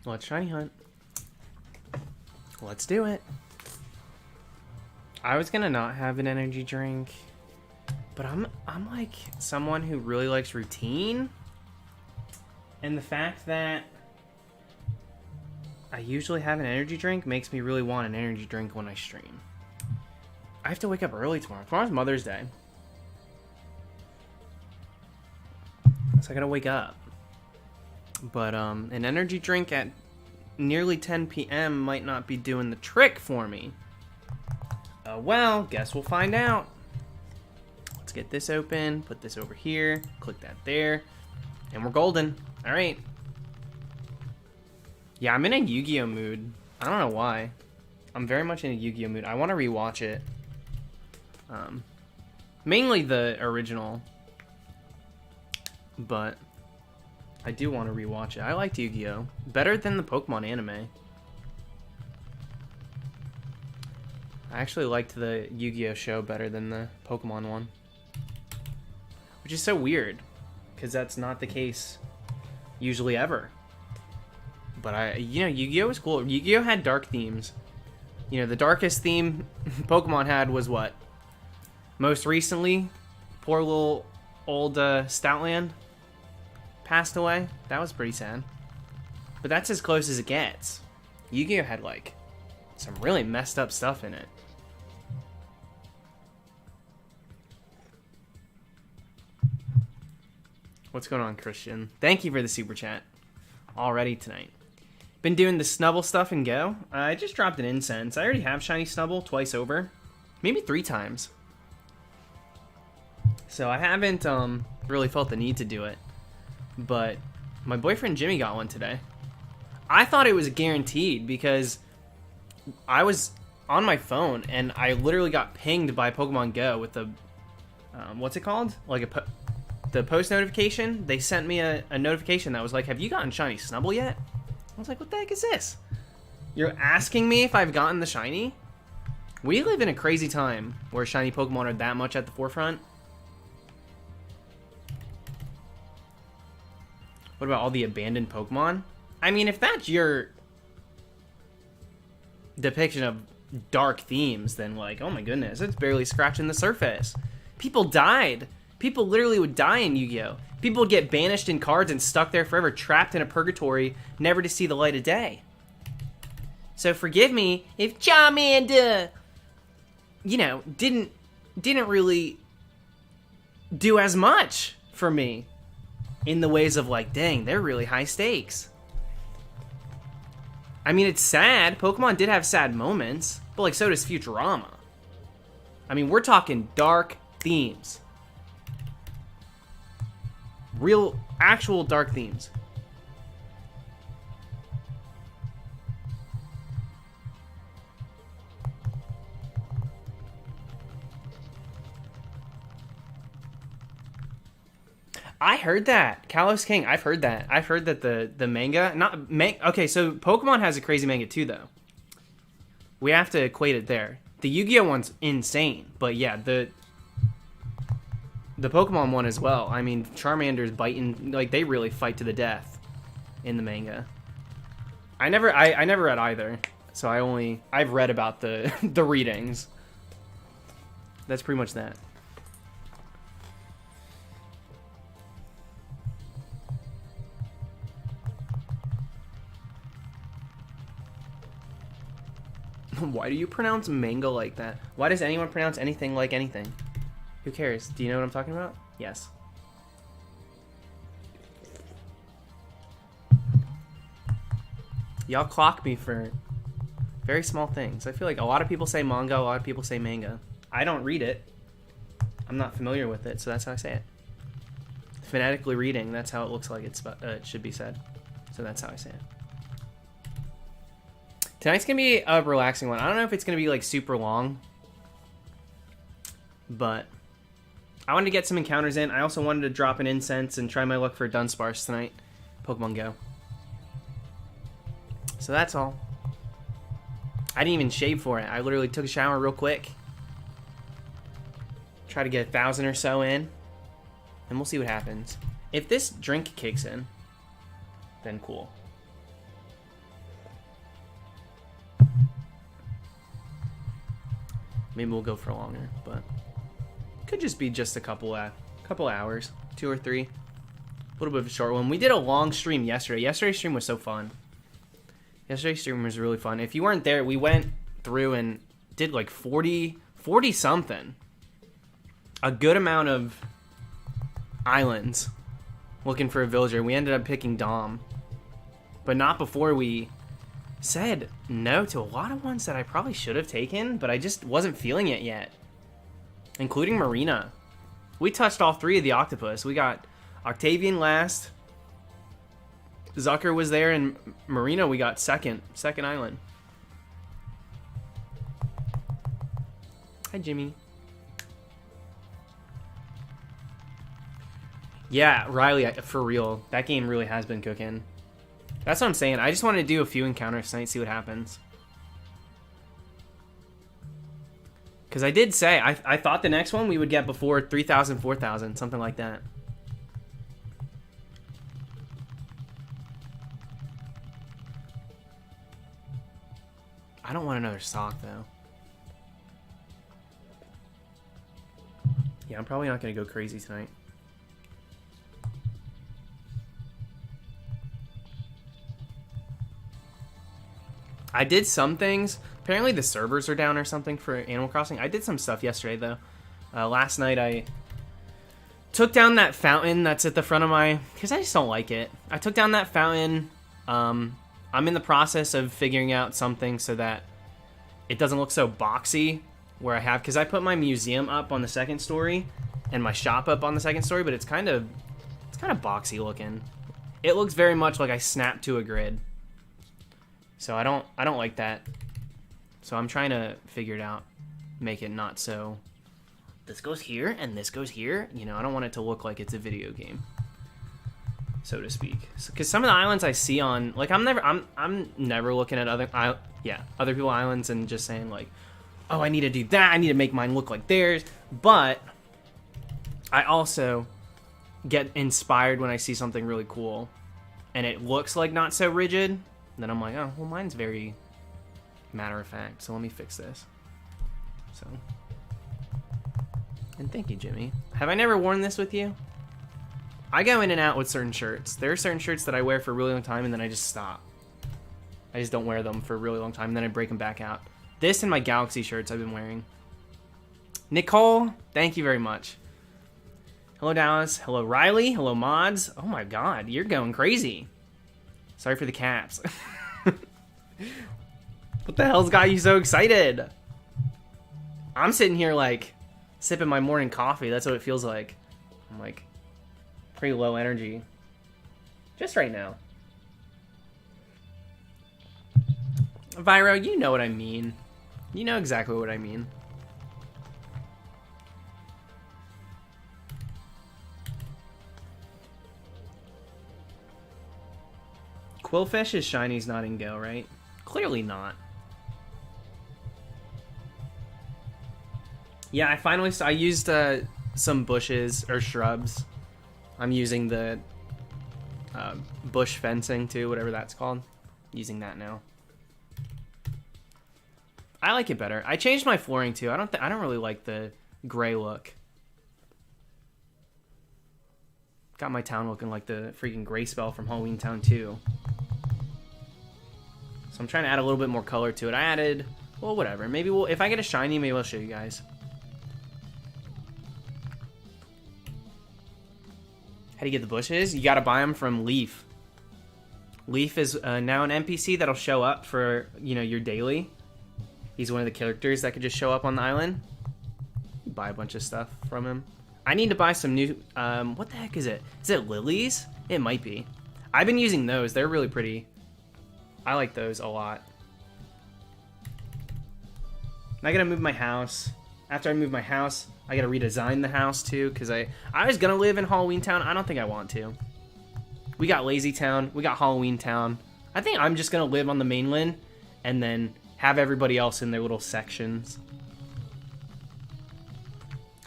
Let's shiny hunt. Let's do it. I was gonna not have an energy drink, but I'm like someone who really likes routine, and the fact that I usually have an energy drink makes me really want an energy drink when I stream. I have to wake up early tomorrow. Tomorrow's Mother's Day, so I gotta wake up. But an energy drink at nearly 10 p.m. might not be doing the trick for me. Well, guess we'll find out. Let's get this open, put this over here, click that there, and we're golden. All right. Yeah, I'm in a Yu-Gi-Oh mood. I don't know why. I'm very much in a Yu-Gi-Oh mood. I want to rewatch it. Mainly the original, but I do want to rewatch it. I liked Yu-Gi-Oh! Better than the Pokemon anime. I actually liked the Yu-Gi-Oh! Show better than the Pokemon one. Which is so weird, because that's not the case usually ever. But Yu-Gi-Oh! Was cool. Yu-Gi-Oh! Had dark themes. You know, the darkest theme Pokemon had was what? Most recently, poor little old Stoutland passed away. That was pretty sad. But that's as close as it gets. Yu-Gi-Oh! Had, like, some really messed up stuff in it. What's going on, Christian? Thank you for the super chat already tonight. Been doing the Snubble stuff in Go. I just dropped an incense. I already have Shiny Snubble twice over. Maybe 3 times. So I haven't really felt the need to do it. But my boyfriend Jimmy got one today. I thought it was guaranteed because I was on my phone and I literally got pinged by Pokemon Go with the what's it called? Like the post notification. They sent me a notification that was like, have you gotten Shiny Snubble yet? I was like, what the heck is this? You're asking me if I've gotten the shiny? We live in a crazy time where shiny Pokemon are that much at the forefront. What about all the abandoned Pokemon? I mean, if that's your depiction of dark themes, then like, oh my goodness, it's barely scratching the surface. People died. People literally would die in Yu-Gi-Oh! People would get banished in cards and stuck there forever, trapped in a purgatory, never to see the light of day. So forgive me if Charmander, you know, didn't really do as much for me in the ways of like, dang, they're really high stakes. I mean, it's sad. Pokemon did have sad moments, but like so does Futurama. I mean, we're talking dark themes. Real, actual dark themes. I heard that. Kalos King, I've heard that. I've heard that the manga, okay, so Pokemon has a crazy manga too, though. We have to equate it there. The Yu-Gi-Oh! One's insane, but yeah, the Pokemon one as well. I mean, Charmander's biting, like, they really fight to the death in the manga. I never read either, so I've read about the the readings. That's pretty much that. Why do you pronounce manga like that? Why does anyone pronounce anything like anything? Who cares? Do you know what I'm talking about? Yes. Y'all clock me for very small things. I feel like a lot of people say manga, a lot of people say manga. I don't read it. I'm not familiar with it, so that's how I say it. Phonetically reading, that's how it looks like it should be said. So that's how I say it. Tonight's gonna be a relaxing one. I don't know if it's gonna be like super long, but I wanted to get some encounters in. I also wanted to drop an incense and try my luck for Dunsparce tonight. Pokemon Go. So that's all. I didn't even shave for it. I literally took a shower real quick. Try to get 1,000 or so in, and we'll see what happens. If this drink kicks in, then cool. Maybe we'll go for longer, but could just be just a couple hours, 2 or 3. A little bit of a short one. We did a long stream yesterday. Yesterday's stream was so fun. Yesterday's stream was really fun. If you weren't there, we went through and did like 40 something. A good amount of islands looking for a villager. We ended up picking Dom, but not before we said no to a lot of ones that I probably should have taken, but I just wasn't feeling it yet, including Marina. We touched all 3 of the octopus. We got Octavian last, Zucker was there, and Marina we got second island. Hi, Jimmy. Yeah, Riley, for real. That game really has been cooking. That's what I'm saying. I just want to do a few encounters tonight, see what happens. Because I did say, I thought the next one we would get before 3,000, 4,000, something like that. I don't want another sock, though. Yeah, I'm probably not going to go crazy tonight. I did some things. Apparently the servers are down or something for Animal Crossing. I did some stuff yesterday, though. Last night I took down that fountain that's at the front of my... Because I just don't like it. I took down that fountain. I'm in the process of figuring out something so that it doesn't look so boxy where I have... Because I put my museum up on the second story and my shop up on the second story, but it's kind of boxy looking. It looks very much like I snapped to a grid. So I don't like that. So I'm trying to figure it out, make it not so this goes here and this goes here. You know, I don't want it to look like it's a video game, so to speak. Because some of the islands I see on, like, I'm never looking at other people's islands and just saying like, oh, I need to do that. I need to make mine look like theirs. But I also get inspired when I see something really cool and it looks like not so rigid. Then I'm like, oh, well, mine's very matter of fact, so let me fix this. So, and thank you, Jimmy. Have I never worn this with you? I go in and out with certain shirts. There are certain shirts that I wear for a really long time, and then I just stop. I just don't wear them for a really long time, and then I break them back out. This and my Galaxy shirts I've been wearing. Nicole, thank you very much. Hello, Dallas. Hello, Riley. Hello, Mods. Oh my god, you're going crazy. Sorry for the caps. What the hell's got you so excited? I'm sitting here like sipping my morning coffee. That's what it feels like. I'm like pretty low energy. Just right now. Viro, you know what I mean. You know exactly what I mean. Quillfish is shinies not in Go, right? Clearly not. Yeah, I used some bushes or shrubs. I'm using the bush fencing too, whatever that's called. Using that now. I like it better. I changed my flooring too. I don't really like the gray look. Got my town looking like the freaking gray spell from Halloween Town 2. So I'm trying to add a little bit more color to it. I added, well, whatever. Maybe if I get a shiny, maybe I'll show you guys. How do you get the bushes? You gotta buy them from Leaf. Leaf is now an NPC that'll show up for, you know, your daily. He's one of the characters that could just show up on the island. You buy a bunch of stuff from him. I need to buy some new, what the heck is it? Is it lilies? It might be. I've been using those. They're really pretty. I like those a lot. I gotta move my house. After I move my house, I gotta redesign the house too, because I was gonna live in Halloween Town. I don't think I want to. We got Lazy Town. We got Halloween Town. I think I'm just gonna live on the mainland and then have everybody else in their little sections.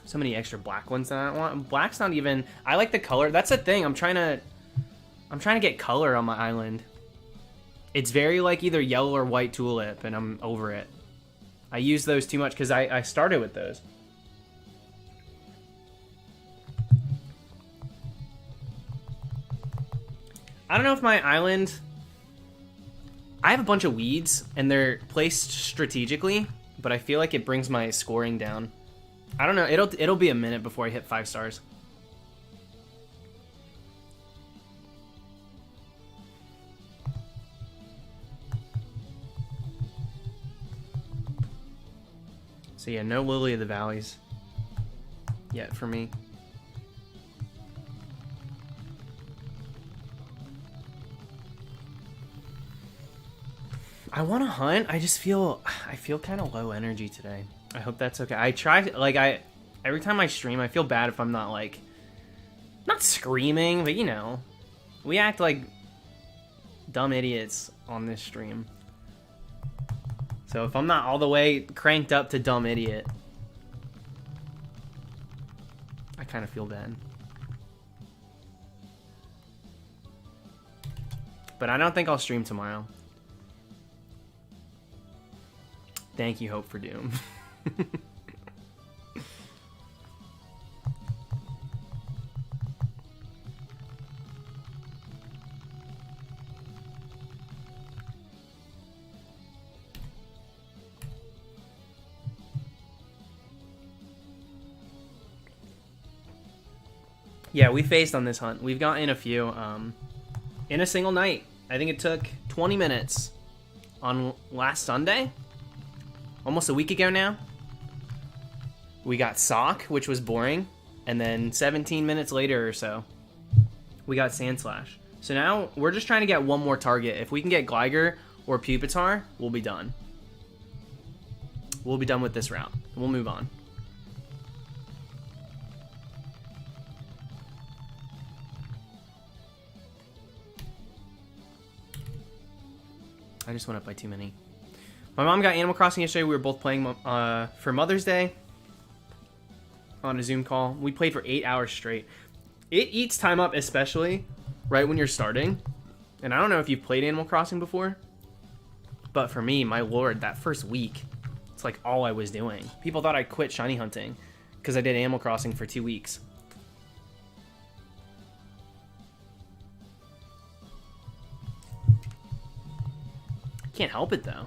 So many extra black ones that I don't want. Black's not even... I like the color. That's the thing. I'm trying to get color on my island. It's very like either yellow or white tulip, and I'm over it. I use those too much because I started with those. I don't know if my island... I have a bunch of weeds, and they're placed strategically, but I feel like it brings my scoring down. I don't know. It'll be a minute before I hit 5 stars. So yeah, no Lily of the Valleys yet for me. I want to hunt. I feel kind of low energy today. I hope that's okay. I try, like, every time I stream, I feel bad if I'm not, like, not screaming, but, you know, we act like dumb idiots on this stream. So if I'm not all the way cranked up to dumb idiot, I kind of feel bad. But I don't think I'll stream tomorrow. Thank you, Hope for Doom. Yeah, we faced on this hunt. We've gotten a few in a single night. I think it took 20 minutes on last Sunday. Almost a week ago now. We got Sock, which was boring. And then 17 minutes later or so, we got Sandslash. So now we're just trying to get one more target. If we can get Gligar or Pupitar, we'll be done. We'll be done with this route. We'll move on. I just went up by too many. My mom got Animal Crossing yesterday. We were both playing for Mother's Day on a Zoom call. We played for 8 hours straight. It eats time up, especially right when you're starting. And I don't know if you've played Animal Crossing before, but for me, my lord, that first week, it's like all I was doing. People thought I quit shiny hunting because I did Animal Crossing for 2 weeks. Can't help it though.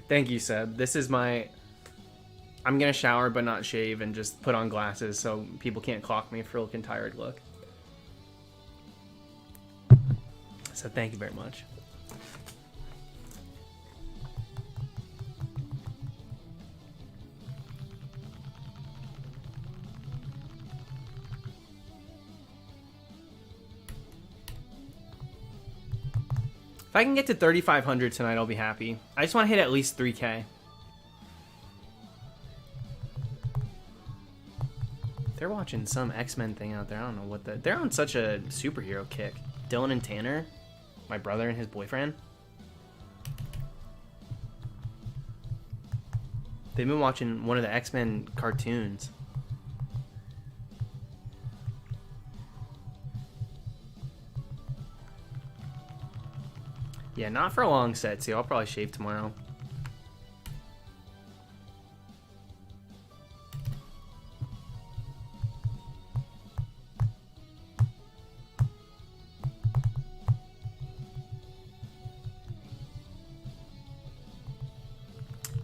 Thank you, Seb. This is my... I'm gonna shower but not shave and just put on glasses so people can't clock me for looking tired look. So thank you very much. If I can get to 3,500 tonight, I'll be happy. I just want to hit at least 3K. They're watching some X-Men thing out there. I don't know what they're on such a superhero kick. Dylan and Tanner, my brother and his boyfriend. They've been watching one of the X-Men cartoons. Yeah, not for a long set, so I'll probably shave tomorrow.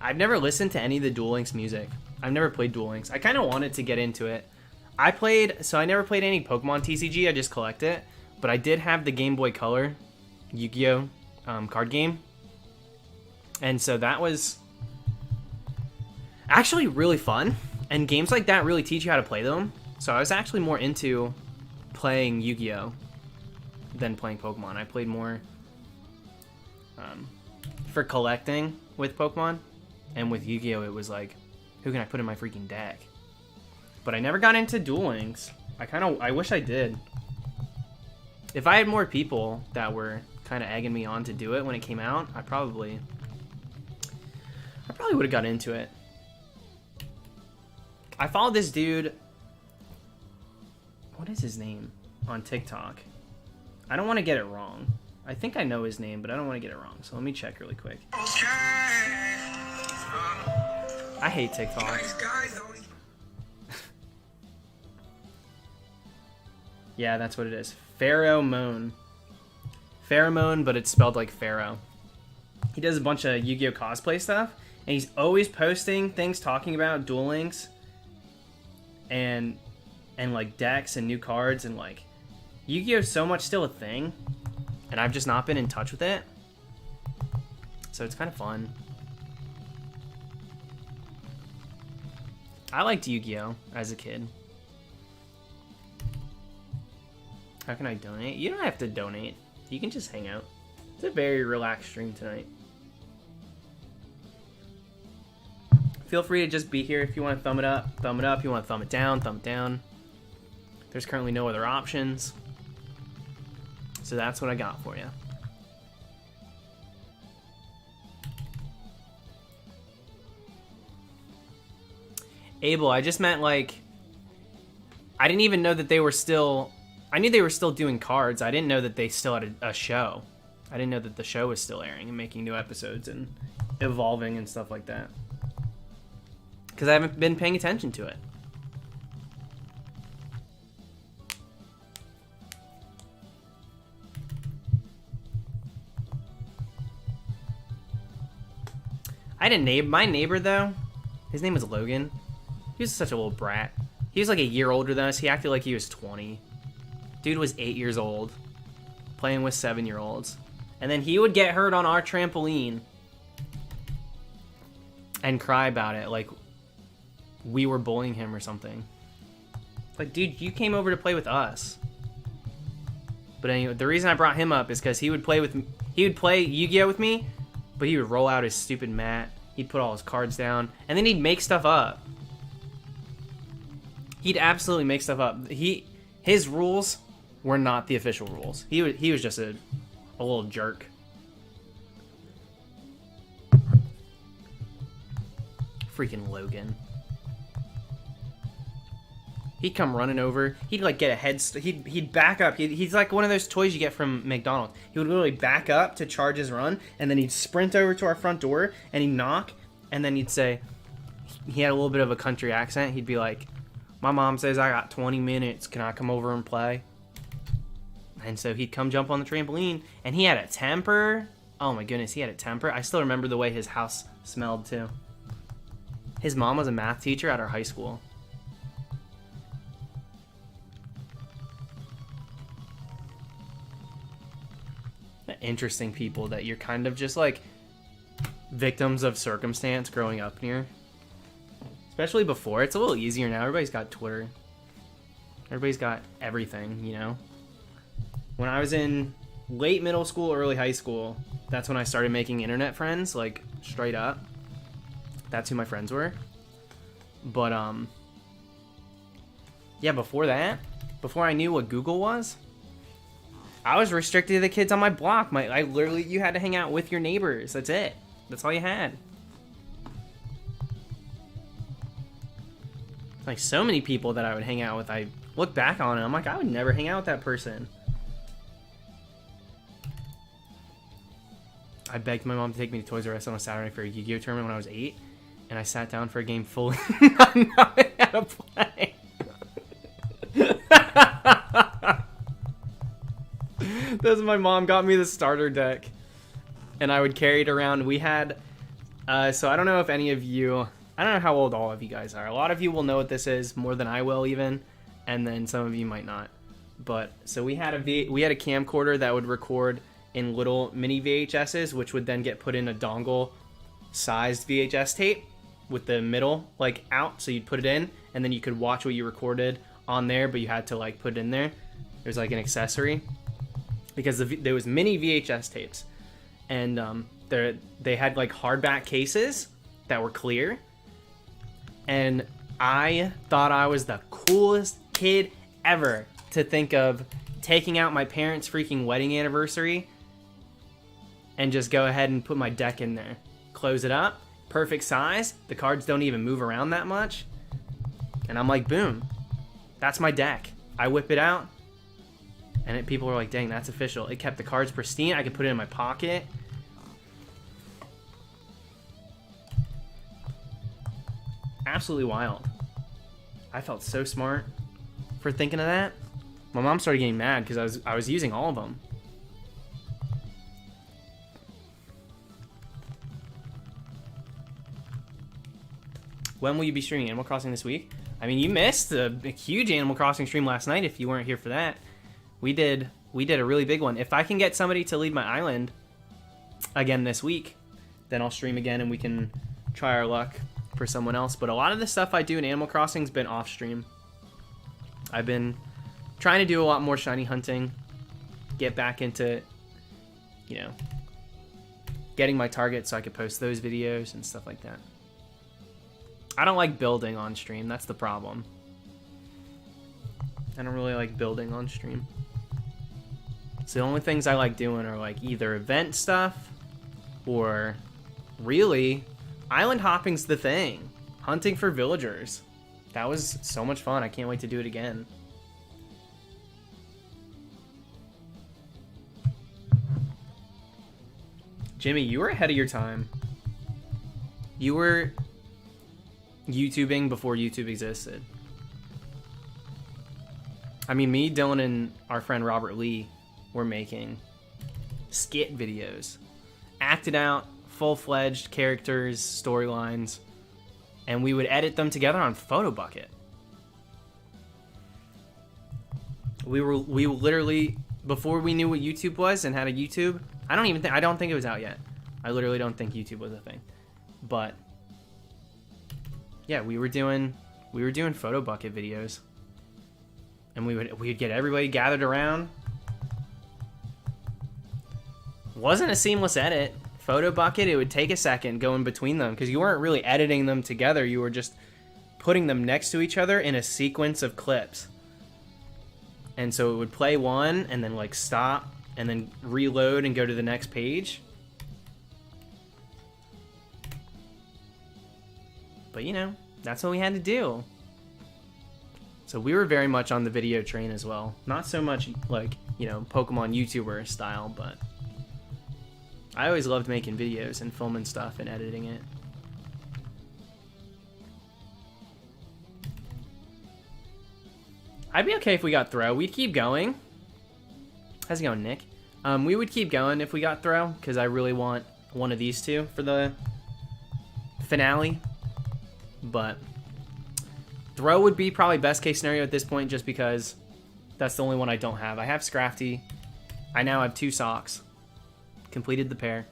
I've never listened to any of the Duel Links music. I've never played Duel Links. I kind of wanted to get into it. I never played any Pokemon TCG, I just collect it. But I did have the Game Boy Color Yu-Gi-Oh! Card game, and so that was actually really fun, and games like that really teach you how to play them. So I was actually more into playing Yu-Gi-Oh! Than playing Pokemon. I played more for collecting with Pokemon, and with Yu-Gi-Oh! It was like, who can I put in my freaking deck? But I never got into Duel Links. I wish I did. If I had more people that were kind of egging me on to do it when it came out, I probably would have got into it. I follow this dude. What is his name on TikTok? I don't want to get it wrong. I think I know his name, but I don't want to get it wrong. So let me check really quick. I hate TikTok. Yeah, that's what it is. Pheromone. Pheromone, but it's spelled like Pharaoh. He does a bunch of Yu-Gi-Oh! Cosplay stuff, and he's always posting things talking about Duel Links and like decks and new cards, and like Yu-Gi-Oh! So much still a thing, and I've just not been in touch with it. So it's kind of fun. I liked Yu-Gi-Oh! As a kid. How can I donate? You don't have to donate. You can just hang out. It's a very relaxed stream tonight. Feel free to just be here if you want to thumb it up. Thumb it up. You want to thumb it down. Thumb it down. There's currently no other options. So that's what I got for you. Abel, I just meant like... I didn't even know that they were still... I knew they were still doing cards. I didn't know that they still had a show. I didn't know that the show was still airing and making new episodes and evolving and stuff like that. Because I haven't been paying attention to it. I had a neighbor. My neighbor, though, his name was Logan. He was such a little brat. He was like a year older than us. He acted like he was 20. Dude was 8 years old, playing with 7-year-olds. And then he would get hurt on our trampoline and cry about it like we were bullying him or something. Like, dude, you came over to play with us. But anyway, the reason I brought him up is because he would play Yu-Gi-Oh! With me, but he would roll out his stupid mat. He'd put all his cards down, and then he'd make stuff up. He'd absolutely make stuff up. His rules were not the official rules. He was just a little jerk. Freaking Logan. He'd come running over. He'd like get a he'd back up. He's like one of those toys you get from McDonald's. He would literally back up to charge his run, and then he'd sprint over to our front door and he'd knock, and then he'd say, he had a little bit of a country accent. He'd be like, "My mom says I got 20 minutes. Can I come over and play?" And so he'd come jump on the trampoline, and he had a temper. Oh my goodness, he had a temper. I still remember the way his house smelled too. His mom was a math teacher at our high school. Interesting people that you're kind of just like victims of circumstance growing up near. Especially before. It's a little easier now. Everybody's got Twitter. Everybody's got everything, you know? When I was in late middle school, early high school, that's when I started making internet friends, like, straight up. That's who my friends were. But, yeah, before that, before I knew what Google was, I was restricted to the kids on my block. You had to hang out with your neighbors. That's it. That's all you had. Like, so many people that I would hang out with, I look back on it, I'm like, I would never hang out with that person. I begged my mom to take me to Toys R Us on a Saturday for a Yu-Gi-Oh! Tournament when I was 8, and I sat down for a game fully not knowing how to play. That's my mom got me the starter deck, and I would carry it around. We had, so I don't know if any of you, I don't know how old all of you guys are. A lot of you will know what this is, more than I will even, and then some of you might not. But, so we had a camcorder that would record in little mini VHSs, which would then get put in a dongle sized VHS tape with the middle like out, so you'd put it in and then you could watch what you recorded on there, but you had to like put it in there. It was like an accessory because there was mini VHS tapes, and they had like hardback cases that were clear, and I thought I was the coolest kid ever to think of taking out my parents' freaking wedding anniversary and just go ahead and put my deck in there. Close it up. Perfect size. The cards don't even move around that much. And I'm like, boom, that's my deck. I whip it out, and people are like, dang, that's official. It kept the cards pristine. I could put it in my pocket. Absolutely wild. I felt so smart for thinking of that. My mom started getting mad because I was using all of them. When will you be streaming Animal Crossing this week? I mean, you missed a huge Animal Crossing stream last night if you weren't here for that. We did a really big one. If I can get somebody to lead my island again this week, then I'll stream again and we can try our luck for someone else. But a lot of the stuff I do in Animal Crossing's been off stream. I've been trying to do a lot more shiny hunting, get back into, you know, getting my targets so I could post those videos and stuff like that. I don't like building on stream. That's the problem. I don't really like building on stream. So the only things I like doing are like either event stuff or really island hopping's the thing. Hunting for villagers. That was so much fun. I can't wait to do it again. Jimmy, you were ahead of your time. You were YouTubing before YouTube existed. I mean, me, Dylan, and our friend Robert Lee were making skit videos. Acted out, full-fledged characters, storylines, and we would edit them together on Photobucket. We literally, before we knew what YouTube was and had a YouTube, I don't think it was out yet. I literally don't think YouTube was a thing. But yeah, we were doing Photobucket videos, and we'd get everybody gathered around. Wasn't a seamless edit. Photobucket, it would take a second going between them because you weren't really editing them together. You were just putting them next to each other in a sequence of clips. And so it would play one and then like stop and then reload and go to the next page. But you know, that's what we had to do. So we were very much on the video train as well. Not so much like, you know, Pokemon YouTuber style, but I always loved making videos and filming stuff and editing it. I'd be okay if we got throw. We'd keep going. How's it going, Nick? We would keep going if we got throw, because I really want one of these two for the finale. But throw would be probably best case scenario at this point, just because that's the only one I don't have. I have Scrafty. I now have 2 socks. Completed the pair.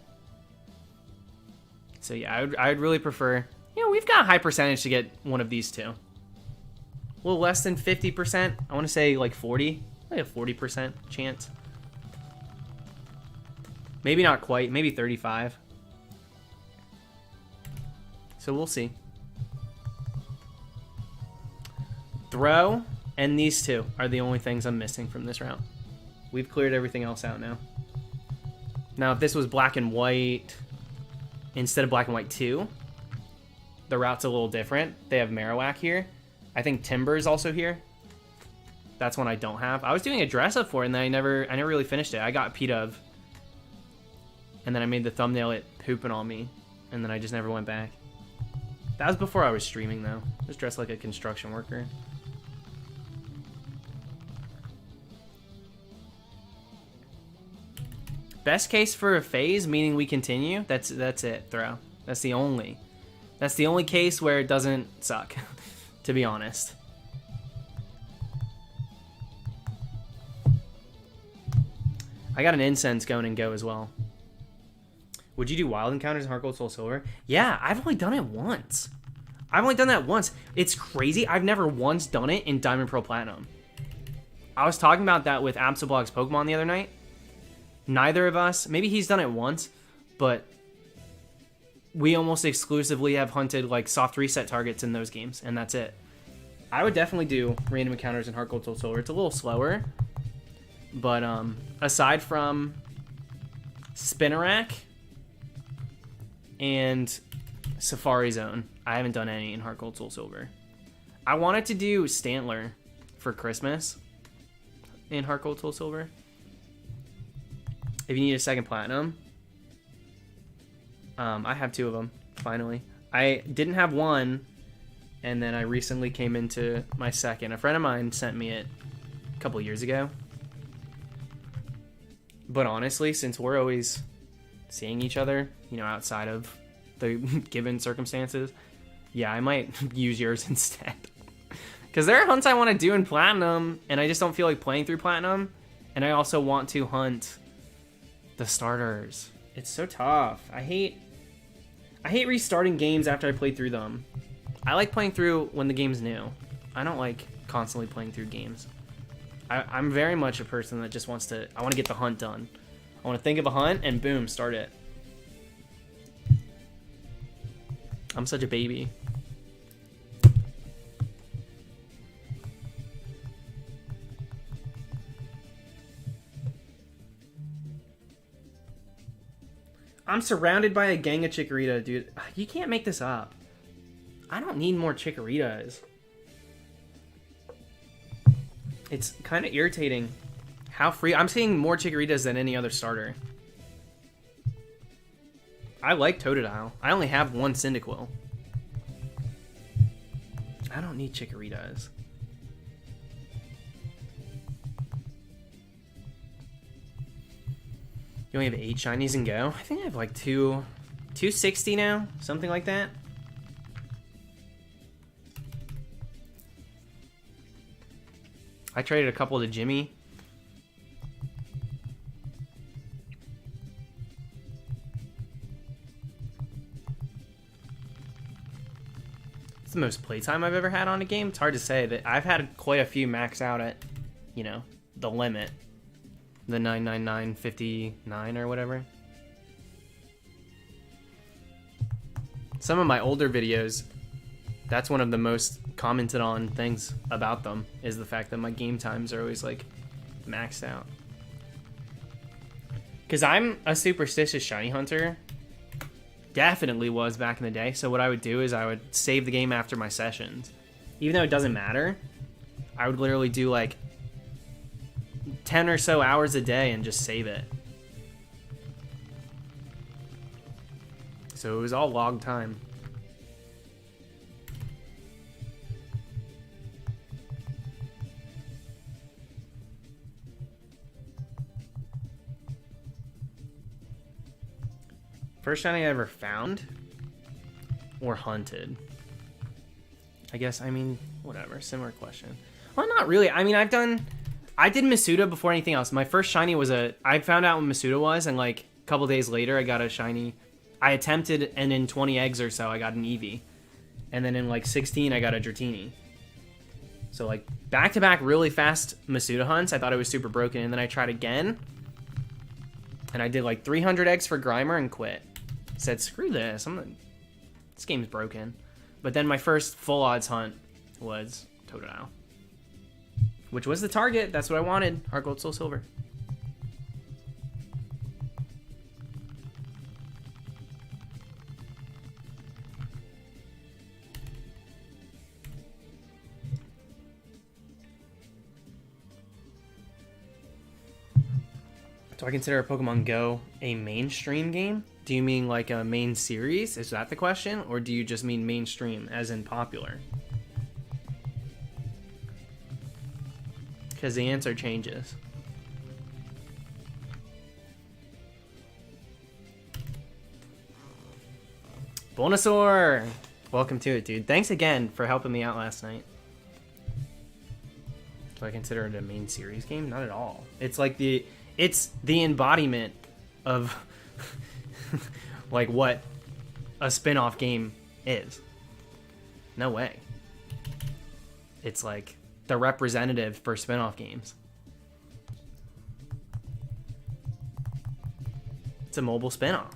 So yeah, I would really prefer, you know, we've got a high percentage to get one of these two. A little less than 50%. I want to say like 40. Like a 40% chance. Maybe not quite. Maybe 35. So we'll see. Throw and these two are the only things I'm missing from this route. We've cleared everything else out now. Now, if this was black and white instead of black and white 2, the route's a little different. They have Marowak here. I think Timber is also here. That's one I don't have. I was doing a dress up for it, and then I never really finished it. I got P-Dove, and then I made the thumbnail it pooping on me, and then I just never went back. That was before I was streaming, though. I was dressed like a construction worker. Best case for a phase, meaning we continue. That's it. Throw. That's the only case where it doesn't suck, to be honest. I got an incense going and go as well. Would you do wild encounters in Heart Gold Soul Silver? Yeah, I've only done it once. I've only done that once. It's crazy. I've never once done it in Diamond Pearl Platinum. I was talking about that with Absolblog's Pokemon the other night. Neither of us, maybe he's done it once, but we almost exclusively have hunted like soft reset targets in those games, and that's it. I would definitely do random encounters in Heart Gold Soul Silver. It's a little slower, but aside from Spinarak and Safari Zone, I haven't done any in Heart Gold Soul Silver. I wanted to do Stantler for Christmas in Heart Gold Soul Silver. If you need a second platinum, I have 2 of them, finally. I didn't have one, and then I recently came into my second. A friend of mine sent me it a couple years ago. But honestly, since we're always seeing each other, you know, outside of the given circumstances, yeah, I might use yours instead. Because there are hunts I want to do in Platinum, and I just don't feel like playing through Platinum. And I also want to hunt the starters. It's so tough. I hate restarting games after I played through them. I like playing through when the game's new. I don't like constantly playing through games. I'm very much a person that just wants to... I want to get the hunt done. I want to think of a hunt and boom, start it. I'm such a baby. I'm surrounded by a gang of Chikorita, dude. You can't make this up. I don't need more Chikoritas. It's kind of irritating how free... I'm seeing more Chikoritas than any other starter. I like Totodile. I only have one Cyndaquil. I don't need Chikoritas. You only have 8 shinies and go? I think I have like 260 now, something like that. I traded a couple to Jimmy. It's the most playtime I've ever had on a game. It's hard to say. That I've had quite a few max out at, you know, the limit. The 999.59 or whatever. Some of my older videos, that's one of the most commented on things about them, is the fact that my game times are always like maxed out. Because I'm a superstitious shiny hunter. Definitely was back in the day. So what I would do is I would save the game after my sessions. Even though it doesn't matter, I would literally do like 10 or so hours a day and just save it. So it was all log time. First shiny I ever found or hunted? I guess, I mean, whatever, similar question. Well, not really. I mean, I did Masuda before anything else. My first shiny was I found out what Masuda was, and like a couple days later I got a shiny. I attempted, and in 20 eggs or so I got an Eevee. And then in like 16 I got a Dratini. So like back-to-back really fast Masuda hunts. I thought it was super broken, and then I tried again. And I did like 300 eggs for Grimer and quit. Said, screw this, this game's broken. But then my first full odds hunt was Totodile. Which was the target, that's what I wanted. Heart Gold, Soul Silver. Do I consider Pokemon Go a mainstream game? Do you mean like a main series? Is that the question? Or do you just mean mainstream, as in popular? Because the answer changes. Bonasaur! Welcome to it, dude. Thanks again for helping me out last night. Do I consider it a main series game? Not at all. It's like it's the embodiment of like what a spin-off game is. No way. It's like the representative for spin-off games. It's a mobile spin-off.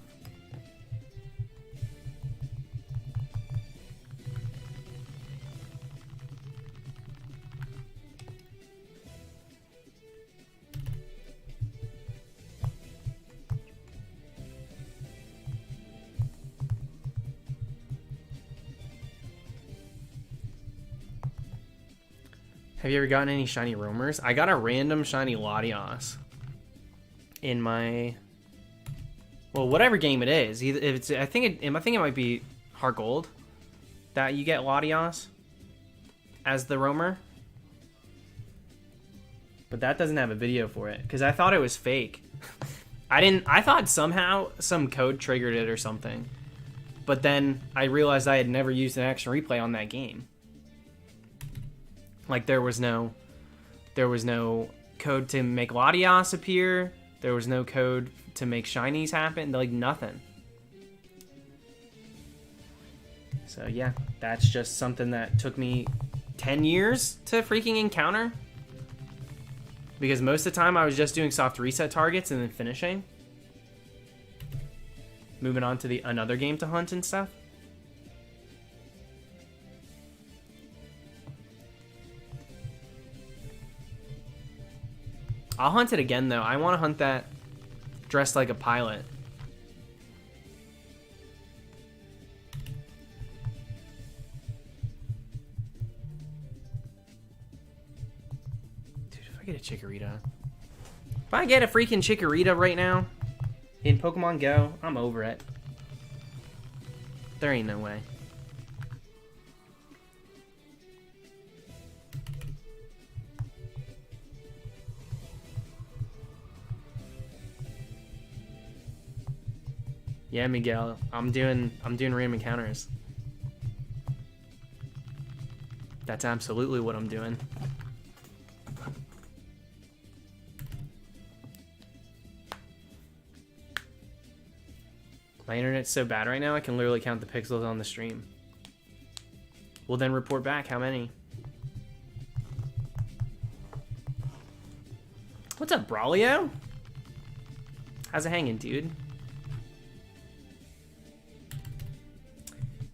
Have you ever gotten any shiny roamers? I got a random shiny Latios in my, well, whatever game it is. Either if it's, I think it might be Heart Gold that you get Latios as the roamer. But that doesn't have a video for it because I thought it was fake. I thought somehow some code triggered it or something. But then I realized I had never used an action replay on that game. Like there was no code to make Latios appear. There was no code to make shinies happen. Like nothing. So yeah, that's just something that took me 10 years to freaking encounter. Because most of the time I was just doing soft reset targets and then finishing. Moving on to another game to hunt and stuff. I'll hunt it again though. I want to hunt that dressed like a pilot. Get a Chikorita. If I get a freaking Chikorita right now in Pokemon Go, I'm over it. There ain't no way. Yeah, Miguel, I'm doing random encounters. That's absolutely what I'm doing. My internet's so bad right now, I can literally count the pixels on the stream. We'll then report back how many. What's up, Braulio? How's it hanging, dude?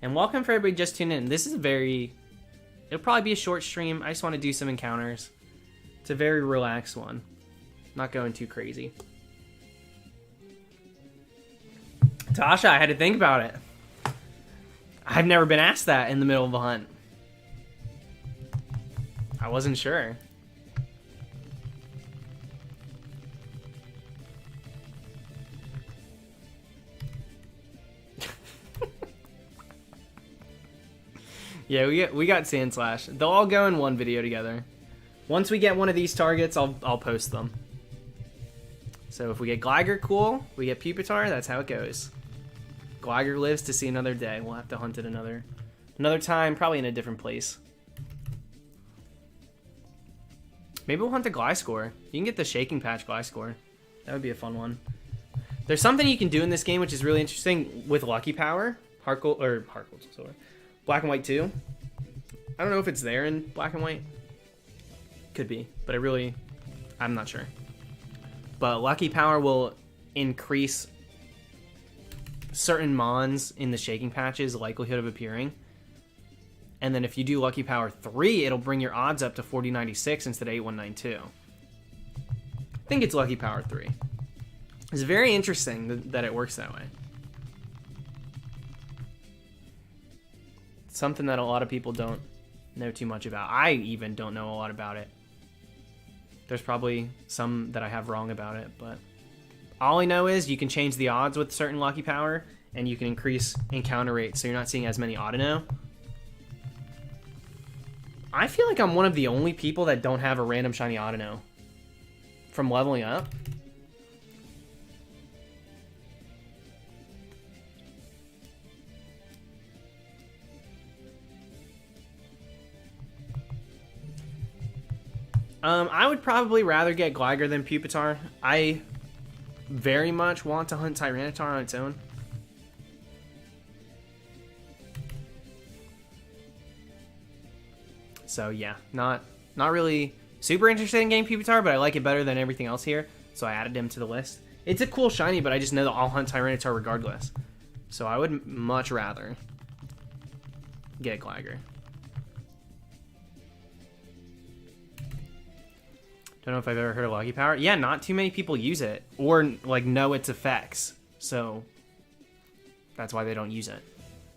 And welcome for everybody just tuning in. This is it'll probably be a short stream. I just want to do some encounters. It's a very relaxed one. Not going too crazy. Tasha, I had to think about it. I've never been asked that in the middle of a hunt. I wasn't sure. Yeah, we got Sandslash. They'll all go in one video together. Once we get one of these targets, I'll post them. So if we get Gligar, cool. We get Pupitar, that's how it goes. Gligar lives to see another day. We'll have to hunt it another time, probably in a different place. Maybe we'll hunt the Gliscor. You can get the Shaking Patch Gliscor. That would be a fun one. There's something you can do in this game which is really interesting with Lucky Power. Heart Gold, sorry. Black and White 2. I don't know if it's there in Black and White. Could be, but I'm not sure. But Lucky Power will increase certain mons in the Shaking Patch's likelihood of appearing. And then if you do Lucky Power 3, it'll bring your odds up to 4096 instead of 8192. I think it's Lucky Power 3. It's very interesting that it works that way. It's something that a lot of people don't know too much about. I even don't know a lot about it. There's probably some that I have wrong about it, but all I know is you can change the odds with certain Lucky Power, and you can increase encounter rate, so you're not seeing as many Audino. I feel like I'm one of the only people that don't have a random shiny Audino from leveling up. I would probably rather get Gligar than Pupitar. I very much want to hunt Tyranitar on its own. So yeah, not really super interested in getting Pupitar, but I like it better than everything else here, so I added him to the list. It's a cool shiny, but I just know that I'll hunt Tyranitar regardless. So I would much rather get Gligar. Don't know if I've ever heard of Lucky Power. Yeah, not too many people use it or like know its effects, so that's why they don't use it.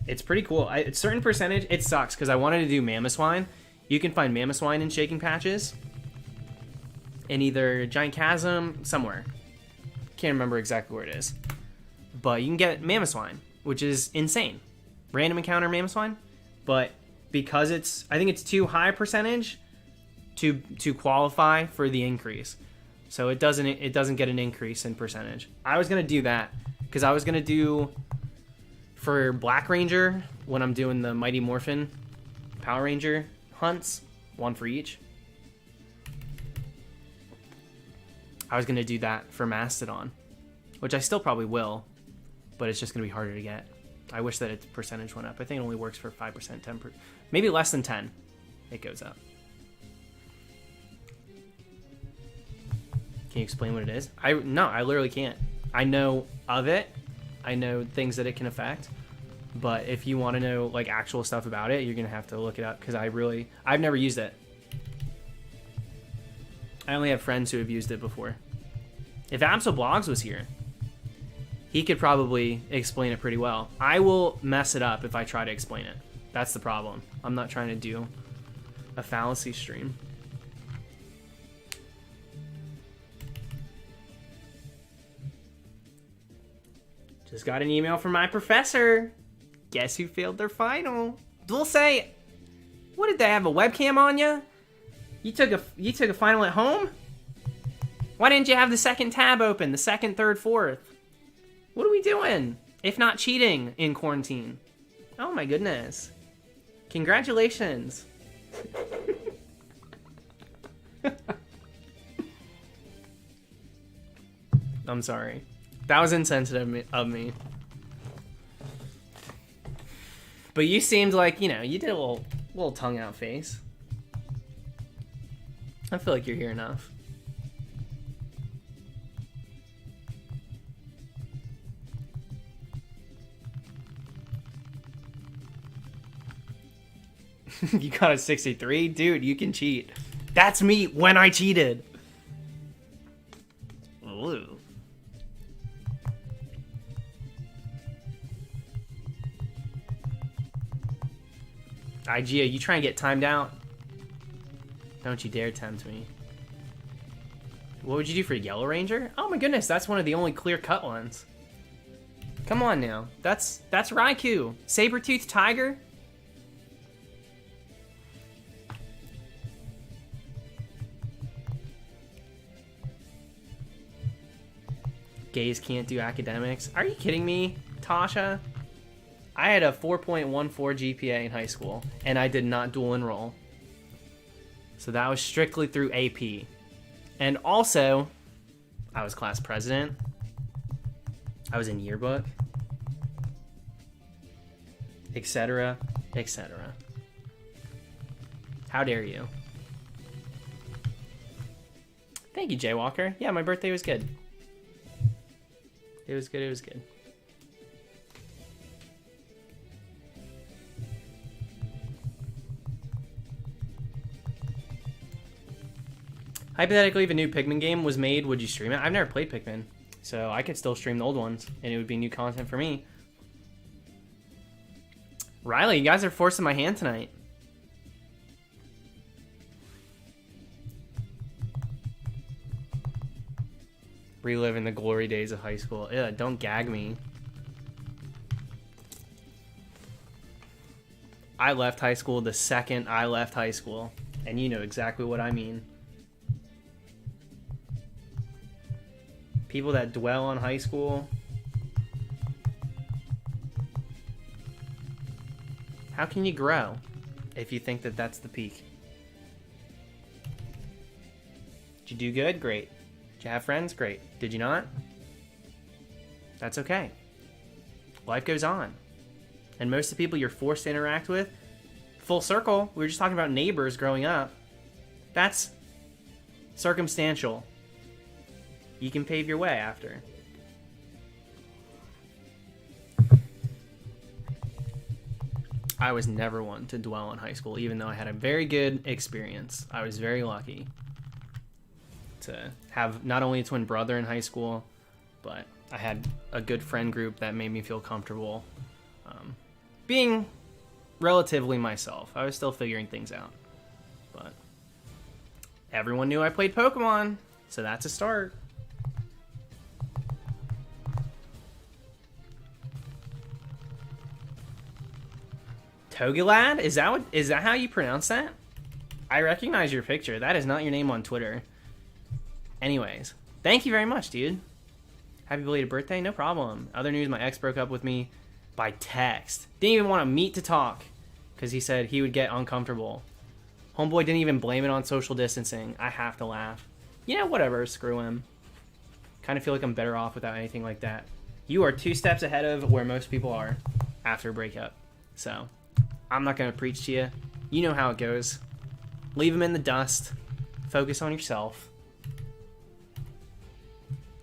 It's pretty cool. It's certain percentage. It sucks because I wanted to do Mamoswine You can find Mamoswine in shaking patches. In either Giant Chasm, somewhere. Can't remember exactly where it is. But you can get Mamoswine, which is insane. Random encounter Mamoswine. But because I think it's too high percentage to qualify for the increase. So it doesn't get an increase in percentage. I was going to do that because I was going to do for Black Ranger when I'm doing the Mighty Morphin Power Ranger hunts, one for each. I was going to do that for Mastodon, which I still probably will, but it's just going to be harder to get. I wish that its percentage went up. I think it only works for 5%, 10%, maybe less than 10. It goes up. Can you explain what it is? No, I literally can't. I know of it. I know things that it can affect. But if you want to know like actual stuff about it, you're going to have to look it up because I've never used it. I only have friends who have used it before. If Absolblogs was here, he could probably explain it pretty well. I will mess it up if I try to explain it. That's the problem. I'm not trying to do a fallacy stream. Just got an email from my professor. Guess who failed their final? Dulce, what did they have, a webcam on you? You took a final at home? Why didn't you have the second tab open? The second, third, fourth? What are we doing? If not cheating in quarantine. Oh my goodness. Congratulations. I'm sorry. That was insensitive of me. But you seemed like, you did a little tongue out face. I feel like you're here enough. You got a 63? Dude, you can cheat. That's me when I cheated. Ooh. IGA, you try and get timed out? Don't you dare tempt me. What would you do for Yellow Ranger? Oh my goodness, that's one of the only clear-cut ones. Come on now. That's Raikou. Saber-toothed tiger? Gays can't do academics. Are you kidding me, Tasha? I had a 4.14 GPA in high school, and I did not dual enroll. So that was strictly through AP. And also, I was class president. I was in yearbook. Etc. Etc. How dare you? Thank you, Jaywalker. Yeah, my birthday was good. It was good, it was good. Hypothetically, if a new Pikmin game was made, would you stream it? I've never played Pikmin, so I could still stream the old ones, and it would be new content for me. Riley, you guys are forcing my hand tonight. Reliving the glory days of high school. Ew, don't gag me. I left high school the second I left high school, and you know exactly what I mean. People that dwell on high school. How can you grow if you think that that's the peak? Did you do good? Great. Did you have friends? Great. Did you not? That's okay. Life goes on. And most of the people you're forced to interact with, full circle, we were just talking about neighbors growing up. That's circumstantial. You can pave your way after. I was never one to dwell on high school, even though I had a very good experience. I was very lucky to have not only a twin brother in high school, but I had a good friend group that made me feel comfortable being relatively myself. I was still figuring things out. but everyone knew I played Pokemon, so that's a start. Togolad? Is that how you pronounce that? I recognize your picture. That is not your name on Twitter. Anyways, thank you very much, dude. Happy belated birthday? No problem. Other news, my ex broke up with me by text. Didn't even want to meet to talk because he said he would get uncomfortable. Homeboy didn't even blame it on social distancing. I have to laugh. You know, whatever. Screw him. Kind of feel like I'm better off without anything like that. You are 2 steps ahead of where most people are after a breakup. So, I'm not going to preach to you. You know how it goes. Leave him in the dust. Focus on yourself.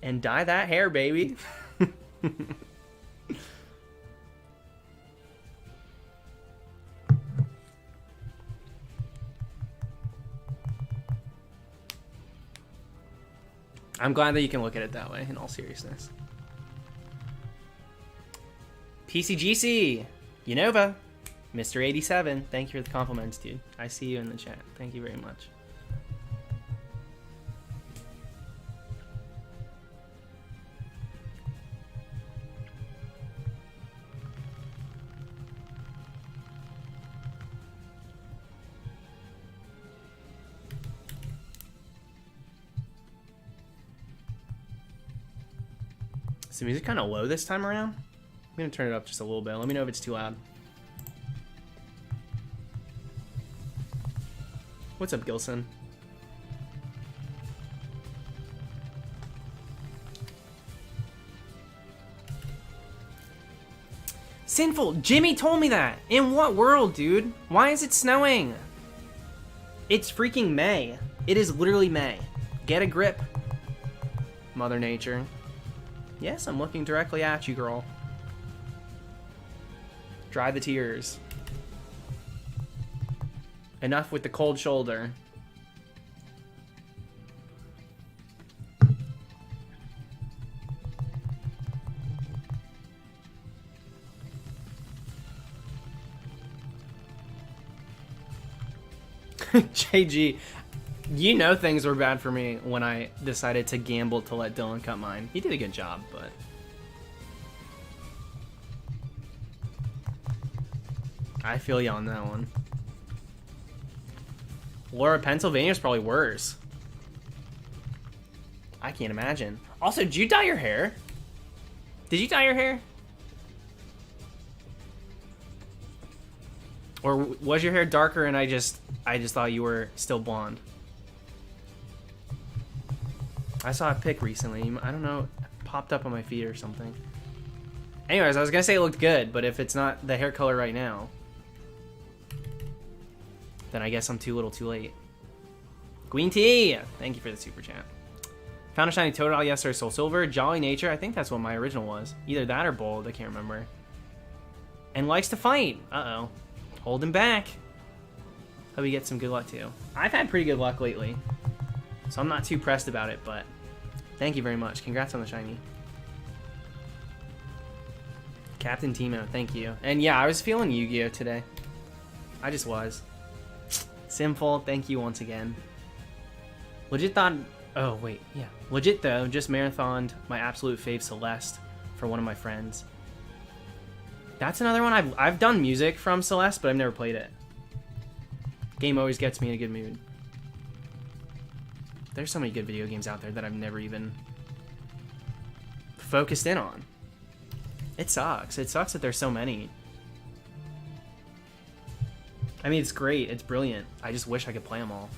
And dye that hair, baby. I'm glad that you can look at it that way, in all seriousness. PCGC, Unova, Mr. 87, thank you for the compliments, dude. I see you in the chat. Thank you very much. Is the music kind of low this time around? I'm going to turn it up just a little bit. Let me know if it's too loud. What's up, Gilson? Sinful! Jimmy told me that! In what world, dude? Why is it snowing? It's freaking May. It is literally May. Get a grip, Mother Nature. Yes, I'm looking directly at you, girl. Dry the tears. Enough with the cold shoulder. JG, you know things were bad for me when I decided to gamble to let Dylan cut mine. He did a good job, but... I feel you on that one. Laura, Pennsylvania's probably worse. I can't imagine. Also, did you dye your hair? Did you dye your hair? Or was your hair darker and I just thought you were still blonde? I saw a pic recently. I don't know, it popped up on my feed or something. Anyways, I was gonna say it looked good, but if it's not the hair color right now, then I guess I'm too little too late. Queen T, thank you for the super chat. Found a shiny Totodile yesterday, Soul Silver. Jolly Nature, I think that's what my original was. Either that or Bold, I can't remember. And likes to fight. Uh-oh. Holding back. Hope you get some good luck too. I've had pretty good luck lately, so I'm not too pressed about it, but thank you very much. Congrats on the shiny. Captain Timo, thank you. And yeah, I was feeling Yu-Gi-Oh today. I just was. Simple, thank you once again. Legit thought... Oh, wait, yeah. Legit, though, just marathoned my absolute fave Celeste for one of my friends. That's another one. I've done music from Celeste, but I've never played it. Game always gets me in a good mood. There's so many good video games out there that I've never even focused in on. It sucks. It sucks that there's so many. I mean, it's great. It's brilliant. I just wish I could play them all.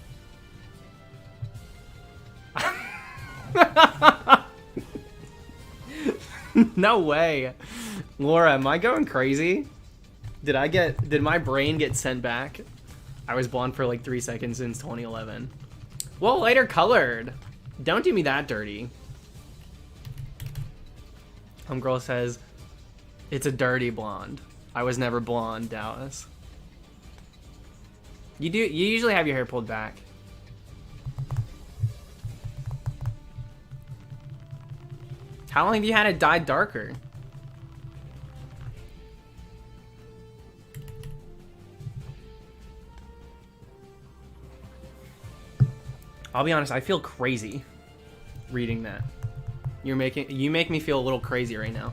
No way. Laura, am I going crazy? Did my brain get sent back? I was blonde for like 3 seconds since 2011. Well, lighter colored. Don't do me that dirty. Homegirl says, it's a dirty blonde. I was never blonde, Dallas. You usually have your hair pulled back. How long have you had it dyed darker? I'll be honest, I feel crazy reading that. You make me feel a little crazy right now.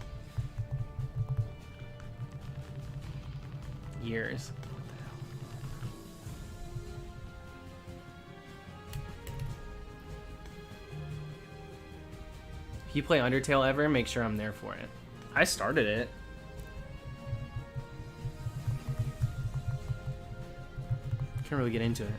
Years. If you play Undertale ever, make sure I'm there for it. I started it. Can't really get into it.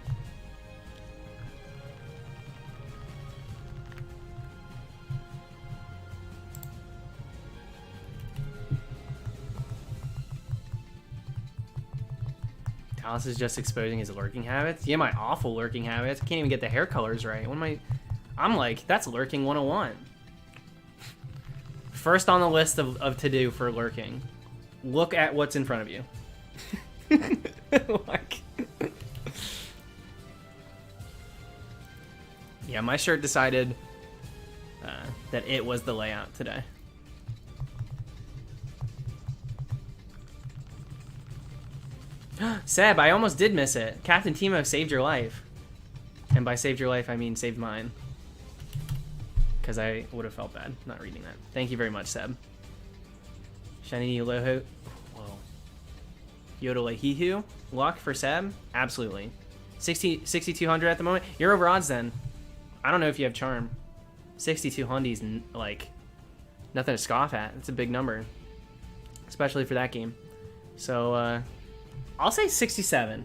Talos is just exposing his lurking habits. Yeah, my awful lurking habits. I can't even get the hair colors right. What am I? I'm like, that's lurking 101. First on the list of to do for lurking. Look at what's in front of you. Like, yeah, my shirt decided that it was the layout today. Seb, I almost did miss it. Captain Teemo saved your life. And by saved your life, I mean saved mine. Because I would have felt bad not reading that. Thank you very much, Seb. Shiny Loho. Whoa. Yodelehihu. Luck for Seb? Absolutely. 6,200 at the moment. You're over odds then. I don't know if you have charm. 6,200's like nothing to scoff at. It's a big number. Especially for that game. So, I'll say 67.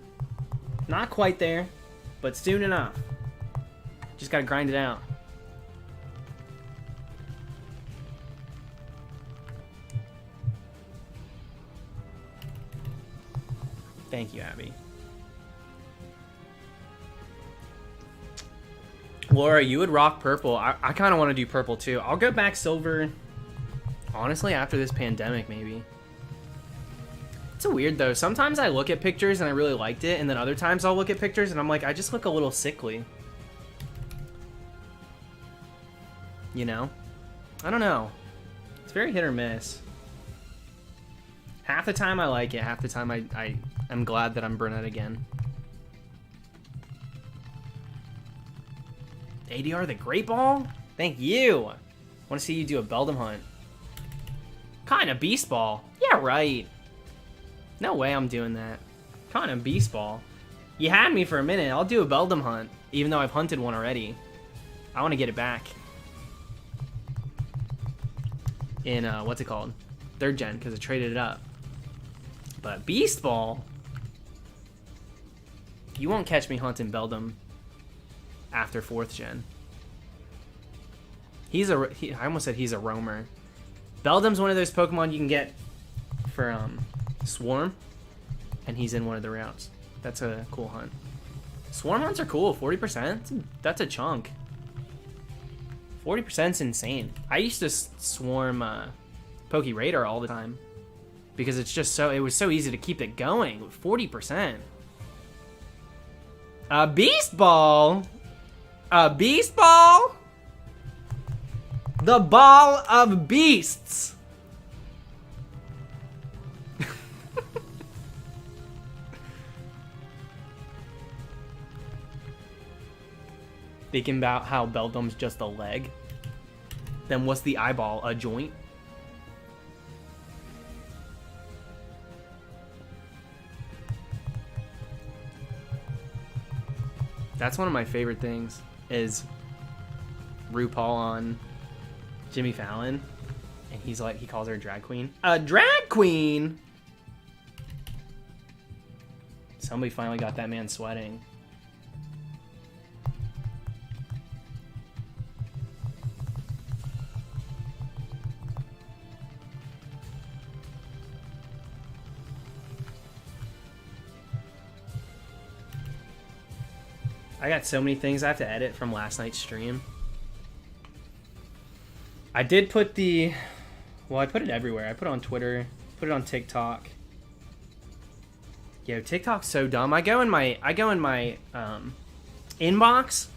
Not quite there, but soon enough. Just gotta grind it out. Thank you, Abby. Laura, you would rock purple. I kind of want to do purple too. I'll go back silver, honestly, after this pandemic, maybe. It's weird though. Sometimes I look at pictures and I really liked it, and then other times I'll look at pictures and I'm like, I just look a little sickly. You know? I don't know. It's very hit or miss. Half the time I like it, half the time I am glad that I'm brunette again. ADR the Great Ball? Thank you! Want to see you do a Beldum hunt. Kinda Beast Ball. Yeah, right. No way I'm doing that. Kinda Beast Ball. You had me for a minute. I'll do a Beldum hunt, even though I've hunted one already. I want to get it back. In, what's it called? 3rd gen, because I traded it up. But Beast Ball? You won't catch me hunting Beldum after 4th gen. I almost said he's a roamer. Beldum's one of those Pokemon you can get for Swarm, and he's in one of the routes. That's a cool hunt. Swarm hunts are cool. 40%? That's a chunk. 40%'s insane. I used to swarm PokeRadar all the time because it's just it was so easy to keep it going. 40%. A Beast Ball? A Beast Ball? The Ball of Beasts. Thinking about how Beldum's just a leg. Then what's the eyeball? A joint? That's one of my favorite things is RuPaul on Jimmy Fallon, and he's like, he calls her a drag queen. A drag queen? Somebody finally got that man sweating. I got so many things I have to edit from last night's stream. I did put I put it everywhere. I put it on Twitter, put it on TikTok. Yo, TikTok's so dumb. I go in my inbox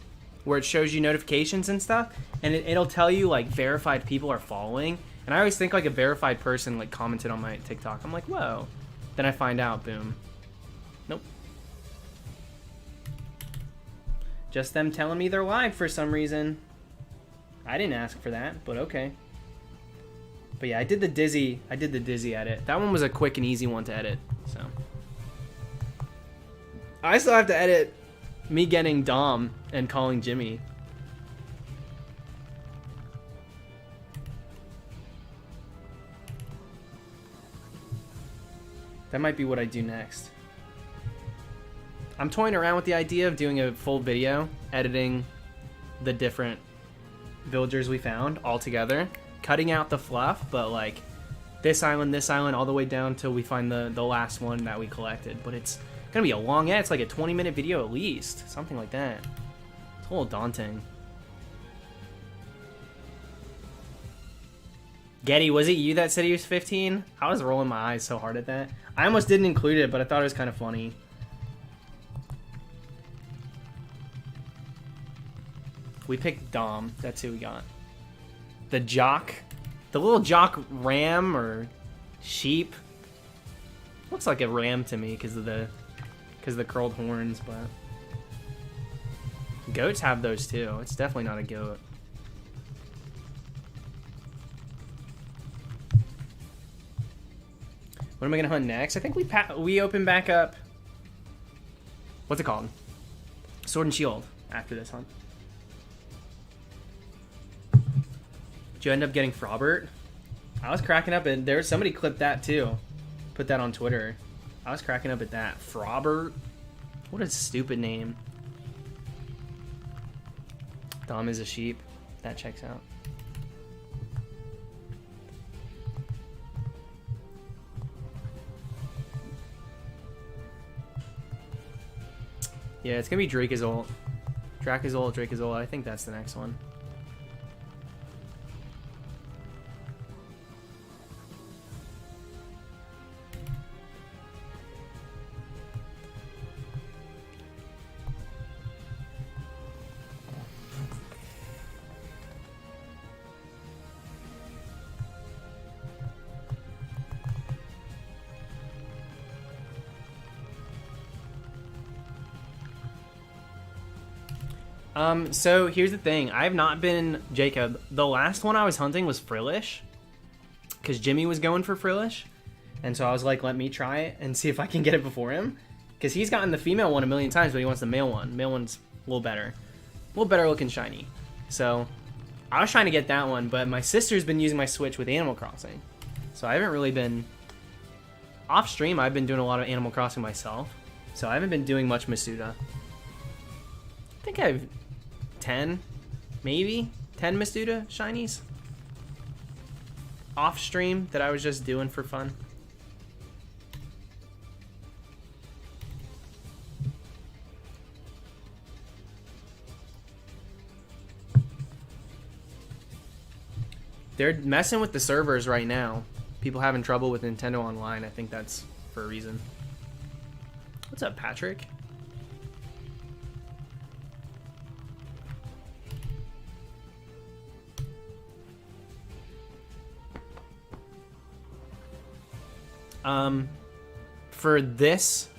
where it shows you notifications and stuff, and it'll tell you like verified people are following. And I always think like a verified person like commented on my TikTok. I'm like, whoa. Then I find out, boom. Nope. Just them telling me they're live for some reason. I didn't ask for that, but okay. But yeah, I did the Dizzy edit. That one was a quick and easy one to edit, so. I still have to edit me getting Dom and calling Jimmy. That might be what I do next. I'm toying around with the idea of doing a full video, editing the different villagers we found all together, cutting out the fluff, but like this island, all the way down till we find the last one that we collected. But it's gonna be a long edit. It's like a 20-minute video at least, something like that. It's a little daunting. Getty, was it you that said he was 15? I was rolling my eyes so hard at that. I almost didn't include it, but I thought it was kind of funny. We picked Dom. That's who we got. The Jock. The little Jock ram or sheep. Looks like a ram to me because of the curled horns, but goats have those too. It's definitely not a goat. What am I gonna hunt next? I think we open back up. What's it called? Sword and Shield after this hunt. Did you end up getting Frobert? I was cracking up, and there was somebody clipped that too. Put that on Twitter. I was cracking up at that. Frobert? What a stupid name. Dom is a sheep. That checks out. Yeah, it's gonna be Dracozolt. Dracozolt. I think that's the next one. So here's the thing. I have not been Jacob. The last one I was hunting was Frillish, because Jimmy was going for Frillish, and so I was like, let me try it and see if I can get it before him, because he's gotten the female one a million times, but he wants the male one. Male one's a little better looking shiny. So I was trying to get that one, but my sister's been using my Switch with Animal Crossing, so I haven't really been off stream. I've been doing a lot of Animal Crossing myself, so I haven't been doing much Masuda. I think I have 10, maybe 10 Masuda shinies off stream that I was just doing for fun. They're messing with the servers right now. People having trouble with Nintendo Online. I think that's for a reason. What's up, Patrick? For this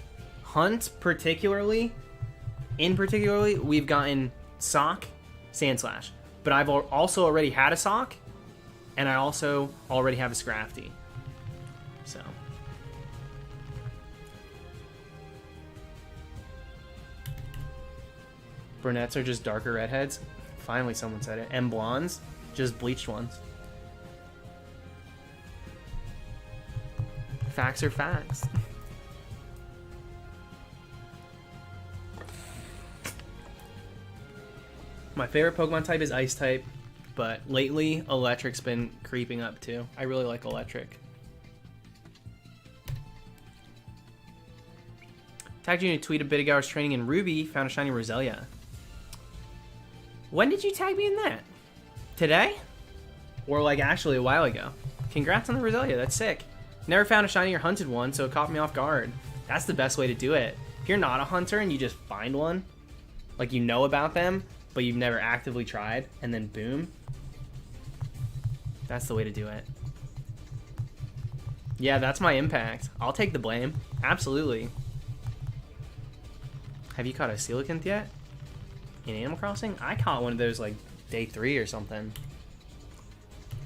hunt particularly, we've gotten Sock, Sandslash, but I've also already had a Sock, and I also already have a Scrafty. So. Brunettes are just darker redheads. Finally someone said it. And blondes, just bleached ones. Facts are facts. My favorite Pokemon type is Ice type, but lately Electric's been creeping up too. I really like Electric. Tagged you in a tweet a bit ago. I was training in Ruby, found a shiny Roselia. When did you tag me in that? Today? Or like actually a while ago? Congrats on the Roselia, that's sick. Never found a shiny or hunted one, so it caught me off guard. That's the best way to do it. If you're not a hunter and you just find one, like you know about them, but you've never actively tried, and then boom, that's the way to do it. Yeah, that's my impact. I'll take the blame. Absolutely. Have you caught a Coelacanth yet? in Animal Crossing? I caught one of those like day 3 or something.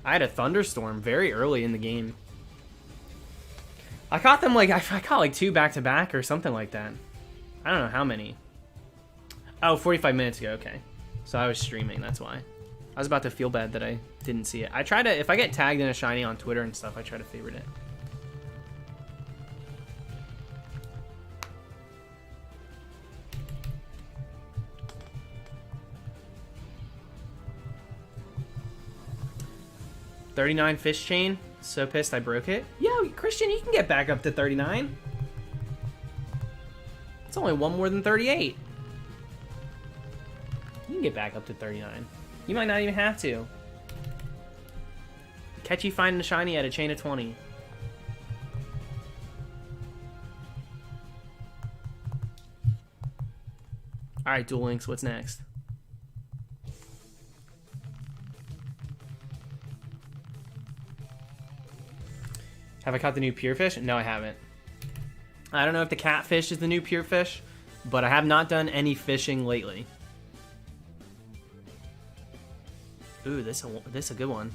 I had a thunderstorm very early in the game. I caught them like, I caught like 2 back to back or something like that. I don't know how many. Oh, 45 minutes ago, okay. So I was streaming, that's why. I was about to feel bad that I didn't see it. I try to, if I get tagged in a shiny on Twitter and stuff, I try to favorite it. $39 fish chain. So pissed I broke it. Yo, Christian, you can get back up to 39. It's only one more than 38. You can get back up to 39. You might not even have to. Catch you finding a shiny at a chain of 20. Alright, Duel Links, what's next? Have I caught the new Purefish? No, I haven't. I don't know if the catfish is the new Purefish, but I have not done any fishing lately. Ooh, this is a good one.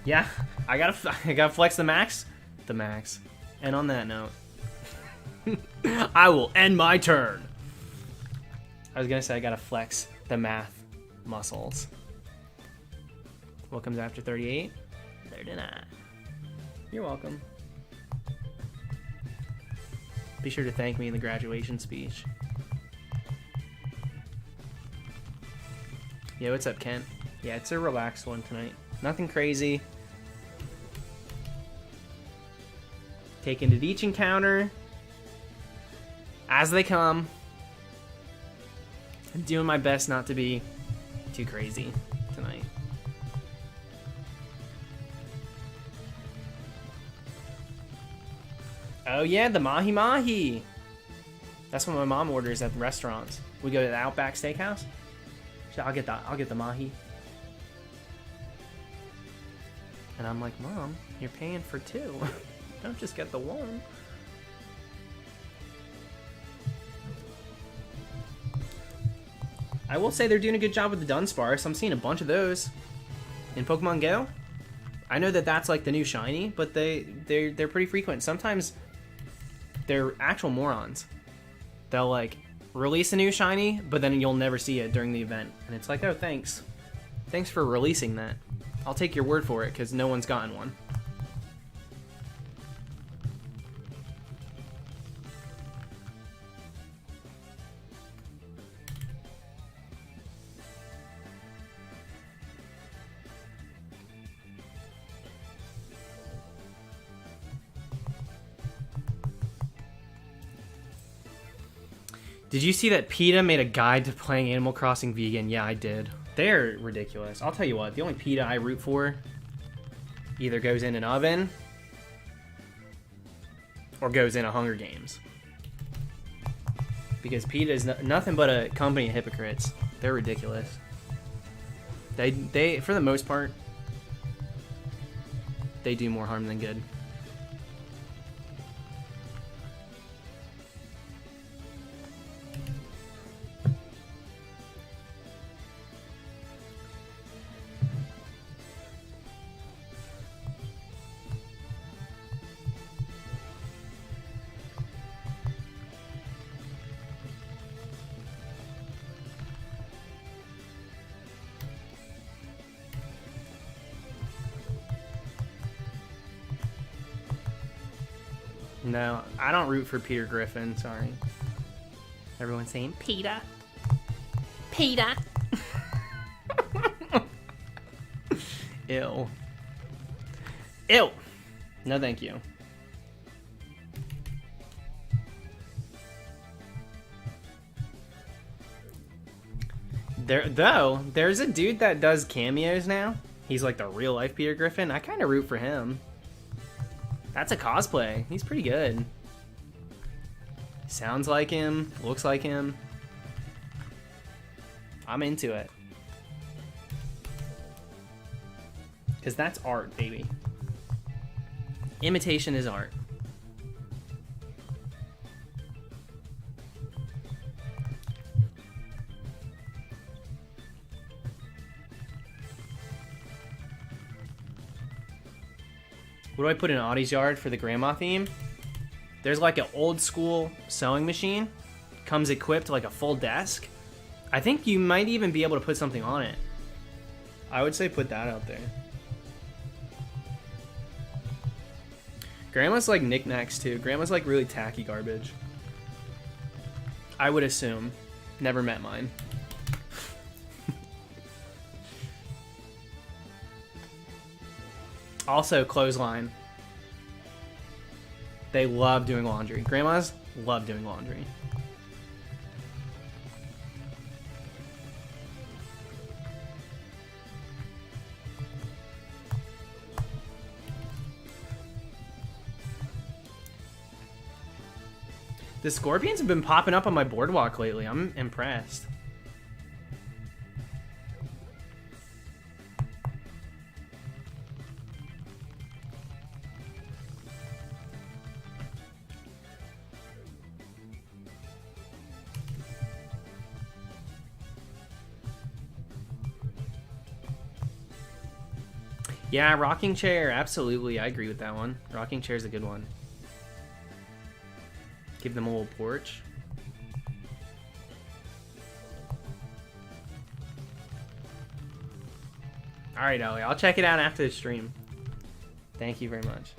Yeah, I gotta flex the max. The max. And on that note, I will end my turn. I was gonna say I gotta flex the math muscles. What comes after 38? 39. You're welcome. Be sure to thank me in the graduation speech. Yeah, what's up, Kent? Yeah, it's a relaxed one tonight. Nothing crazy. Taking it each encounter as they come. I'm doing my best not to be too crazy tonight. Oh yeah, the mahi mahi. That's what my mom orders at the restaurants. We go to the Outback Steakhouse. So I'll get the mahi. And I'm like, Mom, you're paying for 2. Don't just get the 1. I will say they're doing a good job with the Dunsparce. I'm seeing a bunch of those in Pokemon Go. I know that that's like the new shiny, but they're pretty frequent. Sometimes they're actual morons. They'll like release a new shiny, but then you'll never see it during the event. And it's like, oh, thanks. Thanks for releasing that. I'll take your word for it, because no one's gotten one. Did you see that PETA made a guide to playing Animal Crossing vegan? Yeah, I did. They're ridiculous. I'll tell you what, the only PETA I root for either goes in an oven or goes in a Hunger Games. Because PETA is nothing but a company of hypocrites. They're ridiculous. They for the most part, they do more harm than good. No, I don't root for Peter Griffin, sorry. Everyone's saying, PETA. PETA. Ew. Ew. No, thank you. There's a dude that does cameos now. He's like the real life Peter Griffin. I kind of root for him. That's a cosplay. He's pretty good. Sounds like him. Looks like him. I'm into it. Because that's art, baby. Imitation is art. What do I put in Audie's yard for the grandma theme? There's like an old school sewing machine. Comes equipped like a full desk. I think you might even be able to put something on it. I would say put that out there. Grandma's like knickknacks too. Grandma's like really tacky garbage. I would assume. Never met mine. Also, clothesline. They love doing laundry. Grandmas love doing laundry. The scorpions have been popping up on my boardwalk lately. I'm impressed. Yeah, rocking chair. Absolutely. I agree with that one. Rocking chair is a good one. Give them a little porch. Alright, Ellie. I'll check it out after the stream. Thank you very much.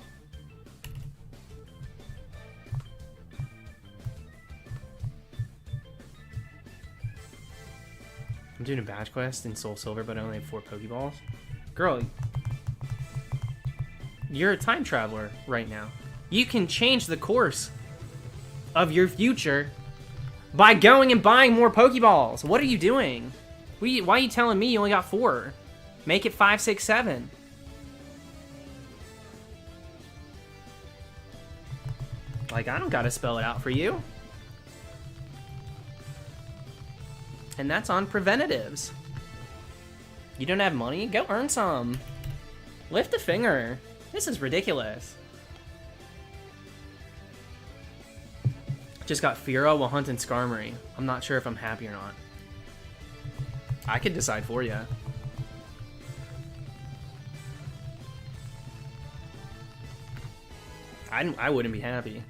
I'm doing a badge quest in Soul Silver, but I only have 4 Pokeballs. Girl, you're a time traveler right now. You can change the course of your future by going and buying more Pokeballs. What are you doing? Why are you telling me you only got 4? Make it 5, 6, 7. Like, I don't gotta spell it out for you. And that's on preventatives. You don't have money? Go earn some. Lift a finger. This is ridiculous. Just got Fearow while hunting Skarmory. I'm not sure if I'm happy or not. I could decide for you. I wouldn't be happy.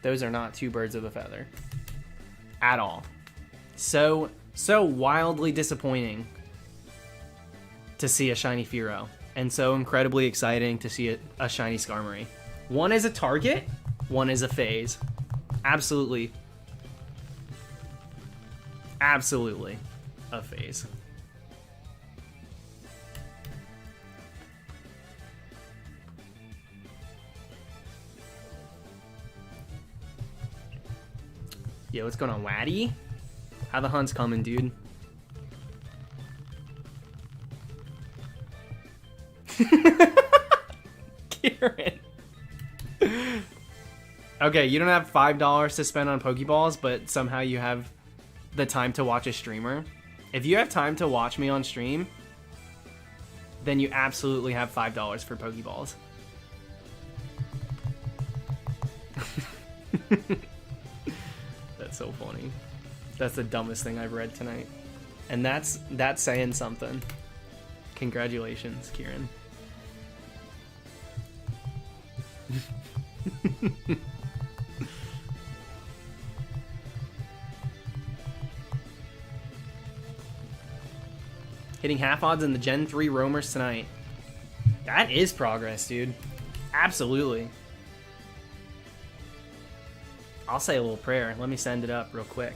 Those are not 2 birds of a feather. At all. So wildly disappointing to see a shiny Fearow. And so incredibly exciting to see a shiny Skarmory. One is a target, one is a phase. Absolutely. Absolutely a phase. Yo, what's going on, Waddy? How the hunt's coming, dude? Kieran. Okay, you don't have $5 to spend on Pokeballs, but somehow you have the time to watch a streamer. If you have time to watch me on stream, then you absolutely have $5 for Pokeballs. That's so funny. That's the dumbest thing I've read tonight. And that's saying something. Congratulations, Kieran. Hitting half odds in the Gen 3 roamers tonight. That is progress, dude. Absolutely. I'll say a little prayer. Let me send it up real quick.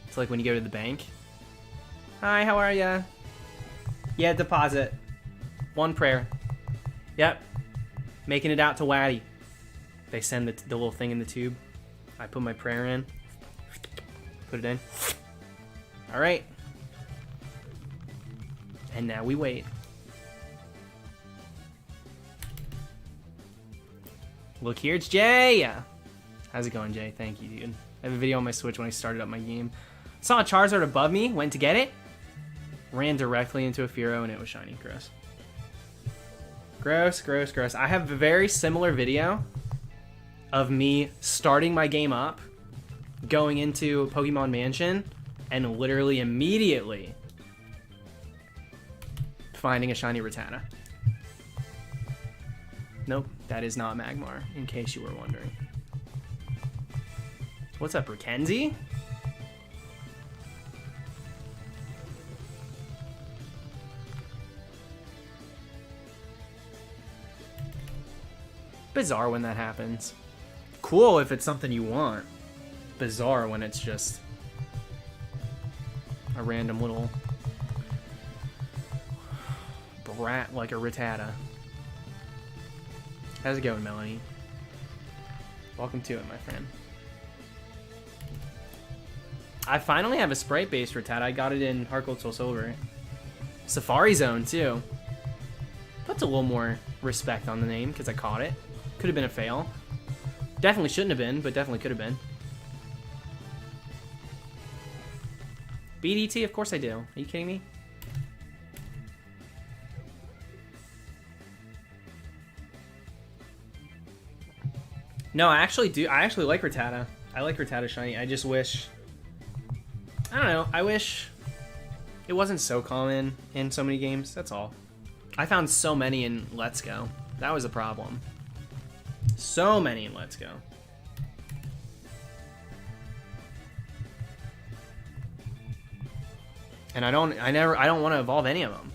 It's like when you go to the bank. Hi, how are ya? Yeah, deposit. 1 prayer. Yep. Making it out to Waddy. They send the little thing in the tube. I put my prayer in. Put it in. Alright. And now we wait. Look here, it's Jay! How's it going, Jay? Thank you, dude. I have a video on my Switch when I started up my game. Saw a Charizard above me, went to get it, ran directly into a Fearow, and it was shiny. Gross. Gross, gross, gross. I have a very similar video of me starting my game up, going into Pokemon Mansion, and literally immediately finding a shiny Rattata. Nope, that is not Magmar, in case you were wondering. What's up, Rakenzie? Bizarre when that happens. Cool if it's something you want. Bizarre when it's just a random little brat like a Rattata. How's it going, Melanie? Welcome to it, my friend. I finally have a sprite-based Rattata. I got it in Heart Gold Soul Silver. Safari Zone, too. Puts a little more respect on the name, because I caught it. Could have been a fail. Definitely shouldn't have been, but definitely could have been. BDT? Of course I do. Are you kidding me? No, I actually do. I actually like Rattata. I like Rattata shiny. I just wish... I don't know. I wish it wasn't so common in so many games. That's all. I found so many in Let's Go. That was a problem. So many in Let's Go. And I don't want to evolve any of them.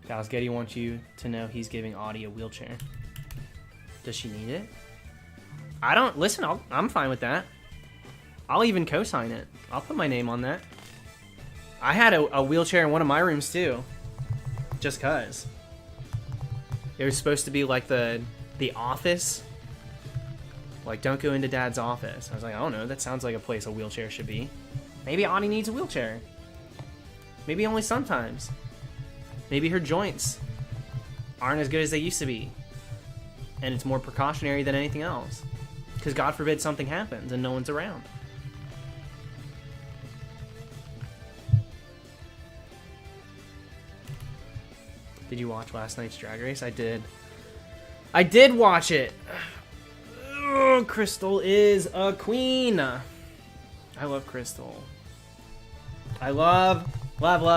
Dallas Getty wants you to know he's giving Audie a wheelchair. Does she need it? I don't... Listen, I'm fine with that. I'll even co-sign it. I'll put my name on that. I had a wheelchair in one of my rooms, too. Just cuz. It was supposed to be like the office. Like, don't go into Dad's office. I was like, I don't know. That sounds like a place a wheelchair should be. Maybe Audie needs a wheelchair. Maybe only sometimes. Maybe her joints aren't as good as they used to be. And it's more precautionary than anything else. Because God forbid something happens and no one's around. Did you watch last night's Drag Race? I did. I did watch it. Oh, Crystal is a queen. I love Crystal. I love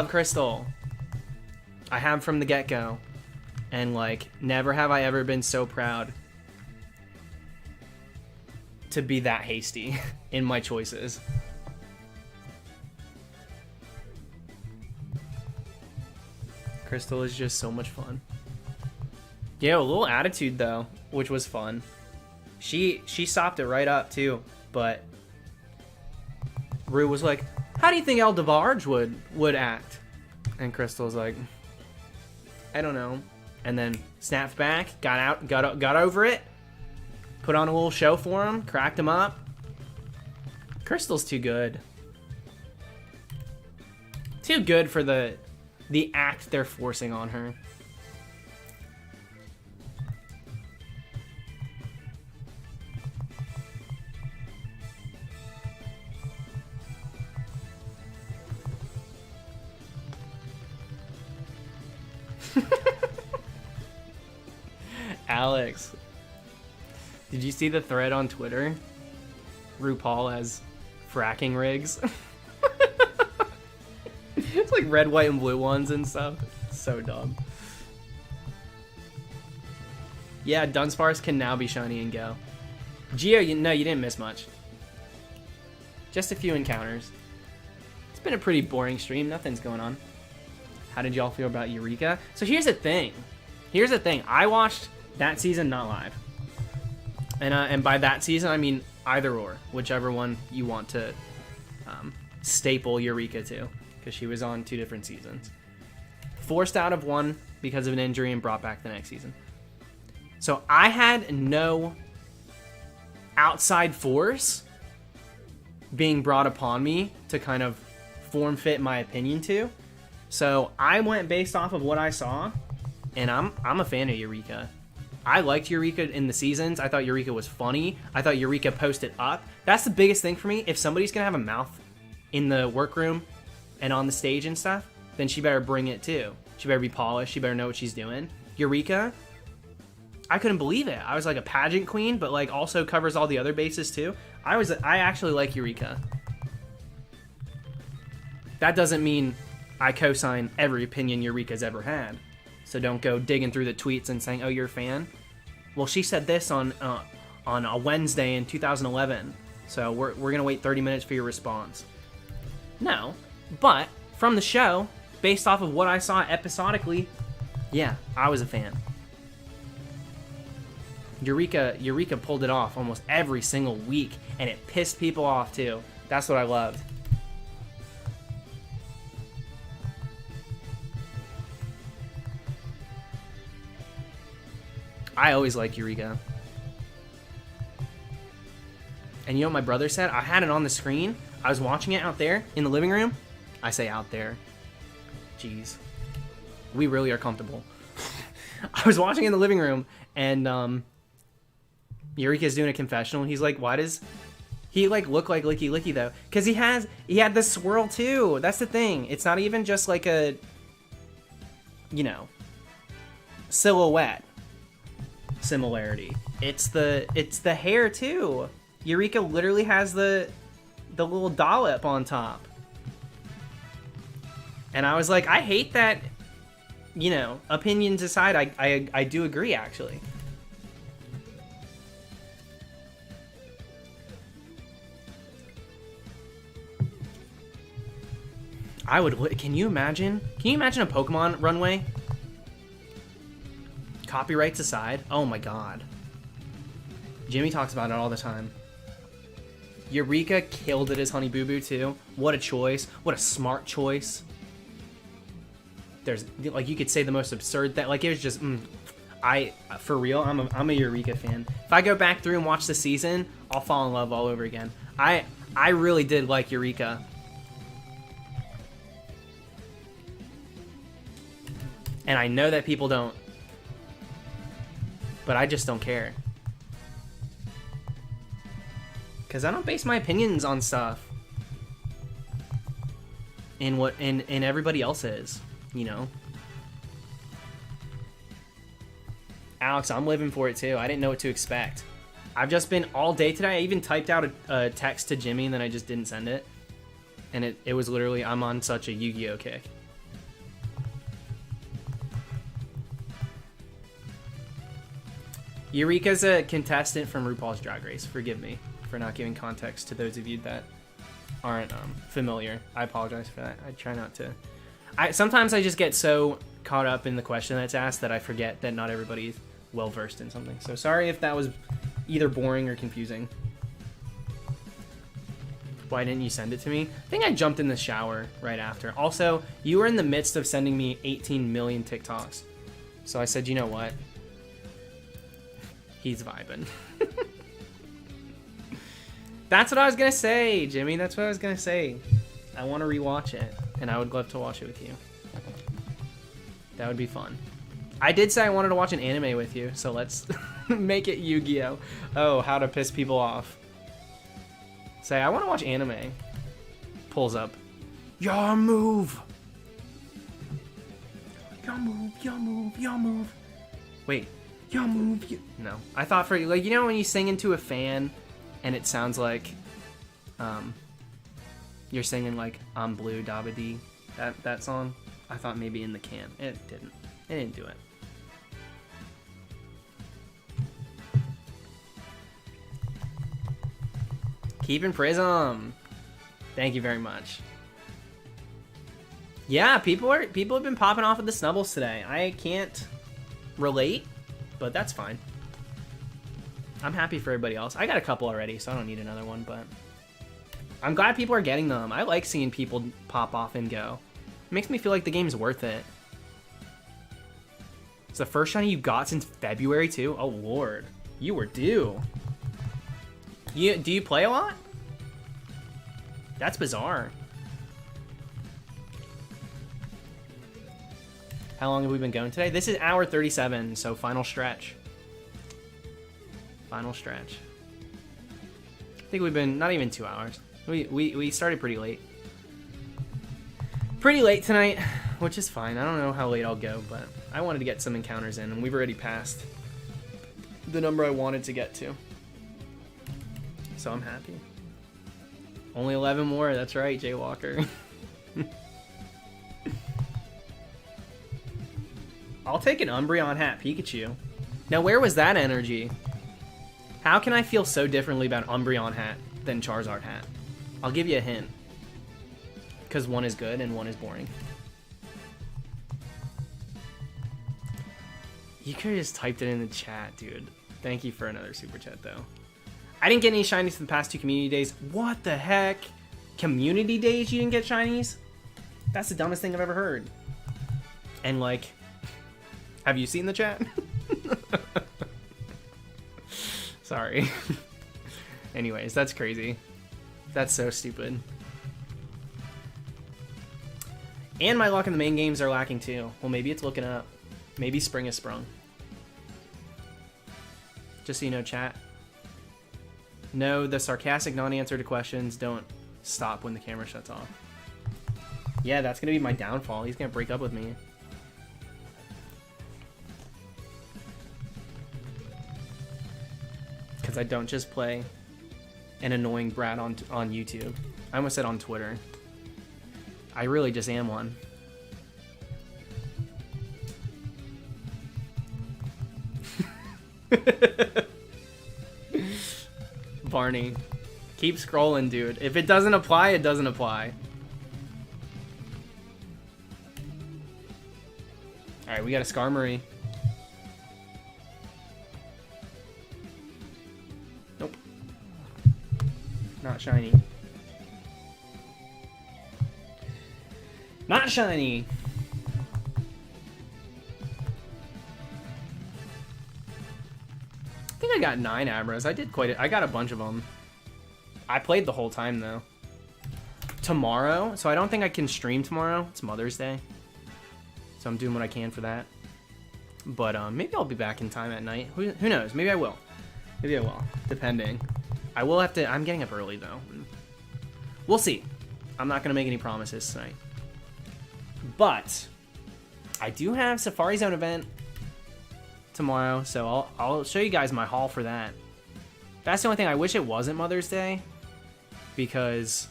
Crystal. I have from the get-go. And, like, never have I ever been so proud to be that hasty in my choices. Crystal is just so much fun. Yeah, a little attitude, though, which was fun. She sopped it right up, too. But Rue was like, how do you think Eldebarge would act? And Crystal's like... I don't know. And then snapped back, got over it, put on a little show for him, cracked him up. Crystal's too good. Too good for the act they're forcing on her. Alex, did you see the thread on Twitter? RuPaul has fracking rigs. It's like red, white, and blue ones and stuff. So dumb. Yeah, Dunsparce can now be shiny and go. Geo, no, you didn't miss much. Just a few encounters. It's been a pretty boring stream. Nothing's going on. How did y'all feel about Eureka? So here's the thing. I watched that season not live. And by that season, I mean either or. Whichever one you want to staple Eureka to. Because she was on 2 different seasons. Forced out of one because of an injury and brought back the next season. So I had no outside force being brought upon me to kind of form fit my opinion to. So I went based off of what I saw, and I'm a fan of Eureka. I liked Eureka in the seasons. I thought Eureka was funny. I thought Eureka posted up. That's the biggest thing for me. If somebody's gonna have a mouth in the workroom and on the stage and stuff, then she better bring it too. She better be polished. She better know what she's doing. Eureka, I couldn't believe it. I was like a pageant queen, but like also covers all the other bases too. I actually like Eureka. That doesn't mean I co-sign every opinion Eureka's ever had. So don't go digging through the tweets and saying, oh, you're a fan? Well, she said this on a Wednesday in 2011. So we're going to wait 30 minutes for your response. No. But from the show, based off of what I saw episodically, yeah, I was a fan. Eureka pulled it off almost every single week, and it pissed people off too. That's what I loved. I always liked Eureka. And you know what my brother said? I had it on the screen. I was watching it out there in the living room. I say out there. Jeez. We really are comfortable. I was watching in the living room, and Eureka's doing a confessional. He's like, why does he like look like Licky Licky though? Because he had this swirl too. That's the thing. It's not even just like a, you know, silhouette similarity. It's the hair too. Eureka literally has the little dollop on top. And I was like, I hate that, you know, opinions aside, I do agree actually. Can you imagine a Pokemon runway? Copyrights aside, oh my god. Jimmy talks about it all the time. Eureka killed it as Honey Boo Boo too. What a choice. What a smart choice. There's, like, you could say the most absurd thing. Like, it was just, for real, I'm a Eureka fan. If I go back through and watch the season, I'll fall in love all over again. I really did like Eureka. And I know that people don't. But I just don't care. Because I don't base my opinions on stuff in what in everybody else's, you know. Alex, I'm living for it too. I didn't know what to expect. I've just been all day today. I even typed out a text to Jimmy and then I just didn't send it. And it was literally, I'm on such a Yu-Gi-Oh kick. Eureka's a contestant from RuPaul's Drag Race. Forgive me for not giving context to those of you that aren't familiar. I apologize for that. I try not to. Sometimes I just get so caught up in the question that's asked that I forget that not everybody's well versed in something. So sorry if that was either boring or confusing. Why didn't you send it to me? I think I jumped in the shower right after. Also, you were in the midst of sending me 18 million TikToks. So I said, you know what? He's vibing. That's what I was going to say, Jimmy. That's what I was going to say. I want to rewatch it, and I would love to watch it with you. That would be fun. I did say I wanted to watch an anime with you, so let's make it Yu-Gi-Oh! Oh, how to piss people off. Say, I want to watch anime. Pulls up. Your move! Your move, your move, your move. Wait. Your move, no. I thought for, like, you know when you sing into a fan and it sounds like you're singing like I'm Blue Dabba Dee, that song? I thought maybe in the can. It didn't. It didn't do it. Keeping Prism. Thank you very much. Yeah, people have been popping off at the Snubbles today. I can't relate, but that's fine. I'm happy for everybody else. I got a couple already, so I don't need another one, but I'm glad people are getting them. I like seeing people pop off and go. It makes me feel like the game's worth it. It's the first shiny you got since February, too? Oh, Lord. You were due. Do you play a lot? That's bizarre. How long have we been going today? This is hour 37, so final stretch. Final stretch. I think we've been not even 2 hours. We started pretty late. Pretty late tonight, which is fine. I don't know how late I'll go, but I wanted to get some encounters in, and we've already passed the number I wanted to get to. So I'm happy. Only 11 more, that's right, Jay Walker. I'll take an Umbreon hat Pikachu. Now, where was that energy? How can I feel so differently about Umbreon hat than Charizard hat? I'll give you a hint. Because one is good and one is boring. You could have just typed it in the chat, dude. Thank you for another super chat, though. I didn't get any shinies for the past 2 community days. What the heck? Community days you didn't get shinies? That's the dumbest thing I've ever heard. And, like, have you seen the chat? Sorry. Anyways, that's crazy. That's so stupid. And my luck in the main games are lacking too. Well, maybe it's looking up. Maybe spring has sprung. Just so you know, chat. No, the sarcastic non-answer to questions don't stop when the camera shuts off. Yeah, that's gonna be my downfall. He's gonna break up with me. Because I don't just play an annoying brat on YouTube. I almost said on Twitter. I really just am one. Barney, keep scrolling, dude. If it doesn't apply, it doesn't apply. Alright, we got a Skarmory. Nope. Not shiny. Not shiny! I think I got 9 Abras. I did quite I got a bunch of them. I played the whole time, though. Tomorrow? So I don't think I can stream tomorrow. It's Mother's Day. So I'm doing what I can for that. But maybe I'll be back in time at night. Who knows? Maybe I will. Maybe I will. Depending. I will have to... I'm getting up early, though. We'll see. I'm not going to make any promises tonight. But I do have Safari Zone event tomorrow, so I'll show you guys my haul for that. That's the only thing. I wish it wasn't Mother's Day, because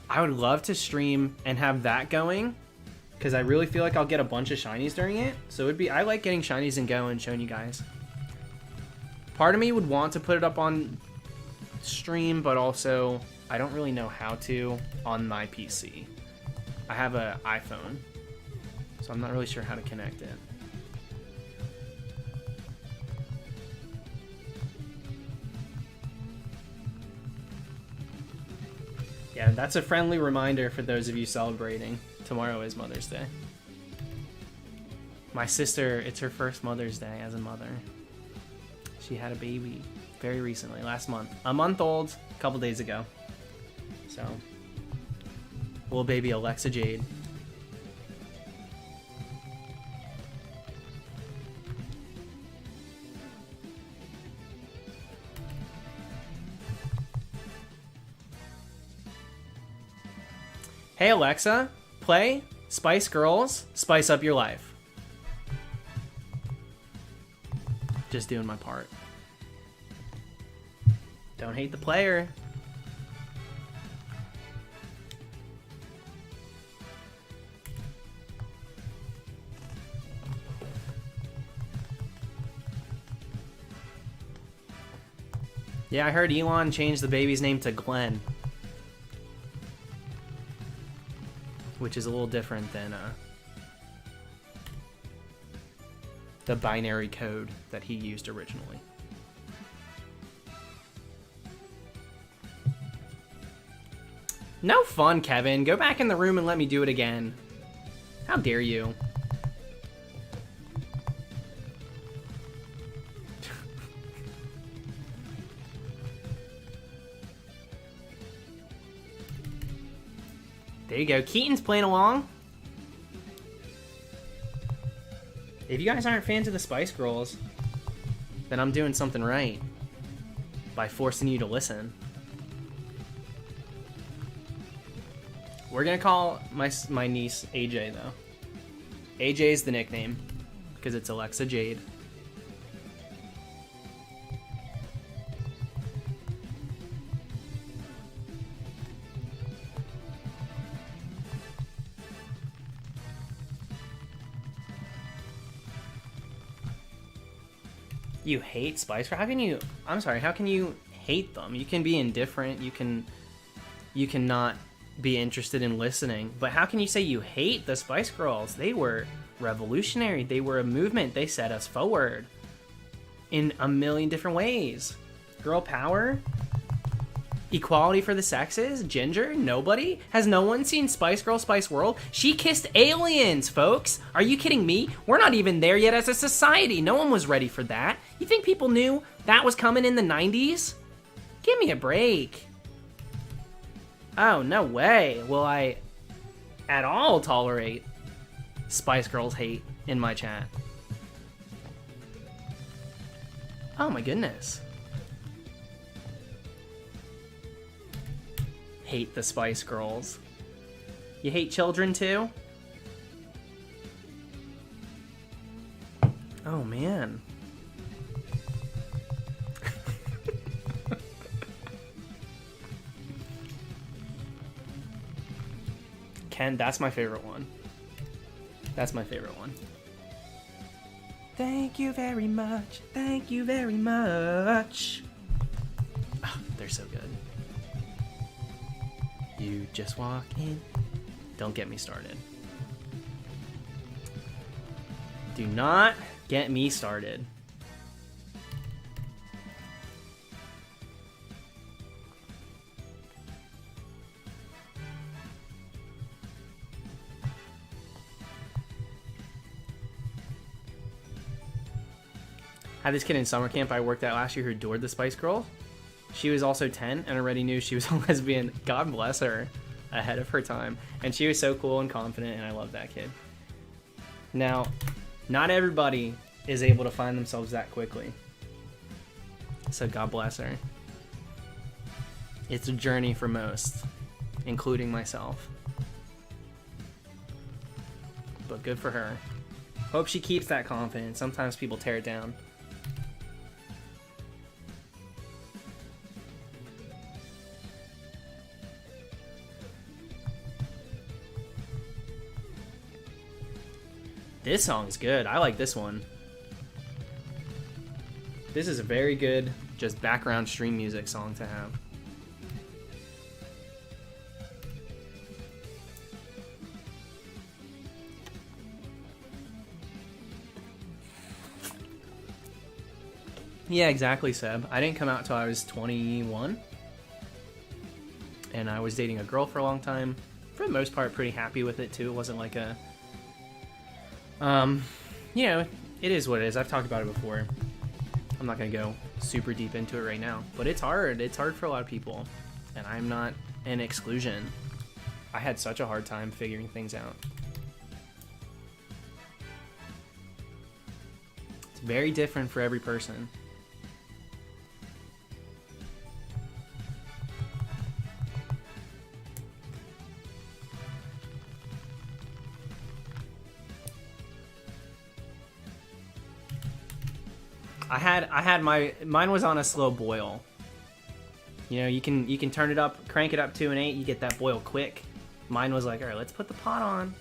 I would love to stream and have that going, because I really feel like I'll get a bunch of shinies during it. So it'd be, I like getting shinies and go and showing you guys. Part of me would want to put it up on stream, but also I don't really know how to on my PC. I have an iPhone, so I'm not really sure how to connect it. Yeah, that's a friendly reminder for those of you celebrating. Tomorrow is Mother's Day. My sister, it's her first Mother's Day as a mother. She had a baby very recently, last month. A month old, a couple days ago. So, little baby Alexa Jade. Hey Alexa, play Spice Girls, Spice Up Your Life. Just doing my part. Don't hate the player. Yeah, I heard Elon changed the baby's name to Glenn. Which is a little different than the binary code that he used originally. No fun, Kevin. Go back in the room and let me do it again. How dare you? There you go. Keaton's playing along. If you guys aren't fans of the Spice Girls, then I'm doing something right by forcing you to listen. We're gonna call my niece AJ though. AJ is the nickname because it's Alexa Jade. You hate Spice Girls? How can you... I'm sorry, how can you hate them? You can be indifferent, you can not be interested in listening, but how can you say you hate the Spice Girls? They were revolutionary. They were a movement. They set us forward in a million different ways. Girl power, equality for the sexes, ginger, nobody? Has no one seen Spice Girl, Spice World? She kissed aliens, folks. Are you kidding me? We're not even there yet as a society. No one was ready for that. You think people knew that was coming in the 90s? Give me a break. Oh, no way will I at all tolerate Spice Girls hate in my chat. Oh my goodness. Hate the Spice Girls. You hate children too? Oh man. Ken, that's my favorite one. That's my favorite one. Thank you very much. Thank you very much. Oh, they're so good. You just walk in. Don't get me started. Do not get me started. I had this kid in summer camp I worked at last year who adored the Spice Girls. She was also 10 and already knew she was a lesbian. God bless her, ahead of her time. And she was so cool and confident, and I love that kid. Now, not everybody is able to find themselves that quickly. So God bless her. It's a journey for most, including myself. But good for her. Hope she keeps that confidence. Sometimes people tear it down. This song's good. I like this one. This is a very good, just background stream music song to have. Yeah, exactly, Seb. I didn't come out till I was 21. And I was dating a girl for a long time. For the most part, pretty happy with it, too. It wasn't like a... you know, it is what it is. I've talked about it before. I'm not going to go super deep into it right now. But it's hard. It's hard for a lot of people. And I'm not an exclusion. I had such a hard time figuring things out. It's very different for every person. I had mine was on a slow boil. You know, you can turn it up, crank it up to an 8, you get that boil quick. Mine was like, all right, let's put the pot on.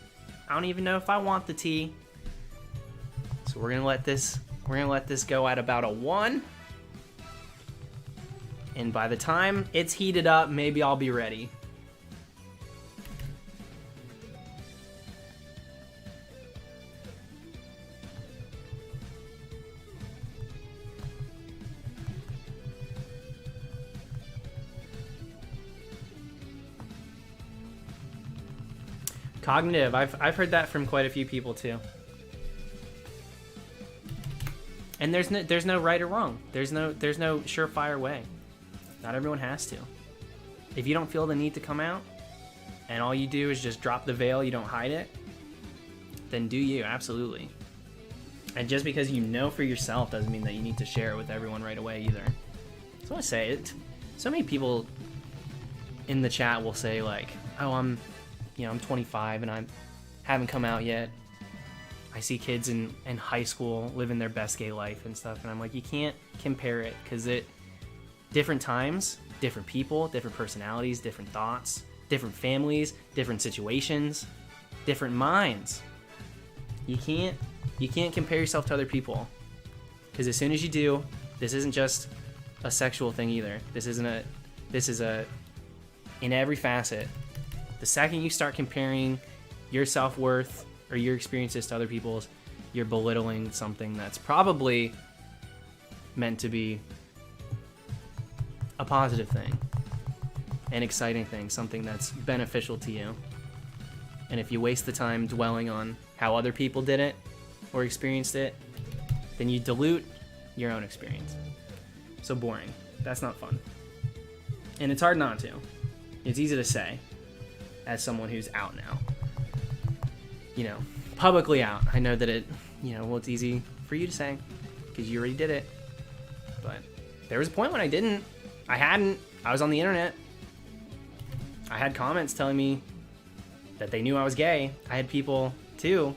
I don't even know if I want the tea. So we're gonna let this go at about a 1. And by the time it's heated up, maybe I'll be ready. Cognitive. I've heard that from quite a few people too. And there's no right or wrong. There's no surefire way. Not everyone has to. If you don't feel the need to come out, and all you do is just drop the veil, you don't hide it, then do you, absolutely. And just because you know for yourself doesn't mean that you need to share it with everyone right away either. So I say it. So many people in the chat will say like, oh, I'm 25 and I haven't come out yet. I see kids in high school living their best gay life and stuff, and I'm like, you can't compare it, because different times, different people, different personalities, different thoughts, different families, different situations, different minds. You can't compare yourself to other people, Because as soon as you do, this isn't just a sexual thing either. This is in every facet. The second you start comparing your self-worth or your experiences to other people's, you're belittling something that's probably meant to be a positive thing, an exciting thing, something that's beneficial to you. And if you waste the time dwelling on how other people did it or experienced it, then you dilute your own experience. So boring. That's not fun. And it's hard not to. It's easy to say as someone who's out now. You know, publicly out. I know that it's easy for you to say because you already did it. But there was a point when I didn't. I was on the internet. I had comments telling me that they knew I was gay. I had people, too,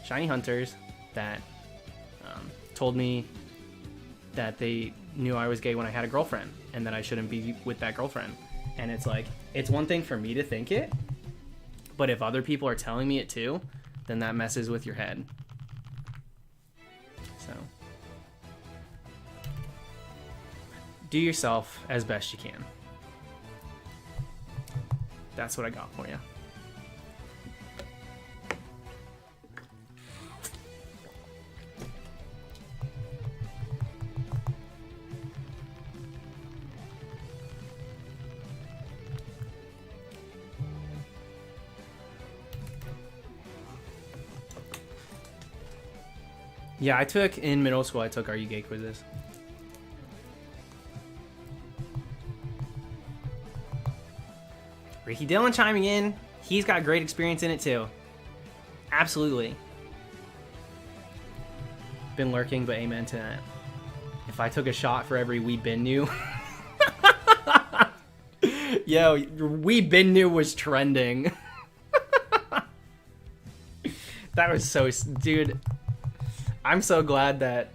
shiny hunters, that told me that they knew I was gay when I had a girlfriend and that I shouldn't be with that girlfriend. And it's like, it's one thing for me to think it, but if other people are telling me it too, then that messes with your head. So, do yourself as best you can. That's what I got for you. Yeah, in middle school, I took Are You Gay quizzes. Ricky Dillon chiming in. He's got great experience in it too. Absolutely. Been lurking, but amen to that. If I took a shot for every We Been New. Yo, We Been New was trending. That was so... Dude, I'm so glad that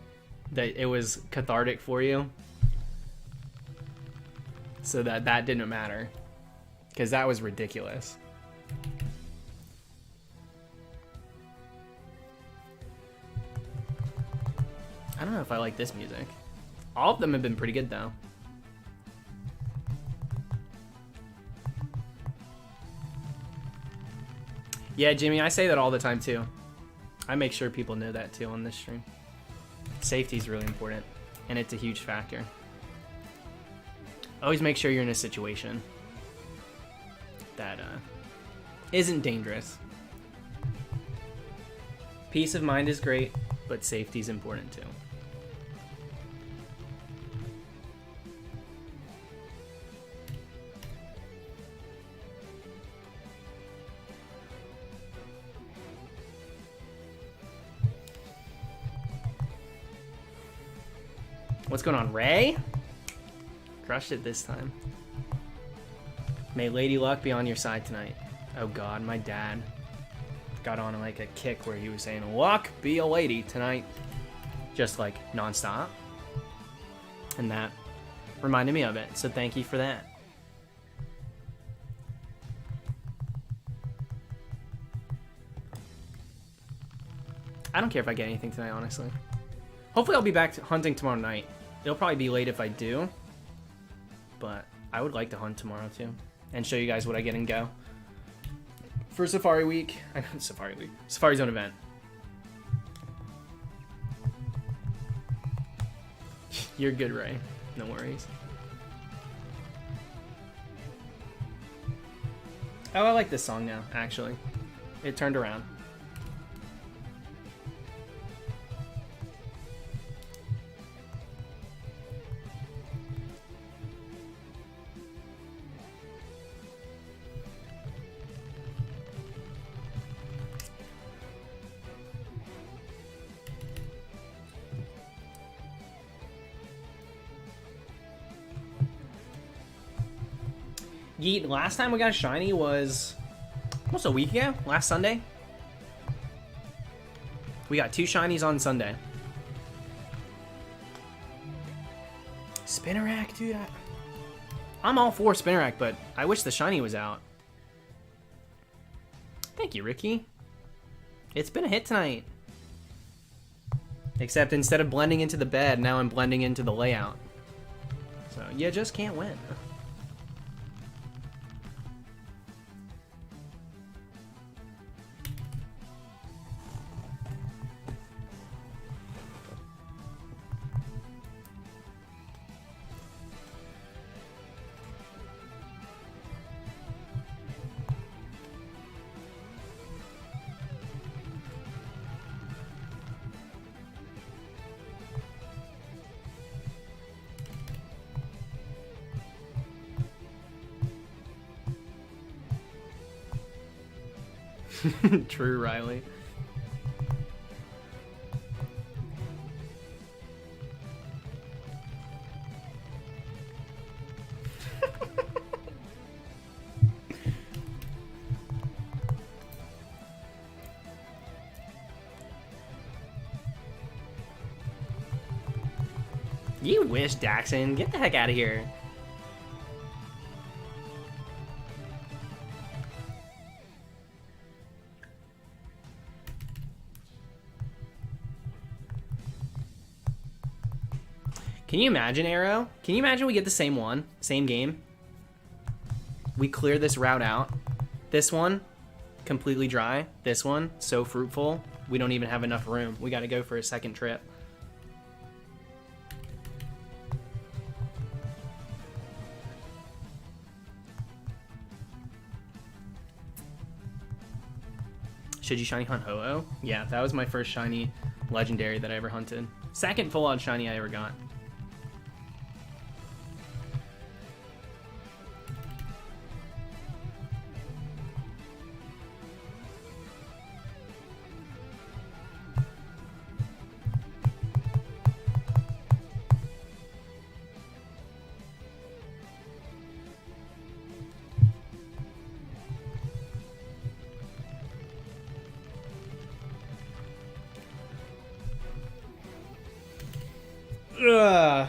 it was cathartic for you. So that didn't matter. Because that was ridiculous. I don't know if I like this music. All of them have been pretty good, though. Yeah, Jimmy, I say that all the time, too. I make sure people know that, too, on this stream. Safety is really important, and it's a huge factor. Always make sure you're in a situation that isn't dangerous. Peace of mind is great, but safety is important, too. What's going on, Ray? Crushed it this time. May Lady Luck be on your side tonight. Oh god, my dad got on like a kick where he was saying, Luck, be a lady tonight. Just like nonstop. And that reminded me of it, so thank you for that. I don't care if I get anything tonight, honestly. Hopefully I'll be back hunting tomorrow night. It'll probably be late if I do. But I would like to hunt tomorrow too. And show you guys what I get in Go. For Safari Week. I know Safari Week. Safari Zone event. You're good, Ray. No worries. Oh, I like this song now, actually. It turned around. Yeet, last time we got a shiny was almost a week ago, last Sunday. We got 2 shinies on Sunday. Spinnerack, dude. I'm all for Spinnerack, but I wish the shiny was out. Thank you, Ricky. It's been a hit tonight. Except instead of blending into the bed, now I'm blending into the layout. So you just can't win. True, Riley. You wish, Daxon. Get the heck out of here. Can you imagine, Arrow? Can you imagine we get the same one, same game? We clear this route out. This one, completely dry. This one, so fruitful. We don't even have enough room. We got to go for a second trip. Should you shiny hunt Ho-Oh? Yeah, that was my first shiny legendary that I ever hunted. Second full-on shiny I ever got. Ugh.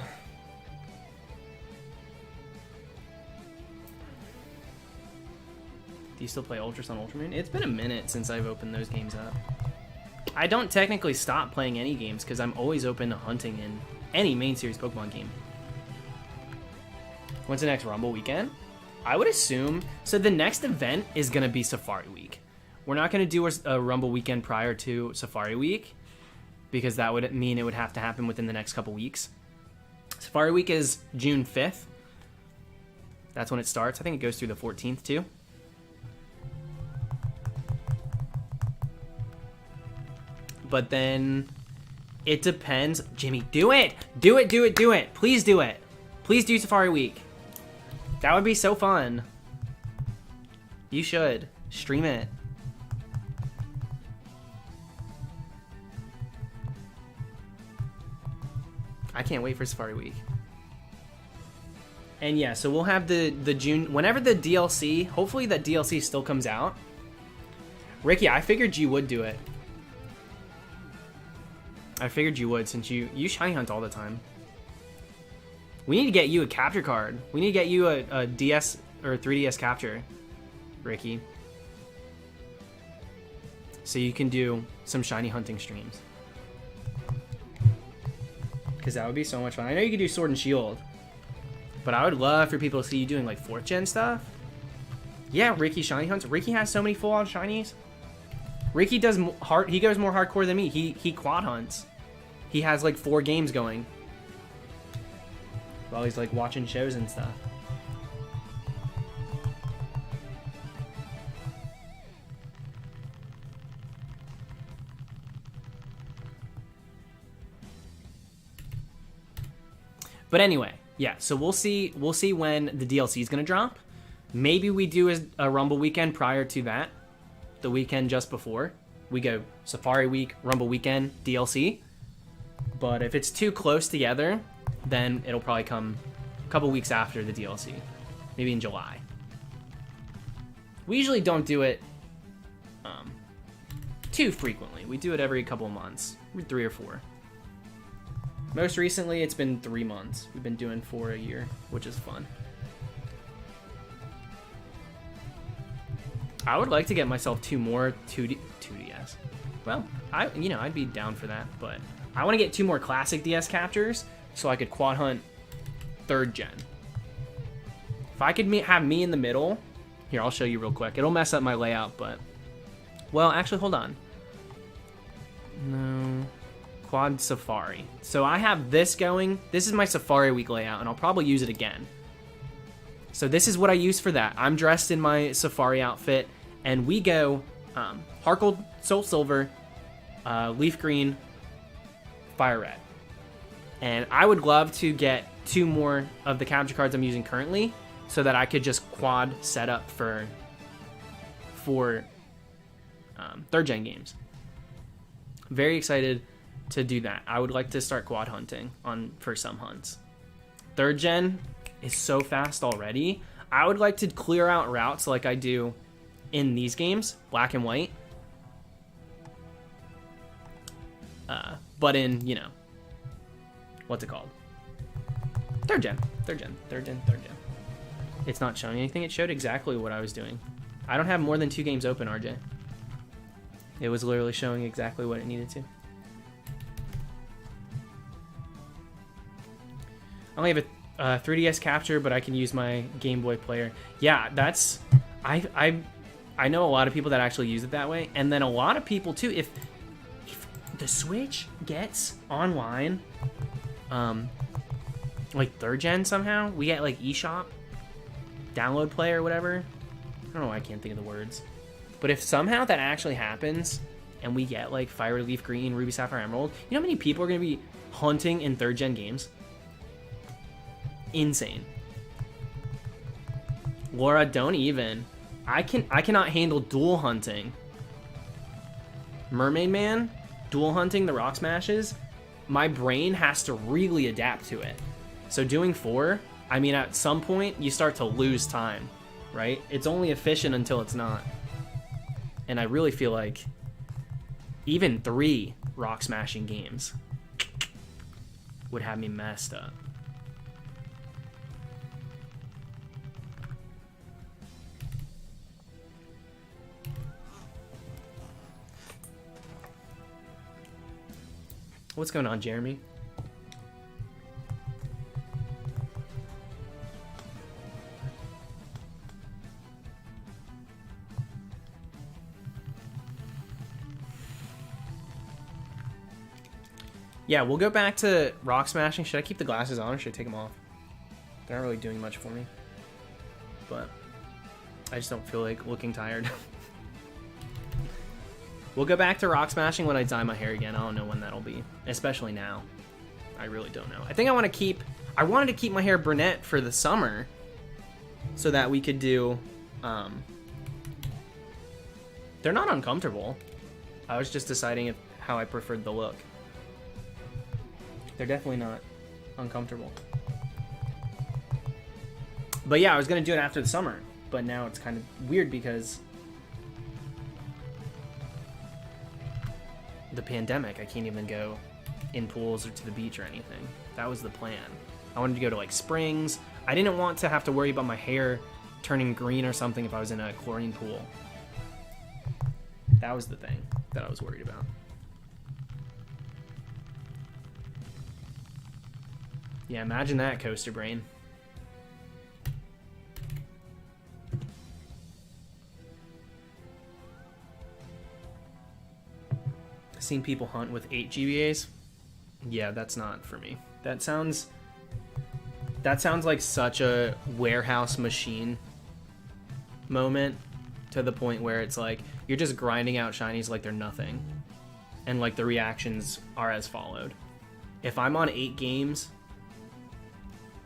Do you still play Ultra Sun Ultramoon? It's been a minute since I've opened those games up. I don't technically stop playing any games because I'm always open to hunting in any main series Pokemon game. When's the next Rumble weekend? I would assume... So the next event is going to be Safari Week. We're not going to do a Rumble weekend prior to Safari Week because that would mean it would have to happen within the next couple weeks. Safari Week is June 5th. That's when it starts. I think it goes through the 14th too. But then it depends. Jimmy, do it! Do it, do it, do it! Please do it! Please do Safari Week. That would be so fun. You should. Stream it. I can't wait for Safari Week. And yeah, so we'll have the June... Whenever the DLC... Hopefully that DLC still comes out. Ricky, I figured you would do it. I figured you would since you shiny hunt all the time. We need to get you a capture card. We need to get you a DS or 3DS capture, Ricky. So you can do some shiny hunting streams. Because that would be so much fun. I know you can do Sword and Shield. But I would love for people to see you doing like 4th gen stuff. Yeah, Ricky shiny hunts. Ricky has so many full-on shinies. Ricky does he goes more hardcore than me. He quad hunts. He has like 4 games going while he's like watching shows and stuff. But anyway, yeah, so we'll see when the DLC is going to drop. Maybe we do a Rumble weekend prior to that. The weekend just before. We go Safari Week, Rumble weekend, DLC. But if it's too close together, then it'll probably come a couple weeks after the DLC. Maybe in July. We usually don't do it too frequently. We do it every couple of months. 3 or 4. Most recently, it's been 3 months. We've been doing 4 a year, which is fun. I would like to get myself 2 more 2DS. Well, I'd be down for that, but I want to get 2 more classic DS captures so I could quad hunt 3rd gen. If I could have me in the middle, here, I'll show you real quick. It'll mess up my layout, but, well, actually, hold on. No, quad Safari. So I have this going. This is my Safari Week layout, and I'll probably use it again. So this is what I use for that. I'm dressed in my Safari outfit, and we go Harkold, Soul Silver, Leaf Green, Fire Red. And I would love to get 2 more of the capture cards I'm using currently so that I could just quad set up for 3rd gen games. Very excited to do that. I would like to start quad hunting for some hunts. 3rd gen is so fast already. I would like to clear out routes like I do in these games, black and white. But in, what's it called? 3rd gen. It's not showing anything. It showed exactly what I was doing. I don't have more than 2 games open, RJ. It was literally showing exactly what it needed to. I only have a 3DS capture, but I can use my Game Boy player. Yeah, that's... I know a lot of people that actually use it that way, and then a lot of people too. If the Switch gets online, like 3rd gen somehow, we get like eShop, download play or whatever. I don't know why I can't think of the words. But if somehow that actually happens, and we get like Fire, Leaf Green, Ruby, Sapphire, Emerald, you know how many people are going to be hunting in 3rd gen games? Insane. Laura, don't even. I cannot handle dual hunting. Mermaid Man, dual hunting the rock smashes, my brain has to really adapt to it. So doing 4, I mean, at some point you start to lose time, right? It's only efficient until it's not. And I really feel like even 3 rock smashing games would have me messed up. What's going on, Jeremy? Yeah, we'll go back to rock smashing. Should I keep the glasses on or should I take them off? They're not really doing much for me. But I just don't feel like looking tired. We'll go back to rock smashing when I dye my hair again. I don't know when that'll be, especially now. I really don't know. I think I wanted to keep my hair brunette for the summer so that we could do, they're not uncomfortable. I was just deciding how I preferred the look. They're definitely not uncomfortable. But yeah, I was going to do it after the summer, but now it's kind of weird because the pandemic, I can't even go in pools or to the beach or anything. That was the plan. I wanted to go to like springs. I didn't want to have to worry about my hair turning green or something if I was in a chlorine pool. That was the thing that I was worried about. Yeah, imagine that, Coaster Brain. Seen people hunt with 8 GBAs. Yeah, that's not for me. That sounds like such a warehouse machine moment, to the point where it's like you're just grinding out shinies like they're nothing, and like the reactions are as followed. If I'm on 8 games,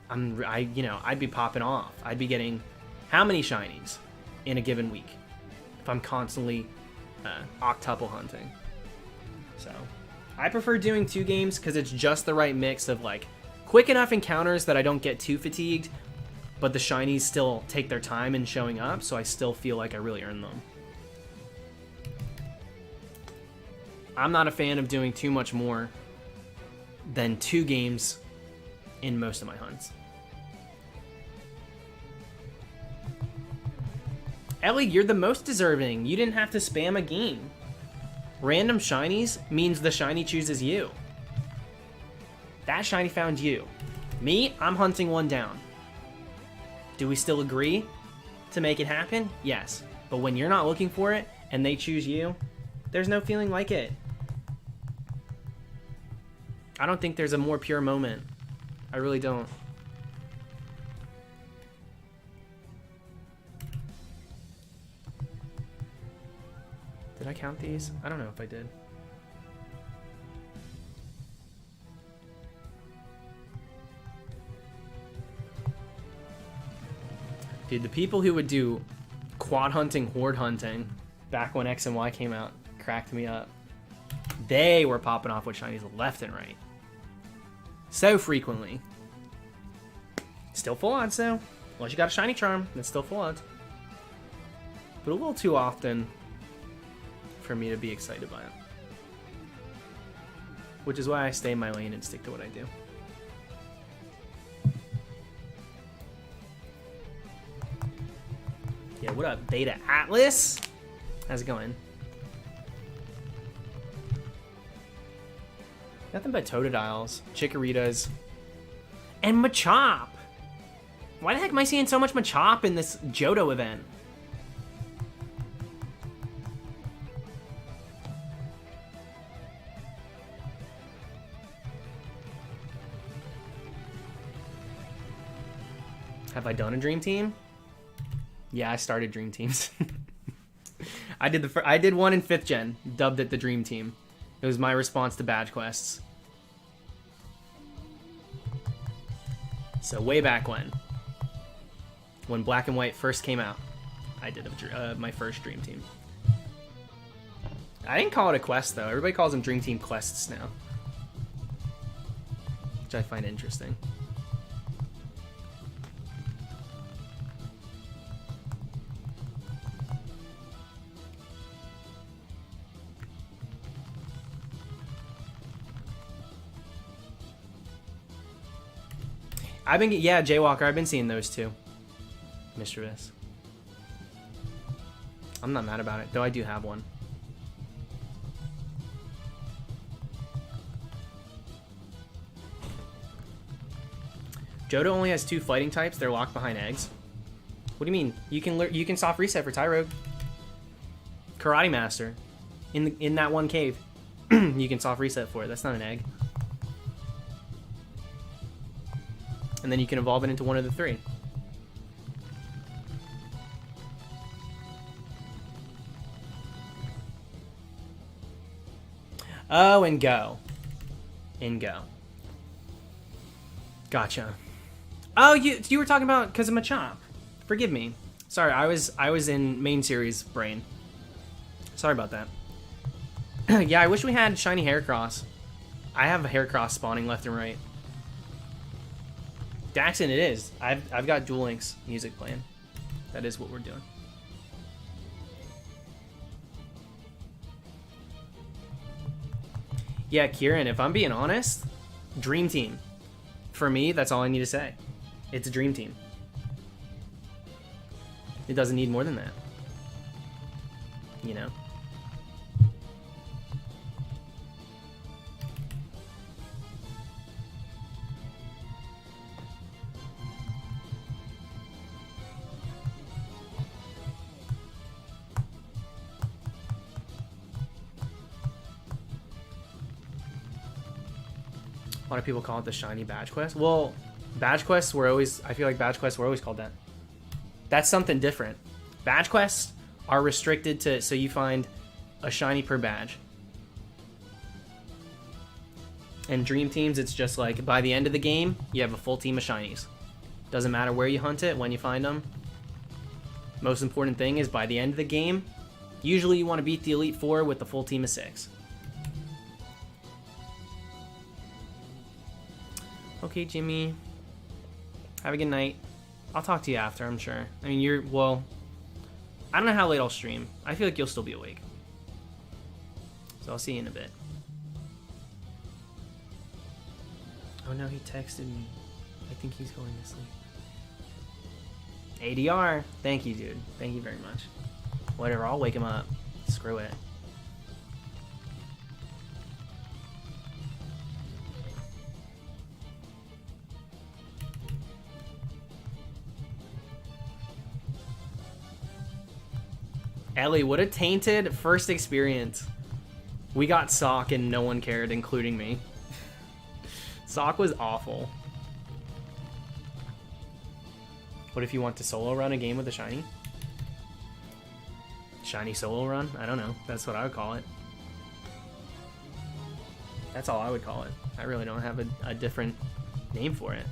I'd be popping off. I'd be getting how many shinies in a given week if I'm constantly octuple hunting. So I prefer doing 2 games because it's just the right mix of like quick enough encounters that I don't get too fatigued, but the shinies still take their time in showing up, so I still feel like I really earned them. I'm not a fan of doing too much more than 2 games in most of my hunts. Ellie, you're the most deserving. You didn't have to spam a game. Random shinies means the shiny chooses you. That shiny found you. Me, I'm hunting one down. Do we still agree to make it happen? Yes. But when you're not looking for it and they choose you, there's no feeling like it. I don't think there's a more pure moment. I really don't. Did I count these? I don't know if I did. Dude, the people who would do quad hunting, horde hunting, back when X and Y came out, cracked me up. They were popping off with shinies left and right. So frequently. Still full odds though. Unless you got a shiny charm, it's still full odds. But a little too often for me to be excited by it. Which is why I stay in my lane and stick to what I do. Yeah, what up, Beta Atlas? How's it going? Nothing but Totodiles, Chikorritas, and Machop. Why the heck am I seeing so much Machop in this Johto event? Have I done a Dream Team? Yeah, I started Dream Teams. I did one in 5th gen, dubbed it the Dream Team. It was my response to badge quests. So way back when Black and White first came out, I did my first Dream Team. I didn't call it a quest though. Everybody calls them Dream Team quests now, which I find interesting. Yeah, Jaywalker, I've been seeing those too. Mischievous. I'm not mad about it, though I do have one. Johto only has 2 fighting types, they're locked behind eggs. What do you mean? You can soft reset for Tyrogue. Karate Master. In that one cave. You can soft reset for it, that's not an egg. And then you can evolve it into one of the 3. Oh, and go. Gotcha. Oh, you were talking about because of Machop. Forgive me. Sorry, I was in main series brain. Sorry about that. Yeah, I wish we had shiny Heracross. I have a Heracross spawning left and right. Daxon, it is. I've got Duel Links music playing. That is what we're doing. Yeah, Kieran, if I'm being honest, Dream Team. For me, that's all I need to say. It's a Dream Team. It doesn't need more than that. You know? A lot of people call it the shiny badge quest. Well, badge quests were always, I feel like badge quests were always called that. That's something different. Badge quests are restricted to, so you find a shiny per badge. And Dream Teams, it's just like, by the end of the game, you have a full team of shinies. Doesn't matter where you hunt it, when you find them. Most important thing is, by the end of the game, usually you want to beat the Elite Four with the full team of 6. Okay, Jimmy. Have a good night. I'll talk to you after, I'm sure. I mean, well, I don't know how late I'll stream. I feel like you'll still be awake. So I'll see you in a bit. Oh no, he texted me. I think he's going to sleep. ADR. Thank you, dude. Thank you very much. Whatever, I'll wake him up. Screw it. Ellie, what a tainted first experience. We got Sock and no one cared, including me. Sock was awful. What if you want to solo run a game with a shiny? Shiny solo run? I don't know. That's what I would call it. That's all I would call it. I really don't have a different name for it.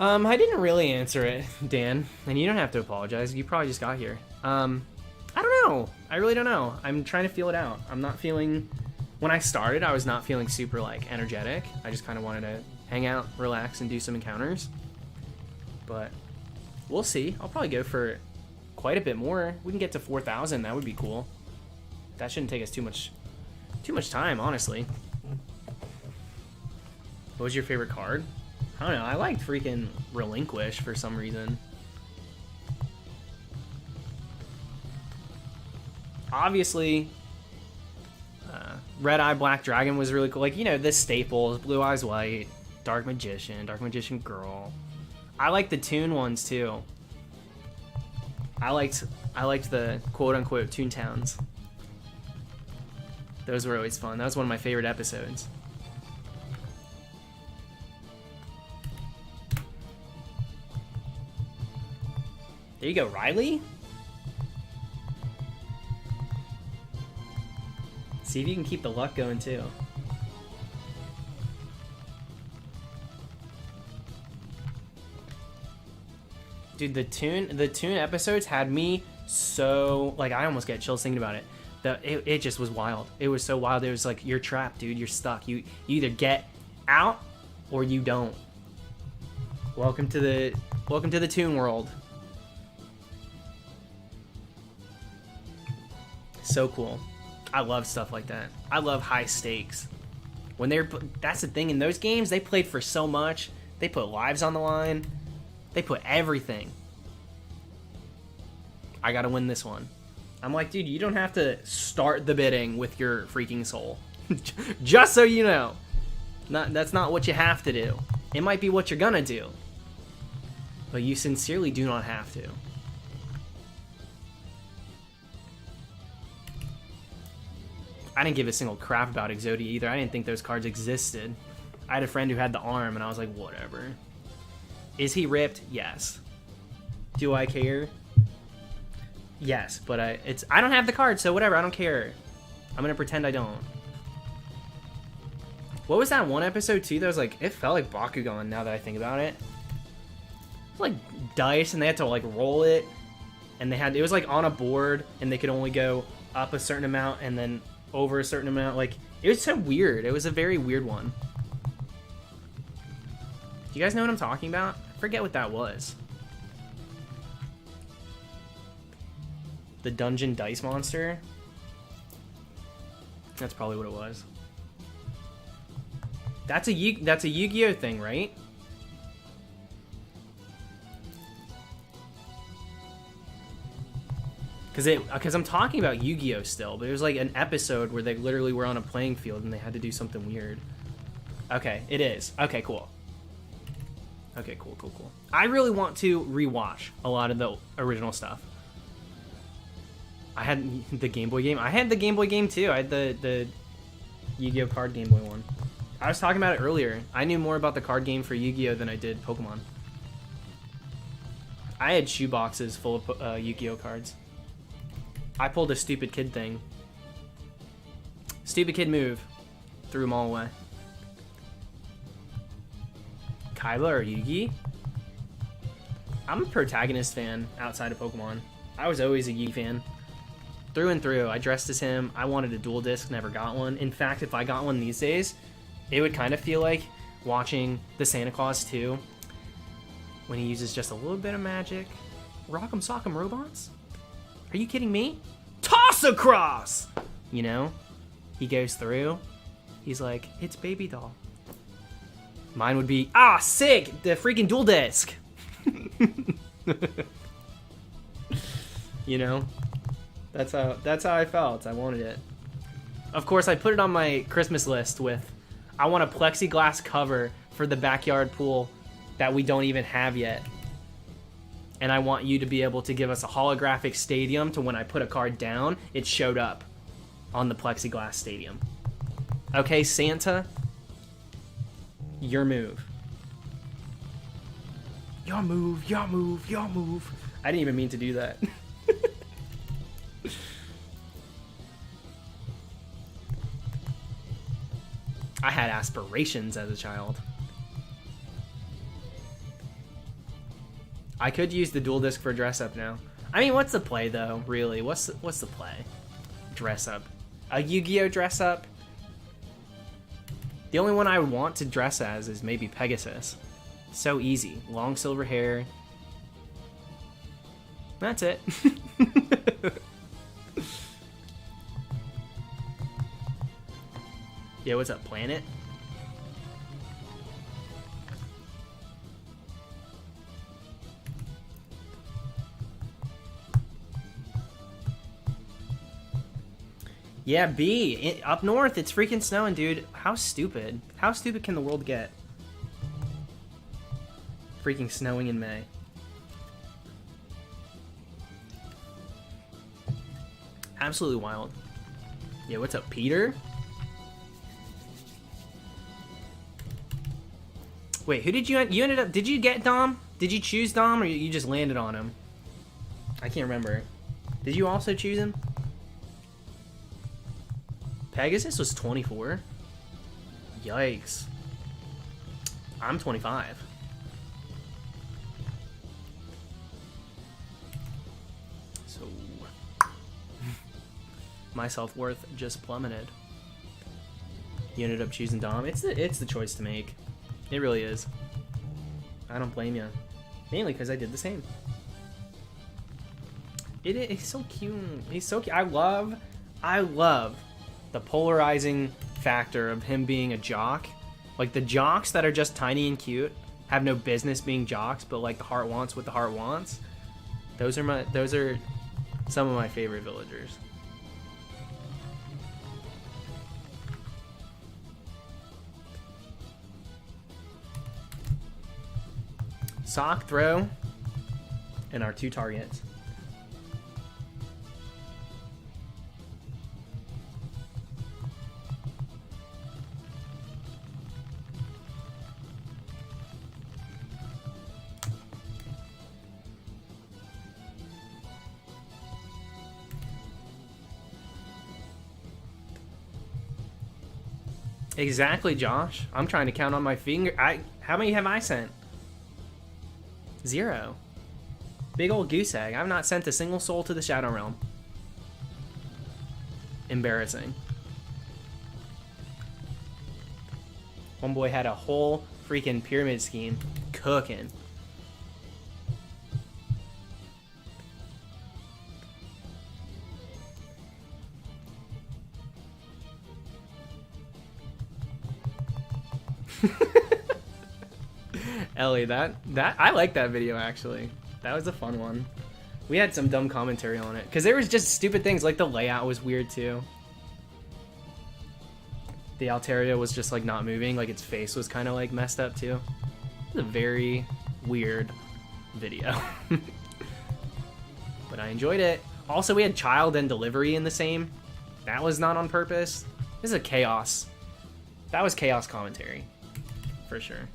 I didn't really answer it, Dan, and you don't have to apologize. You probably just got here. I don't know. I really don't know. I'm trying to feel it out. I'm not feeling... When I started, I was not feeling super, like, energetic. I just kind of wanted to hang out, relax, and do some encounters. But we'll see. I'll probably go for quite a bit more. We can get to 4,000. That would be cool. That shouldn't take us too much time, honestly. What was your favorite card? I don't know. I liked freaking Relinquish for some reason. Obviously, Red Eye Black Dragon was really cool. Like, you know, the staples, Blue Eyes White, Dark Magician Girl. I like the Toon ones too. I liked the quote-unquote Toontowns. Those were always fun. That was one of my favorite episodes. There you go, Riley. See if you can keep the luck going too. Dude, the Toon episodes had me so, like, I almost get chills thinking about it. It just was wild. It was so wild. It was like, you're trapped, dude. You're stuck. You either get out or you don't. Welcome to the Toon world. So cool. I love stuff like that. I love high stakes. That's the thing, in those games, they played for so much. They put lives on the line. They put everything. I gotta win this one. I'm like, dude, you don't have to start the bidding with your freaking soul. Just so you know. That's not what you have to do. It might be what you're gonna do. But you sincerely do not have to. I didn't give a single crap about Exodia either. I didn't think those cards existed. I had a friend who had the arm, and I was like, whatever. Is he ripped? Yes. Do I care? Yes, but I don't have the card, so whatever. I don't care. I'm gonna pretend I don't. What was that one episode too that was like, it felt like Bakugan now that I think about it. It was like dice, and they had to like roll it, and it was like on a board, and they could only go up a certain amount and then over a certain amount. Like, it was so weird. It was a very weird one. Do you guys know what I'm talking about? I forget what that was. The Dungeon Dice Monster? That's probably what it was. That's a Yu-Gi-Oh thing, right? Because I'm talking about Yu-Gi-Oh still, but it was like an episode where they literally were on a playing field and they had to do something weird. Okay, it is. Okay, cool. Okay, cool. I really want to rewatch a lot of the original stuff. I had the Game Boy game. I had the Game Boy game too. I had the Yu-Gi-Oh card Game Boy one. I was talking about it earlier. I knew more about the card game for Yu-Gi-Oh than I did Pokemon. I had shoe boxes full of Yu-Gi-Oh cards. I pulled a stupid kid thing. Stupid kid move. Threw them all away. Kaiba or Yugi? I'm a protagonist fan outside of Pokemon. I was always a Yugi fan. Through and through. I dressed as him. I wanted a dual disc, never got one. In fact, if I got one these days, it would kind of feel like watching the Santa Claus 2 when he uses just a little bit of magic. Rock'em Sock'em Robots? Are you kidding me? Toss across! you know? He goes through. He's like, it's baby doll. Mine would be, ah, sick! The freaking dual disc! You know? That's how I felt. I wanted it. Of course, I put it on my Christmas list with, I want a plexiglass cover for the backyard pool that we don't even have yet. And I want you to be able to give us a holographic stadium to when I put a card down, it showed up on the plexiglass stadium. Okay, Santa, your move. Your move, your move, your move. I didn't even mean to do that. I had aspirations as a child. I could use the dual disc for dress up now. I mean, what's the play though, really? What's the play? Dress up. A Yu-Gi-Oh dress up? The only one I want to dress as is maybe Pegasus. So easy. Long silver hair. That's it. Yeah, what's up, Planet? Yeah, B. Up north, it's freaking snowing, dude. How stupid. How stupid can the world get? Freaking snowing in May. Absolutely wild. Yeah, what's up, Peter? Wait, who did you ended up, did you get Dom? Did you choose Dom or you just landed on him? I can't remember. Did you also choose him? Pegasus was 24. Yikes. I'm 25. So my self-worth just plummeted. You ended up choosing Dom. It's the choice to make. It really is. I don't blame you. Mainly because I did the same. He's so cute. He's so cute. I love the polarizing factor of him being a jock. Like the jocks that are just tiny and cute have no business being jocks, but like the heart wants what the heart wants. Those are some of my favorite villagers. Sock, throw, and our 2 targets. Exactly, Josh. I'm trying to count on my finger. How many have I sent? 0. Big old goose egg. I've not sent a single soul to the Shadow Realm. Embarrassing. One boy had a whole freaking pyramid scheme cooking. Ellie, that I like that video actually. That was a fun one. We had some dumb commentary on it because there was just stupid things like the layout was weird too. The Altaria was just like not moving, like its face was kind of like messed up too. It was a very weird video. But I enjoyed it. Also, we had child and delivery in the same. That was not on purpose. This is a chaos. That was chaos commentary. For sure.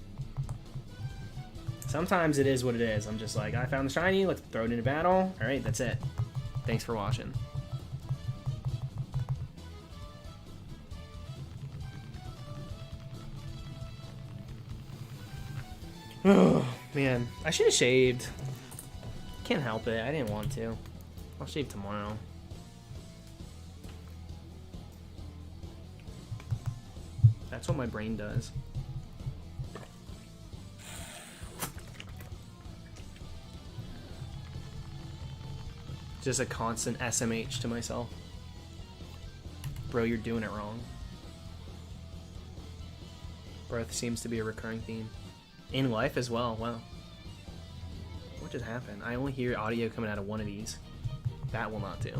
Sometimes it is what it is. I'm just like, I found the shiny, let's throw it into battle. Alright, that's it. Thanks for watching. Oh, man. I should have shaved. Can't help it. I didn't want to. I'll shave tomorrow. That's what my brain does. Just a constant SMH to myself. bro, you're doing it wrong. Breath seems to be a recurring theme. In life as well, wow. What just happened? I only hear audio coming out of one of these. That will not do.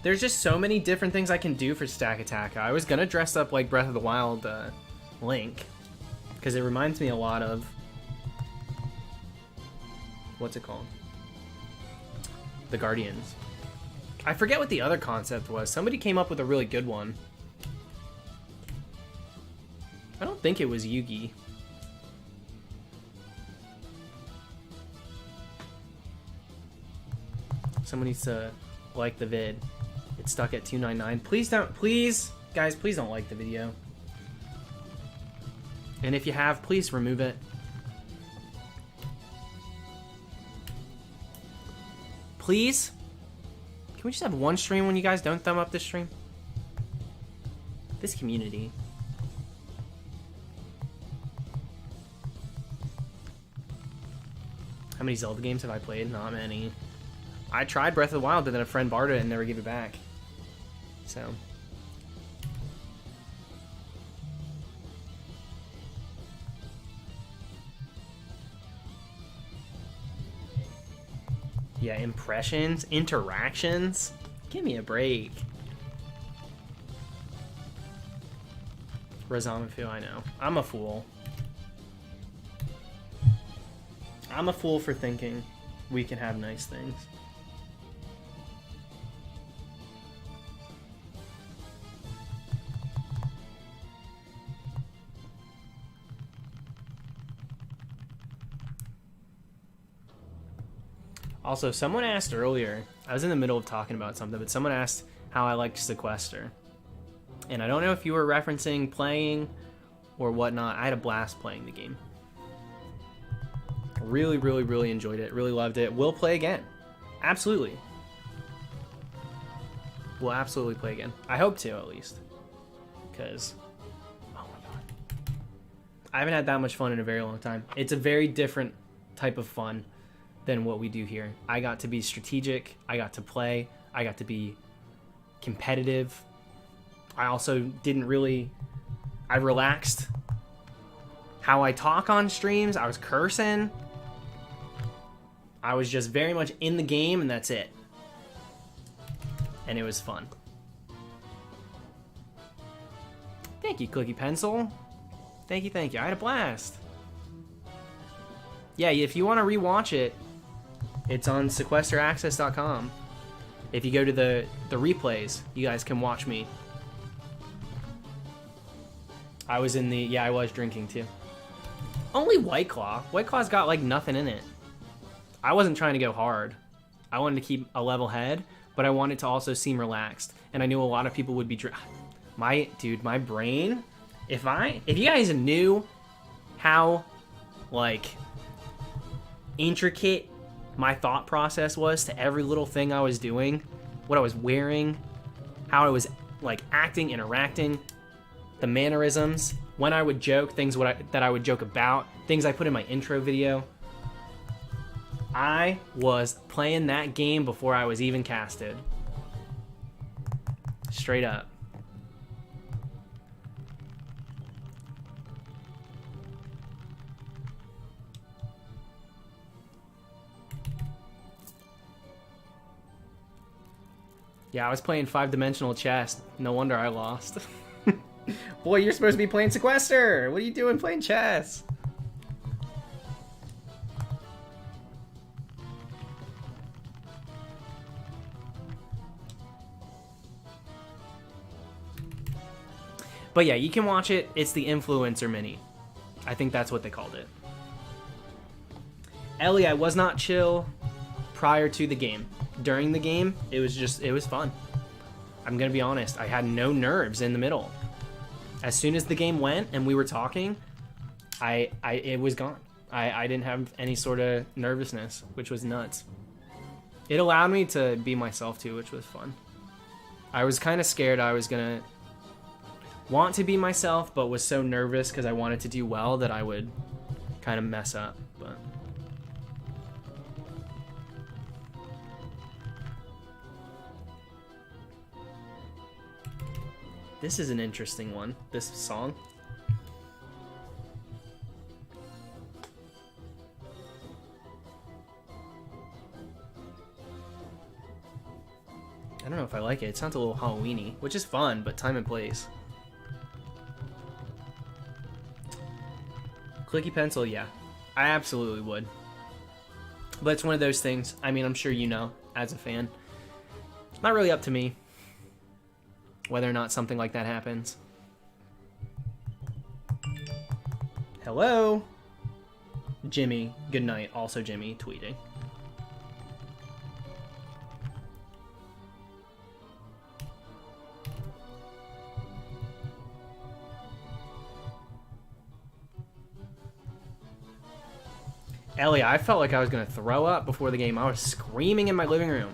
There's just so many different things I can do for Stack Attack. I was gonna dress up like Breath of the Wild Link, because it reminds me a lot of... What's it called? The Guardians. I forget what the other concept was. Somebody came up with a really good one. I don't think it was Yugi. Someone needs to like the vid. It's stuck at 299. Please don't, please, guys, please don't like the video. And if you have, please remove it. Please? Can we just have one stream when you guys don't thumb up this stream? This community. How many Zelda games have I played? Not many. I tried Breath of the Wild, but then a friend borrowed it and never gave it back. So. Yeah, impressions, interactions. Give me a break. Razamafu, I know. I'm a fool. I'm a fool for thinking we can have nice things. Also, someone asked earlier, I was in the middle of talking about something, but someone asked how I liked Sequester. And I don't know if you were referencing playing or whatnot. I had a blast playing the game. Really, really, really enjoyed it. Really loved it. Will play again. Absolutely. We'll absolutely play again. I hope to, at least. Because, oh my god. I haven't had that much fun in a very long time. It's a very different type of fun than what we do here. I got to be strategic. I got to play. I got to be competitive. I also didn't really... I relaxed how I talk on streams. I was cursing. I was just very much in the game, and that's it. And it was fun. Thank you, Clicky Pencil. Thank you, thank you. I had a blast. Yeah, if you want to rewatch it, it's on sequesteraccess.com. If you go to the replays, you guys can watch me. I was in the... Yeah, I was drinking too. Only White Claw. White Claw's got like nothing in it. I wasn't trying to go hard. I wanted to keep a level head, but I wanted to also seem relaxed. And I knew a lot of people would be... My brain... If you guys knew how, like, intricate my thought process was to every little thing I was doing, what I was wearing, how I was, like, acting, interacting, the mannerisms, when I would joke, things that I would joke about, things I put in my intro video. I was playing that game before I was even casted. Straight up. Yeah, I was playing 5-dimensional chess. No wonder I lost. Boy, you're supposed to be playing Sequester! What are you doing playing chess? But yeah, you can watch it. It's the Influencer Mini. I think that's what they called it. Ellie, I was not chill prior to the game. During the game, it was fun. I'm gonna be honest, I had no nerves in the middle. As soon as the game went and we were talking, it was gone. I didn't have any sort of nervousness, which was nuts. It allowed me to be myself too, which was fun. I was kind of scared I was gonna want to be myself, but was so nervous because I wanted to do well that I would kind of mess up. But this is an interesting one, this song. I don't know if I like it. It sounds a little Halloween-y, which is fun, but time and place. Clicky pencil, yeah. I absolutely would. But it's one of those things, I mean, I'm sure you know, as a fan. Not really up to me whether or not something like that happens. Hello? Jimmy, good night. Also Jimmy tweeting. Ellie, I felt like I was going to throw up before the game. I was screaming in my living room.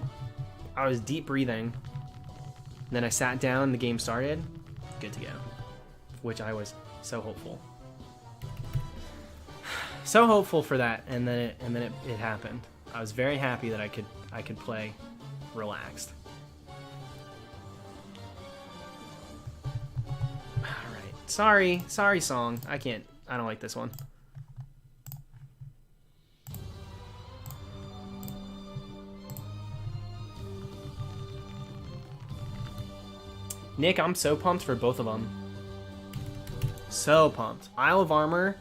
I was deep breathing. And then I sat down, the game started. Good to go. Which I was so hopeful. So hopeful for that, and then it happened. I was very happy that I could play relaxed. Alright. Sorry song. I don't like this one. Nick, I'm so pumped for both of them. So pumped. Isle of Armor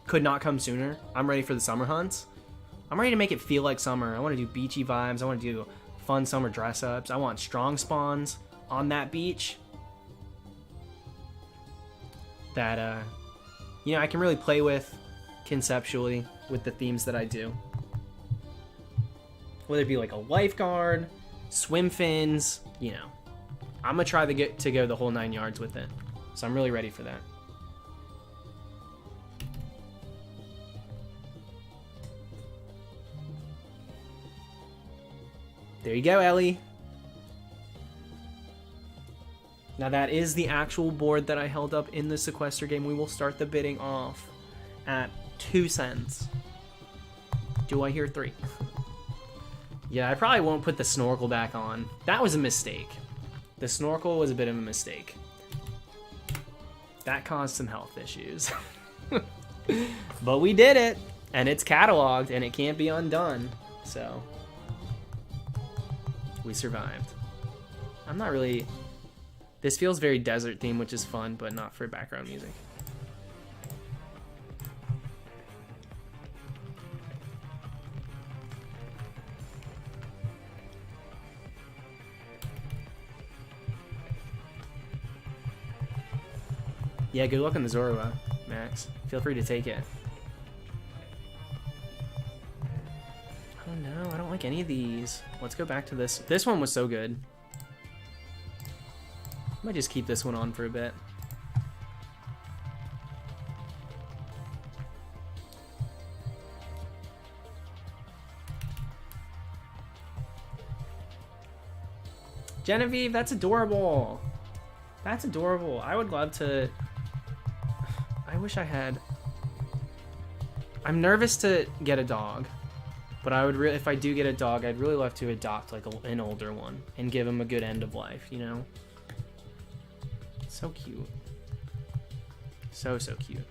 could not come sooner. I'm ready for the summer hunts. I'm ready to make it feel like summer. I want to do beachy vibes. I want to do fun summer dress-ups. I want strong spawns on that beach that, you know, I can really play with conceptually with the themes that I do. Whether it be like a lifeguard, swim fins, you know. I'm going to try to go the whole 9 yards with it. So I'm really ready for that. There you go, Ellie. Now that is the actual board that I held up in the sequester game. We will start the bidding off at 2 cents. Do I hear 3? Yeah, I probably won't put the snorkel back on. That was a mistake. The snorkel was a bit of a mistake. That caused some health issues. But we did it, and it's cataloged, and it can't be undone. So, we survived. I'm not really... This feels very desert themed, which is fun, but not for background music. Yeah, good luck on the Zorua, Max. Feel free to take it. Oh no, I don't like any of these. Let's go back to this. This one was so good. I might just keep this one on for a bit. Genevieve, that's adorable. That's adorable. I would love to... I wish I had... I'm nervous to get a dog, but I would really, if I do get a dog, I'd really love to adopt like an older one and give him a good end of life, you know? So cute. So cute.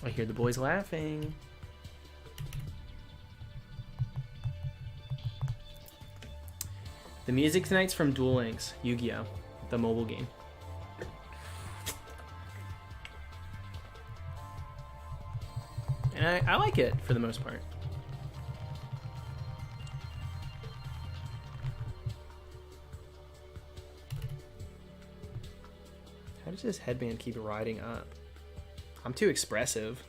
I hear the boys laughing. The music tonight's from Duel Links, Yu-Gi-Oh!, the mobile game. And I like it for the most part. How does this headband keep riding up? I'm too expressive.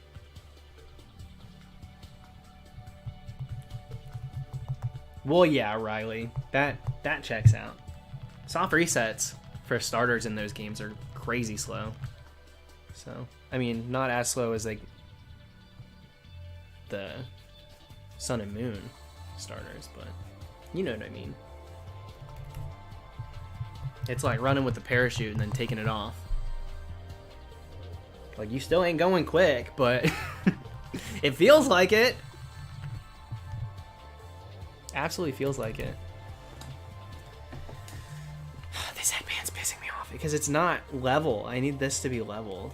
Well, yeah, Riley. That checks out. Soft resets for starters in those games are crazy slow. So, I mean, not as slow as like the Sun and Moon starters, but you know what I mean. It's like running with the parachute and then taking it off. Like, you still ain't going quick, but it feels like it. Absolutely feels like it. This headband's pissing me off because it's not level. I need this to be leveled.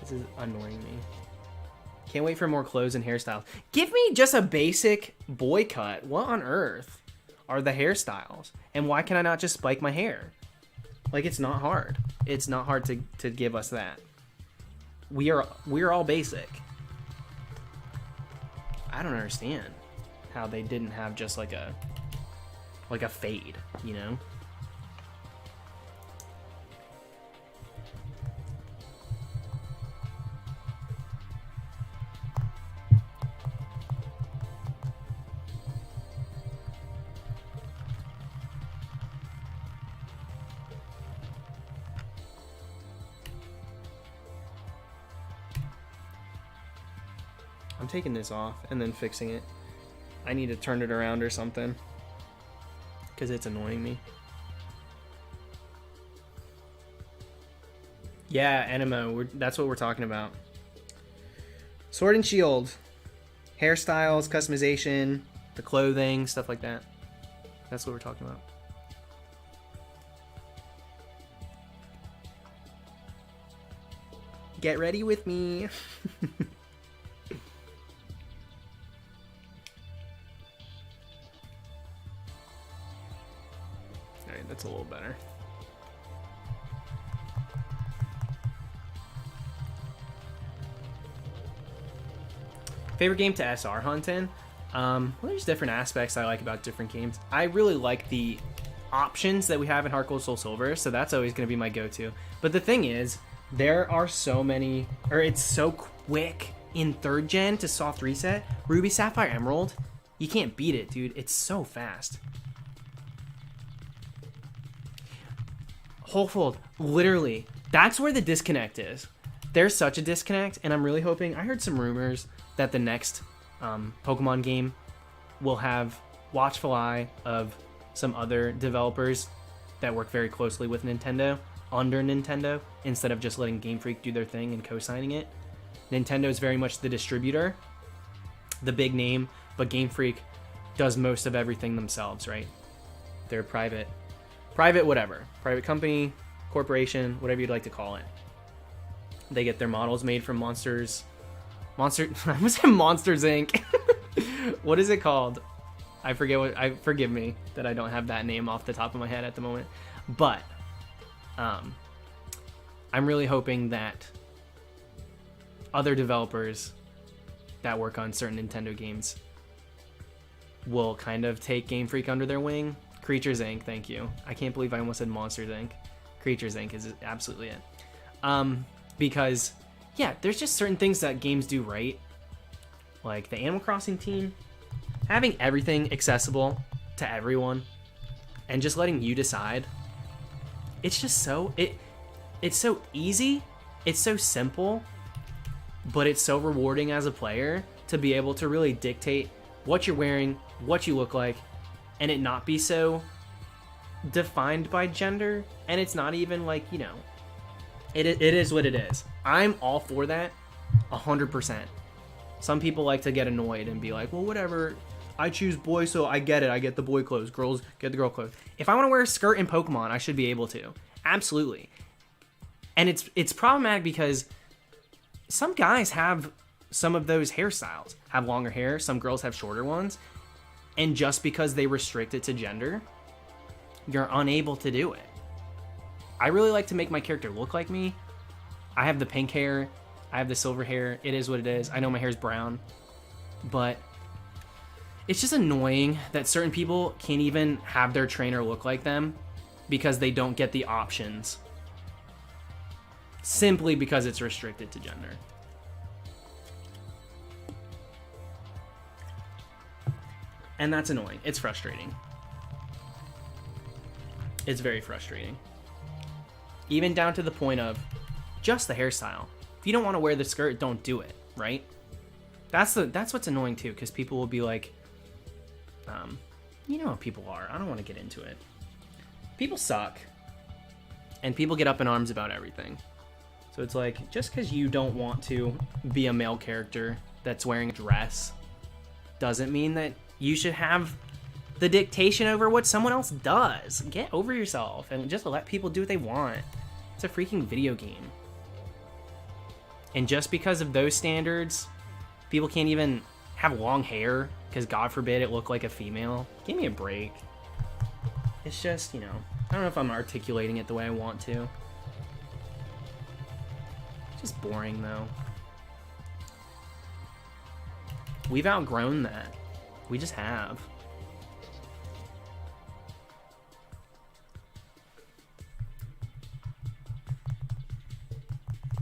This is annoying me. Can't wait for more clothes and hairstyles. Give me just a basic boy cut. What on earth are the hairstyles? And why can I not just spike my hair? Like, it's not hard. It's not hard to give us that. We're all basic. I don't understand how they didn't have just like a fade, you know? I'm taking this off and then fixing it. I need to turn it around or something because it's annoying me. Yeah, Enemo, that's what we're talking about. Sword and Shield. Hairstyles, customization, the clothing, stuff like that. That's what we're talking about. Get ready with me. Alright, that's a little better. Favorite game to SR hunt in? Well, there's different aspects I like about different games. I really like the options that we have in Heart Gold Soul Silver, so that's always going to be my go-to. But the thing is, there are so many, or it's so quick in 3rd gen to soft reset. Ruby, Sapphire, Emerald, you can't beat it, dude. It's so fast. Wholefold, literally, that's where the disconnect is. There's such a disconnect, and I'm really hoping, I heard some rumors that the next Pokemon game will have watchful eye of some other developers that work very closely with Nintendo under Nintendo, instead of just letting Game Freak do their thing and co-signing it. Nintendo is very much the distributor, the big name, but Game Freak does most of everything themselves, right? They're private whatever, private company, corporation, whatever you'd like to call it. They get their models made from Monsters Inc. What is it called? Forgive me that I don't have that name off the top of my head at the moment. But I'm really hoping that other developers that work on certain Nintendo games will kind of take Game Freak under their wing. Creatures Inc., thank you. I can't believe I almost said Monsters Inc. Creatures Inc. is absolutely it. Because, yeah, there's just certain things that games do right. Like the Animal Crossing team, having everything accessible to everyone and just letting you decide. It's just so, it's so easy, it's so simple, but it's so rewarding as a player to be able to really dictate what you're wearing, what you look like, and it not be so defined by gender. And it's not even like, you know, it is what it is. I'm all for that 100%. Some people like to get annoyed and be like, well, whatever, I choose boy, so I get it. I get the boy clothes. Girls get the girl clothes. If I want to wear a skirt in Pokemon, I should be able to. Absolutely. And it's problematic because some guys have some of those hairstyles, have longer hair. Some girls have shorter ones. And just because they restrict it to gender, you're unable to do it. I really like to make my character look like me. I have the pink hair. I have the silver hair. It is what it is. I know my hair's brown. But it's just annoying that certain people can't even have their trainer look like them because they don't get the options. Simply because it's restricted to gender. And that's annoying. It's frustrating. It's very frustrating. Even down to the point of just the hairstyle. If you don't want to wear the skirt, don't do it, right? That's what's annoying too, because people will be like, you know how people are. I don't want to get into it. People suck, and people get up in arms about everything. So it's like, just because you don't want to be a male character that's wearing a dress doesn't mean that you should have the dictation over what someone else does. Get over yourself and just let people do what they want. It's a freaking video game. And just because of those standards, people can't even have long hair because God forbid it look like a female. Give me a break. It's just, you know, I don't know if I'm articulating it the way I want to. Just boring though. We've outgrown that. We just have.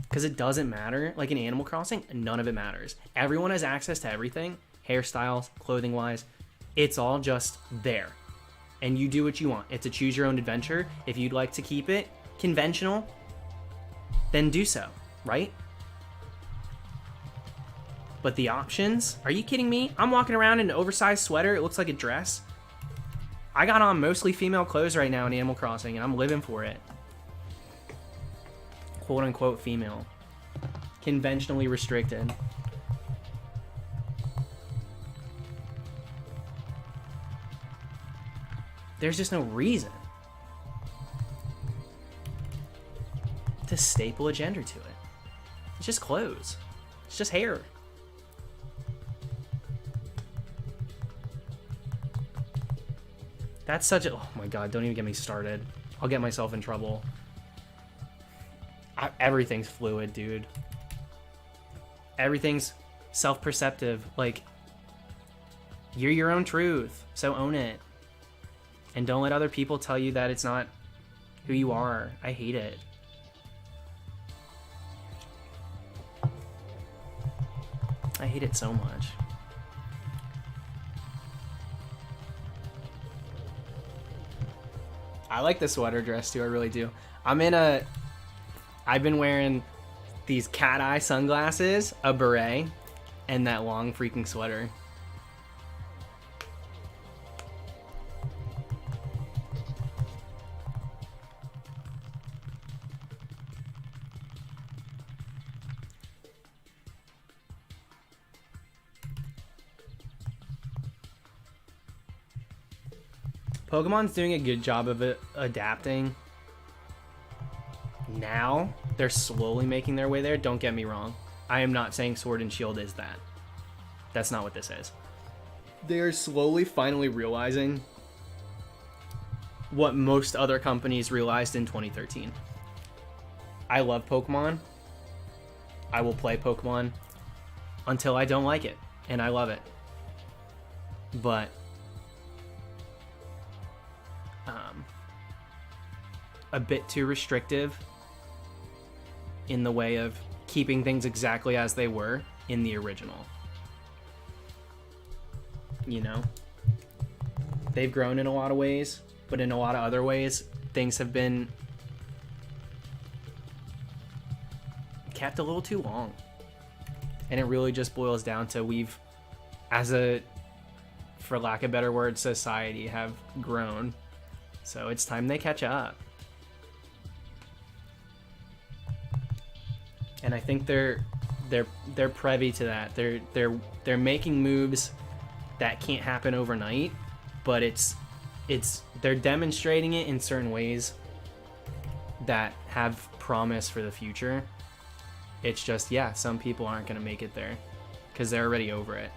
Because it doesn't matter. Like in Animal Crossing, none of it matters. Everyone has access to everything. Hairstyles, clothing-wise. It's all just there. And you do what you want. It's a choose your own adventure. If you'd like to keep it conventional, then do so, right? But the options? Are you kidding me? I'm walking around in an oversized sweater. It looks like a dress. I got on mostly female clothes right now in Animal Crossing, and I'm living for it. Quote unquote female. Conventionally restricted. There's just no reason to staple a gender to it. It's just clothes. It's just hair. That's such a... Oh my god, don't even get me started. I'll get myself in trouble. Everything's fluid, dude. Everything's self-perceptive. Like, you're your own truth, so own it. And don't let other people tell you that it's not who you are. I hate it. I hate it so much. I like the sweater dress too, I really do. I've been wearing these cat eye sunglasses, a beret, and that long freaking sweater. Pokemon's doing a good job of it adapting. Now, they're slowly making their way there. Don't get me wrong. I am not saying Sword and Shield is that. That's not what this is. They're slowly finally realizing what most other companies realized in 2013. I love Pokemon. I will play Pokemon until I don't like it. And I love it. But a bit too restrictive in the way of keeping things exactly as they were in the original. You know? They've grown in a lot of ways, but in a lot of other ways, things have been kept a little too long. And it really just boils down to we've, as a, for lack of a better word, society, have grown. So it's time they catch up. And I think they're privy to that. They're making moves that can't happen overnight, but they're demonstrating it in certain ways that have promise for the future. It's just, yeah, some people aren't going to make it there because they're already over it.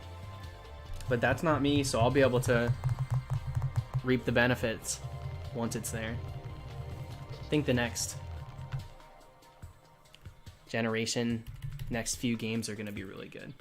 But that's not me, so I'll be able to reap the benefits once it's there. I think the next generation, next few games are going to be really good.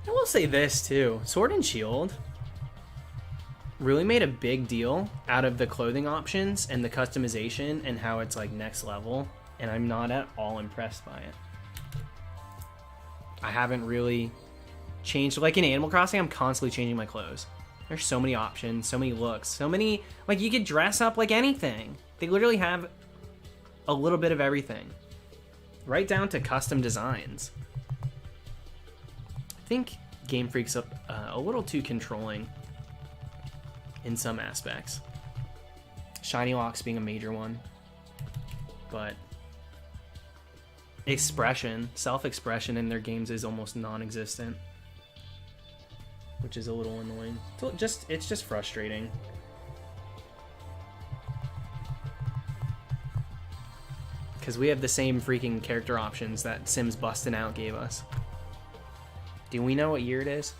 I will say this too, Sword and Shield, really made a big deal out of the clothing options and the customization and how it's like next level, and I'm not at all impressed by it. I haven't really changed. Like in Animal Crossing, I'm constantly changing my clothes. There's so many options, so many looks, so many, like you could dress up like anything. They literally have a little bit of everything, right down to custom designs. I think Game Freak's a little too controlling in some aspects. Shiny Locks being a major one, but self-expression in their games is almost non-existent, which is a little annoying. It's just frustrating. Because we have the same freaking character options that Sims Bustin' Out gave us. Do we know what year it is?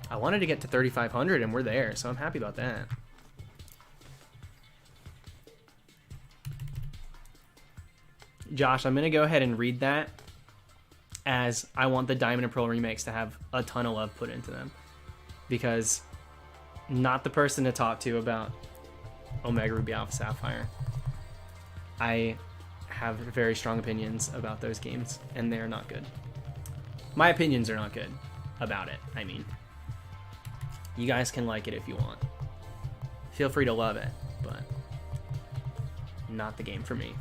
I wanted to get to 3,500 and we're there, so I'm happy about that. Josh, I'm going to go ahead and read that as I want the Diamond and Pearl remakes to have a ton of love put into them. Because not the person to talk to about Omega Ruby Alpha Sapphire. I have very strong opinions about those games, and they're not good. My opinions are not good about it, I mean. You guys can like it if you want. Feel free to love it, but not the game for me.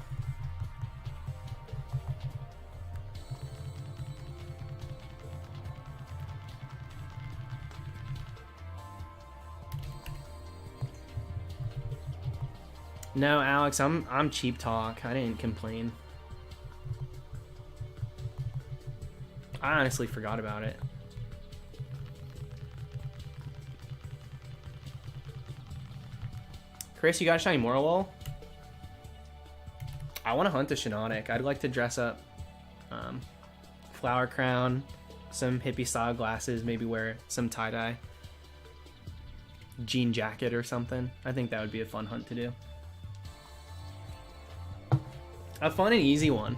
No, Alex, I'm cheap talk. I didn't complain. I honestly forgot about it. Chris, you got a shiny Morlul? I want to hunt a Shiinotic. I'd like to dress up. Flower crown, some hippie style glasses, maybe wear some tie-dye. Jean jacket or something. I think that would be a fun hunt to do. A fun and easy one.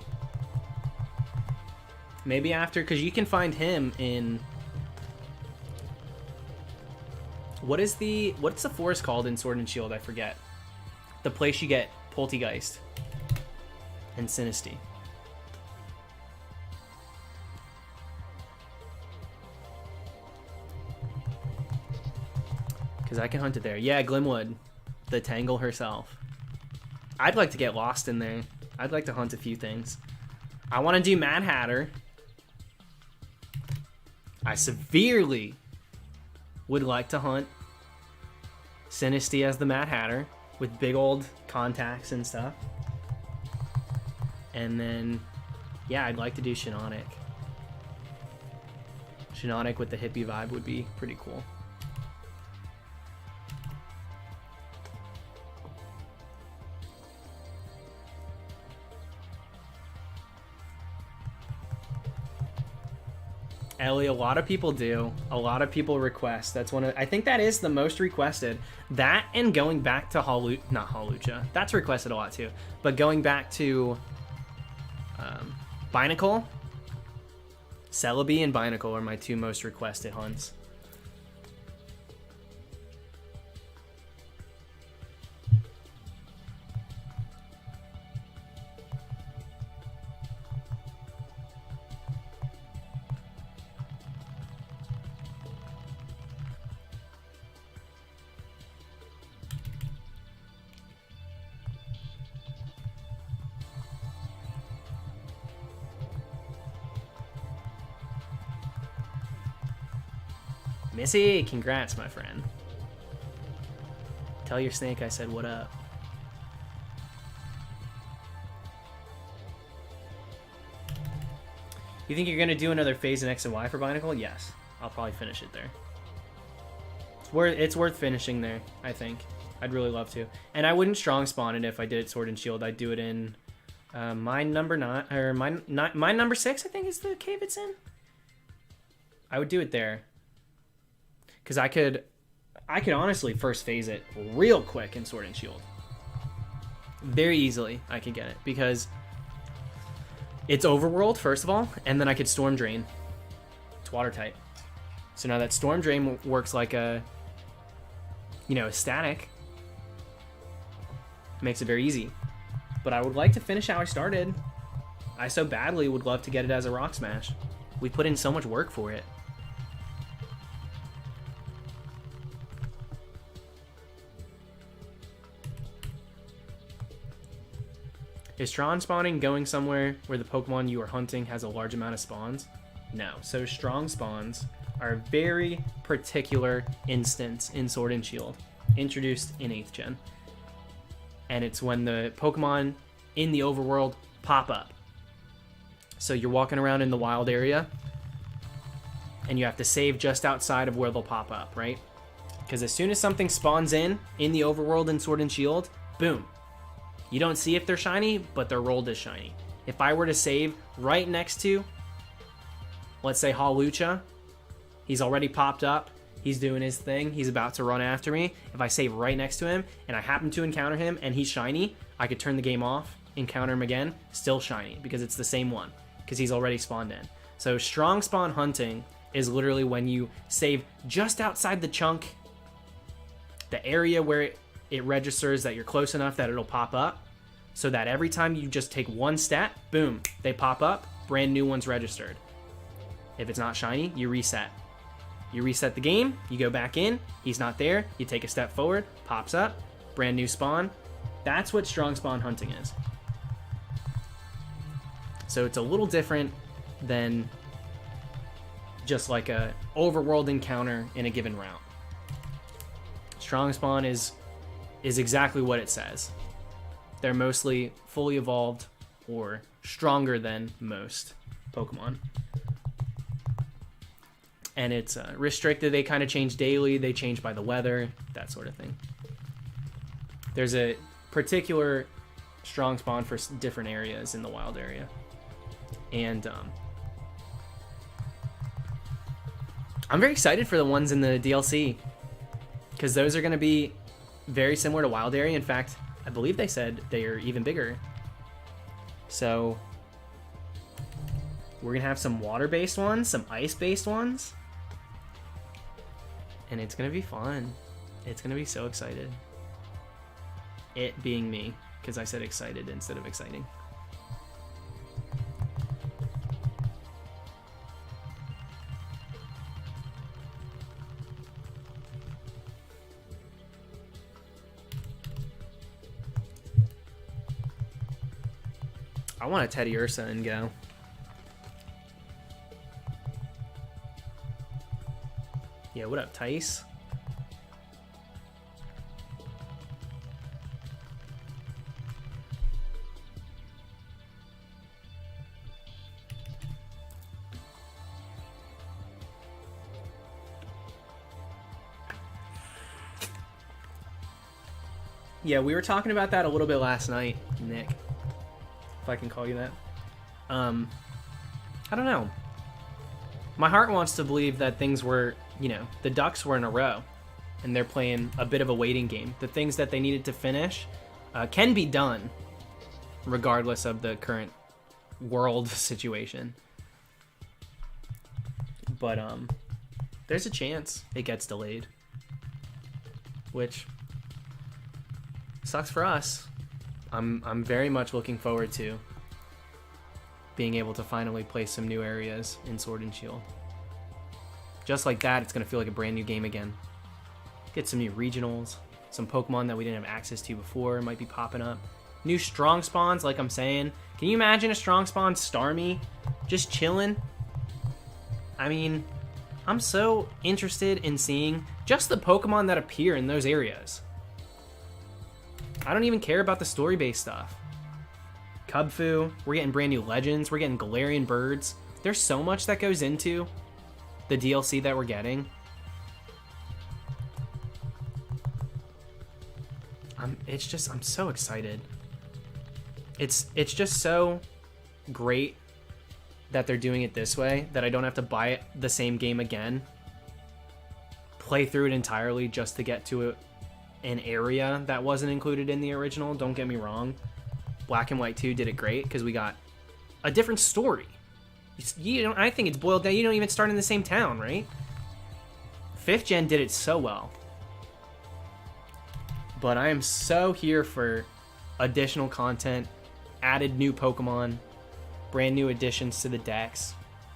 Maybe after, because you can find him in... What's the forest called in Sword and Shield? I forget. The place you get Poltegeist and Sinistea. Because I can hunt it there. Yeah, Glimwood. The Tangle herself. I'd like to get lost in there. I'd like to hunt a few things. I want to do Mad Hatter. I severely would like to hunt Sinistea as the Mad Hatter with big old contacts and stuff. And then, yeah, I'd like to do Shiinotic. Shiinotic with the hippie vibe would be pretty cool. Ellie, a lot of people do. A lot of people request. That's one of... I think that is the most requested. That and going back to not Hawlucha. That's requested a lot too. But going back to Binacle, Celebi and Binacle are my two most requested hunts. Missy, congrats, my friend. Tell your snake I said what up. You think you're going to do another phase in X and Y for Binacle? Yes. I'll probably finish it there. It's worth finishing there, I think. I'd really love to. And I wouldn't strong spawn it if I did it Sword and Shield. I'd do it in mine number 9, or mine number 6, I think is the cave it's in. I would do it there. Because I could honestly first phase it real quick in Sword and Shield. Very easily I could get it because it's overworld, first of all, and then I could Storm Drain. It's water type. So now that Storm Drain works like a, a static, makes it very easy. But I would like to finish how I started. I so badly would love to get it as a Rock Smash. We put in so much work for it. Is Tron spawning going somewhere where the Pokemon you are hunting has a large amount of spawns? No. So strong spawns are a very particular instance in Sword and Shield, introduced in 8th gen. And it's when the Pokemon in the overworld pop up. So you're walking around in the wild area, and you have to save just outside of where they'll pop up, right? Because as soon as something spawns in the overworld in Sword and Shield, boom. You don't see if they're shiny, but they're rolled as shiny. If I were to save right next to, let's say, Hawlucha, he's already popped up, he's doing his thing, he's about to run after me. If I save right next to him, and I happen to encounter him, and he's shiny, I could turn the game off, encounter him again, still shiny, because it's the same one, because he's already spawned in. So strong spawn hunting is literally when you save just outside the chunk, the area where it registers that you're close enough that it'll pop up, so that every time you just take one stat, boom, they pop up, brand new one's registered. If it's not shiny, you reset. You reset the game, you go back in, he's not there, you take a step forward, pops up, brand new spawn. That's what strong spawn hunting is. So it's a little different than just like a overworld encounter in a given route. Strong spawn is exactly what it says. They're mostly fully evolved or stronger than most Pokemon. And it's restricted. They kind of change daily. They change by the weather, that sort of thing. There's a particular strong spawn for different areas in the wild area. And I'm very excited for the ones in the DLC, because those are going to be very similar to Wild Area. In fact, I believe they said they are even bigger. So we're going to have some water-based ones, some ice-based ones. And it's going to be fun. It's going to be so excited. It being me, because I said excited instead of exciting. I want to Teddy Ursa and go. Yeah, what up, Tice? Yeah, we were talking about that a little bit last night, Nick. If I can call you that. I don't know. My heart wants to believe that things were, the Ducks were in a row, and they're playing a bit of a waiting game. The things that they needed to finish can be done, regardless of the current world situation. But there's a chance it gets delayed, which sucks for us. I'm very much looking forward to being able to finally play some new areas in Sword and Shield. Just like that, it's going to feel like a brand new game again. Get some new regionals, some Pokemon that we didn't have access to before might be popping up. New strong spawns, like I'm saying. Can you imagine a strong spawn Starmie just chilling? I mean, I'm so interested in seeing just the Pokemon that appear in those areas. I don't even care about the story-based stuff. Cubfu, we're getting brand new legends, we're getting Galarian birds. There's so much that goes into the DLC that we're getting. I'm so excited. It's just so great that they're doing it this way, that I don't have to buy the same game again, play through it entirely just to get to an area that wasn't included in the original. Don't get me wrong. Black and White 2 did it great because we got a different story. I think it's boiled down. You don't even start in the same town, right? 5th gen did it so well. But I am so here for additional content, added new Pokemon, brand new additions to the decks,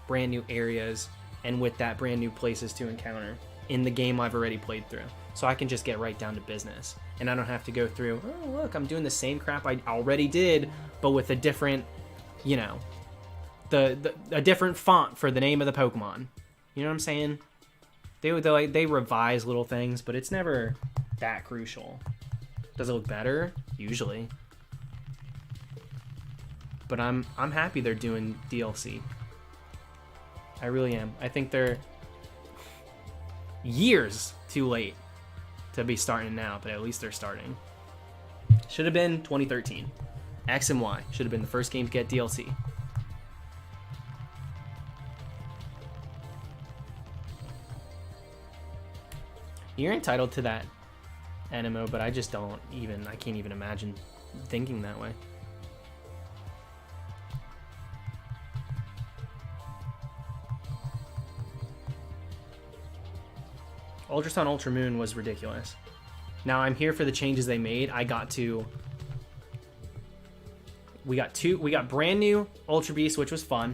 brand new areas, and with that, brand new places to encounter in the game I've already played through. So I can just get right down to business. And I don't have to go through, oh, look, I'm doing the same crap I already did, but with a different, you know, a different font for the name of the Pokemon. You know what I'm saying? They revise little things, but it's never that crucial. Does it look better? Usually. But I'm happy they're doing DLC. I really am. I think they're years too late to be starting now, but at least they're starting. Should have been 2013. X and Y should have been the first game to get DLC. You're entitled to that, Animo, but I just don't even, I can't even imagine thinking that way. Ultra Sun Ultra Moon was ridiculous. Now I'm here for the changes they made. We got brand new Ultra Beasts, which was fun.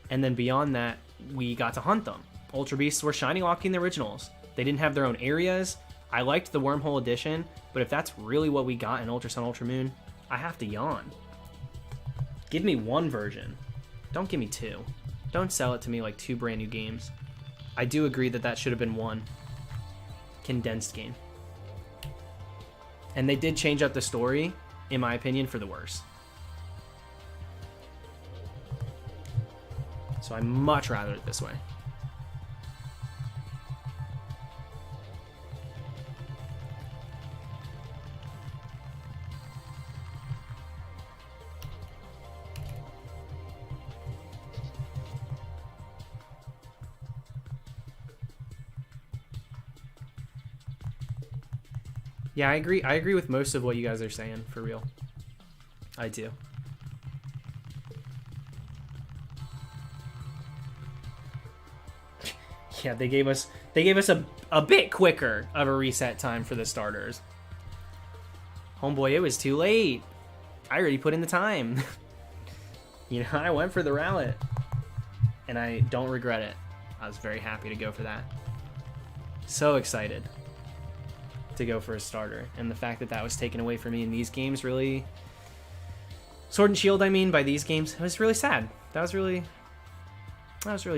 And then beyond that, we got to hunt them. Ultra Beasts were shiny locking the originals. They didn't have their own areas. I liked the Wormhole Edition, but if that's really what we got in Ultra Sun Ultra Moon, I have to yawn. Give me one version. Don't give me two. Don't sell it to me like two brand new games. I do agree that that should have been one condensed game. And they did change up the story, in my opinion, for the worse. So I much rather it this way. Yeah, I agree. I agree with most of what you guys are saying, for real. I do. Yeah, they gave us a bit quicker of a reset time for the starters. Homeboy, it was too late. I already put in the time. You know, I went for the Rowlet. And I don't regret it. I was very happy to go for that. So excited to go for a starter, and the fact that that was taken away from me in these games really, Sword and Shield, I mean, by these games, it was really sad. That was really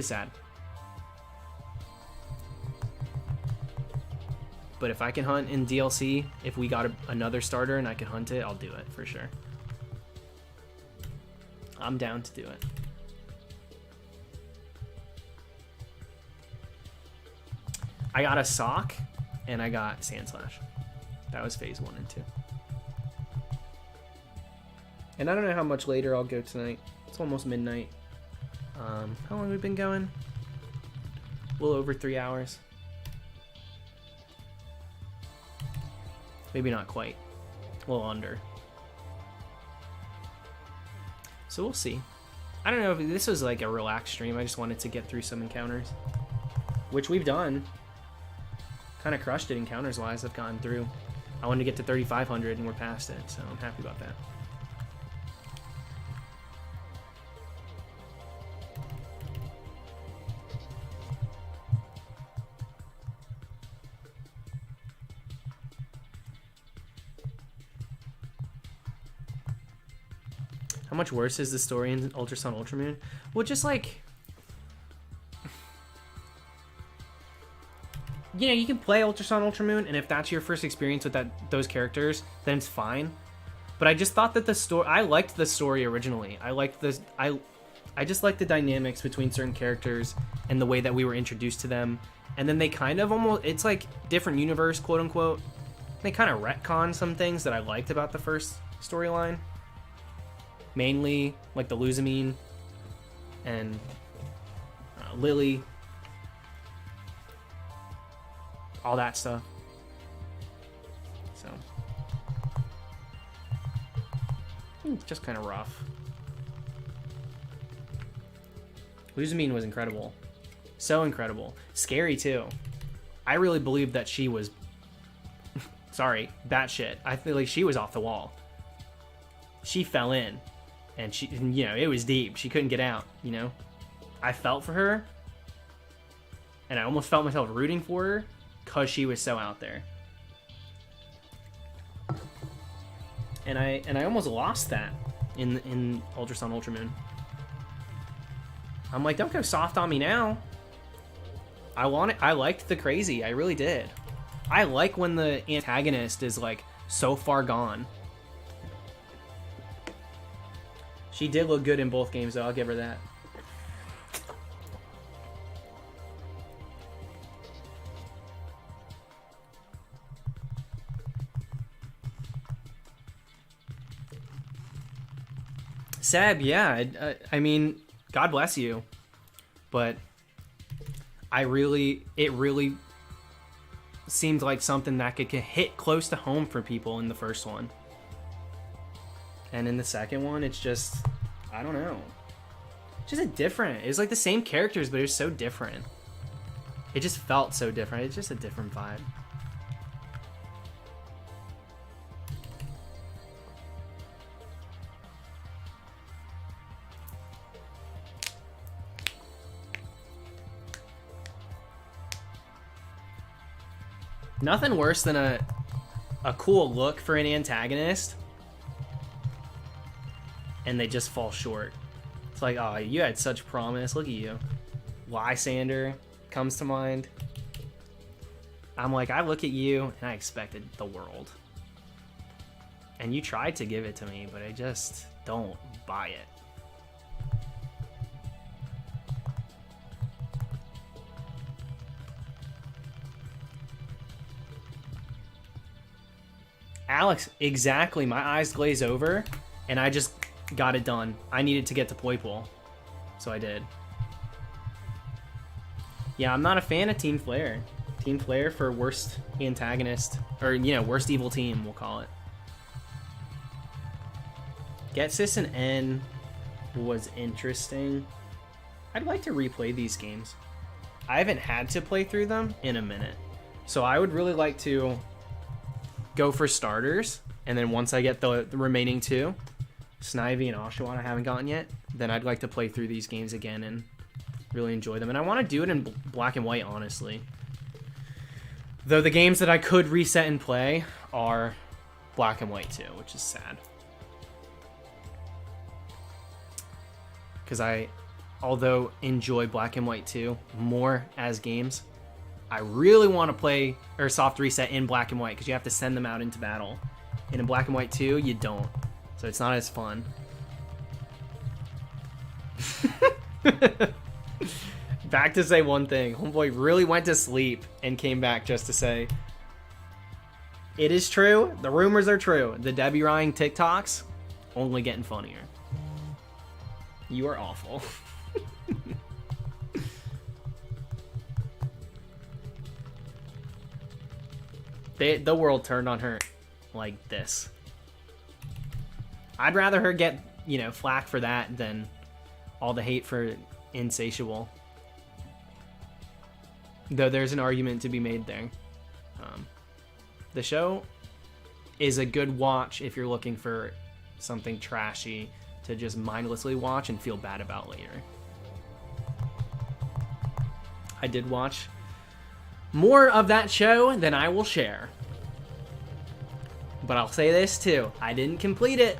sad. But if I can hunt in DLC, if we got another starter and I can hunt it, I'll do it for sure. I'm down to do it. I got a sock and I got Sandslash. That was phase 1 and 2. And I don't know how much later I'll go tonight. It's almost midnight. How long have we been going? A little over 3 hours. Maybe not quite. A little under. So we'll see. I don't know if this was like a relaxed stream. I just wanted to get through some encounters, which we've done. Kind of crushed it encounters wise. I've gotten through. I wanted to get to 3,500 and we're past it, so I'm happy about that. How much worse is the story in Ultra Sun Ultra Moon? Well, just like, you know, you can play Ultra Sun Ultra Moon, and if that's your first experience with those characters, then it's fine. But I just thought that the story, I liked the story originally. I just liked the dynamics between certain characters and the way that we were introduced to them. And then they kind of almost, it's like different universe, quote unquote. They kind of retcon some things that I liked about the first storyline. Mainly like the Luzamine and Lily. All that stuff. So just kind of rough. Luzamine was incredible. So incredible. Scary, too. I really believed that she was... sorry, batshit. I feel like she was off the wall. She fell in. And she, you know, it was deep. She couldn't get out, you know? I felt for her. And I almost felt myself rooting for her because she was so out there. And I almost lost that in Ultra Sun, Ultra Moon. I'm like, don't go soft on me now. I liked the crazy. I really did. I like when the antagonist is like so far gone. She did look good in both games, though. I'll give her that. Seb, yeah. I mean, God bless you. But it really seemed like something that could hit close to home for people in the first one. And in the second one, it's just, I don't know. It's just a different. It was like the same characters, but it was so different. It just felt so different. It's just a different vibe. Nothing worse than a cool look for an antagonist and they just fall short. It's like, oh, you had such promise. Look at you. Lysander comes to mind. I'm like, I look at you and I expected the world. And you tried to give it to me, but I just don't buy it. Alex, exactly. My eyes glaze over and I just got it done. I needed to get to Poipole, so I did. Yeah, I'm not a fan of Team Flare. Team Flare for worst antagonist, or, you know, worst evil team, we'll call it. Getsis and N was interesting. I'd like to replay these games. I haven't had to play through them in a minute, so I would really like to go for starters, and then once I get the remaining two, Snivy and Oshawott I haven't gotten yet, then I'd like to play through these games again and really enjoy them. And I want to do it in black and white, honestly. Though the games that I could reset and play are black and white too, which is sad. Because I, although enjoy black and white too more as games, I really want to play or soft reset in black and white because you have to send them out into battle. And in black and white too, you don't. So it's not as fun. Back to say one thing. Homeboy really went to sleep and came back just to say, it is true. The rumors are true. The Debbie Ryan TikToks only getting funnier. You are awful. The world turned on her like this. I'd rather her get, you know, flack for that than all the hate for Insatiable. Though there's an argument to be made there. The show is a good watch if you're looking for something trashy to just mindlessly watch and feel bad about later. I did watch more of that show than I will share. But I'll say this too, I didn't complete it.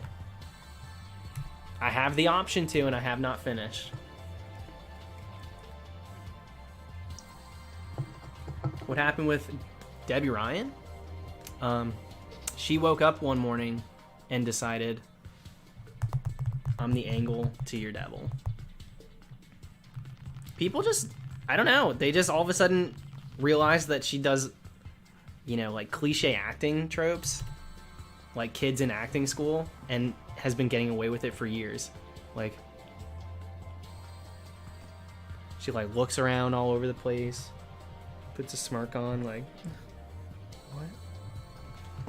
I have the option to, and I have not finished. What happened with Debbie Ryan? She woke up one morning and decided, I'm the angle to your devil. People just, I don't know, they just all of a sudden realized that she does, you know, like cliche acting tropes, like kids in acting school, and has been getting away with it for years. Like, she like looks around all over the place, puts a smirk on, like, what?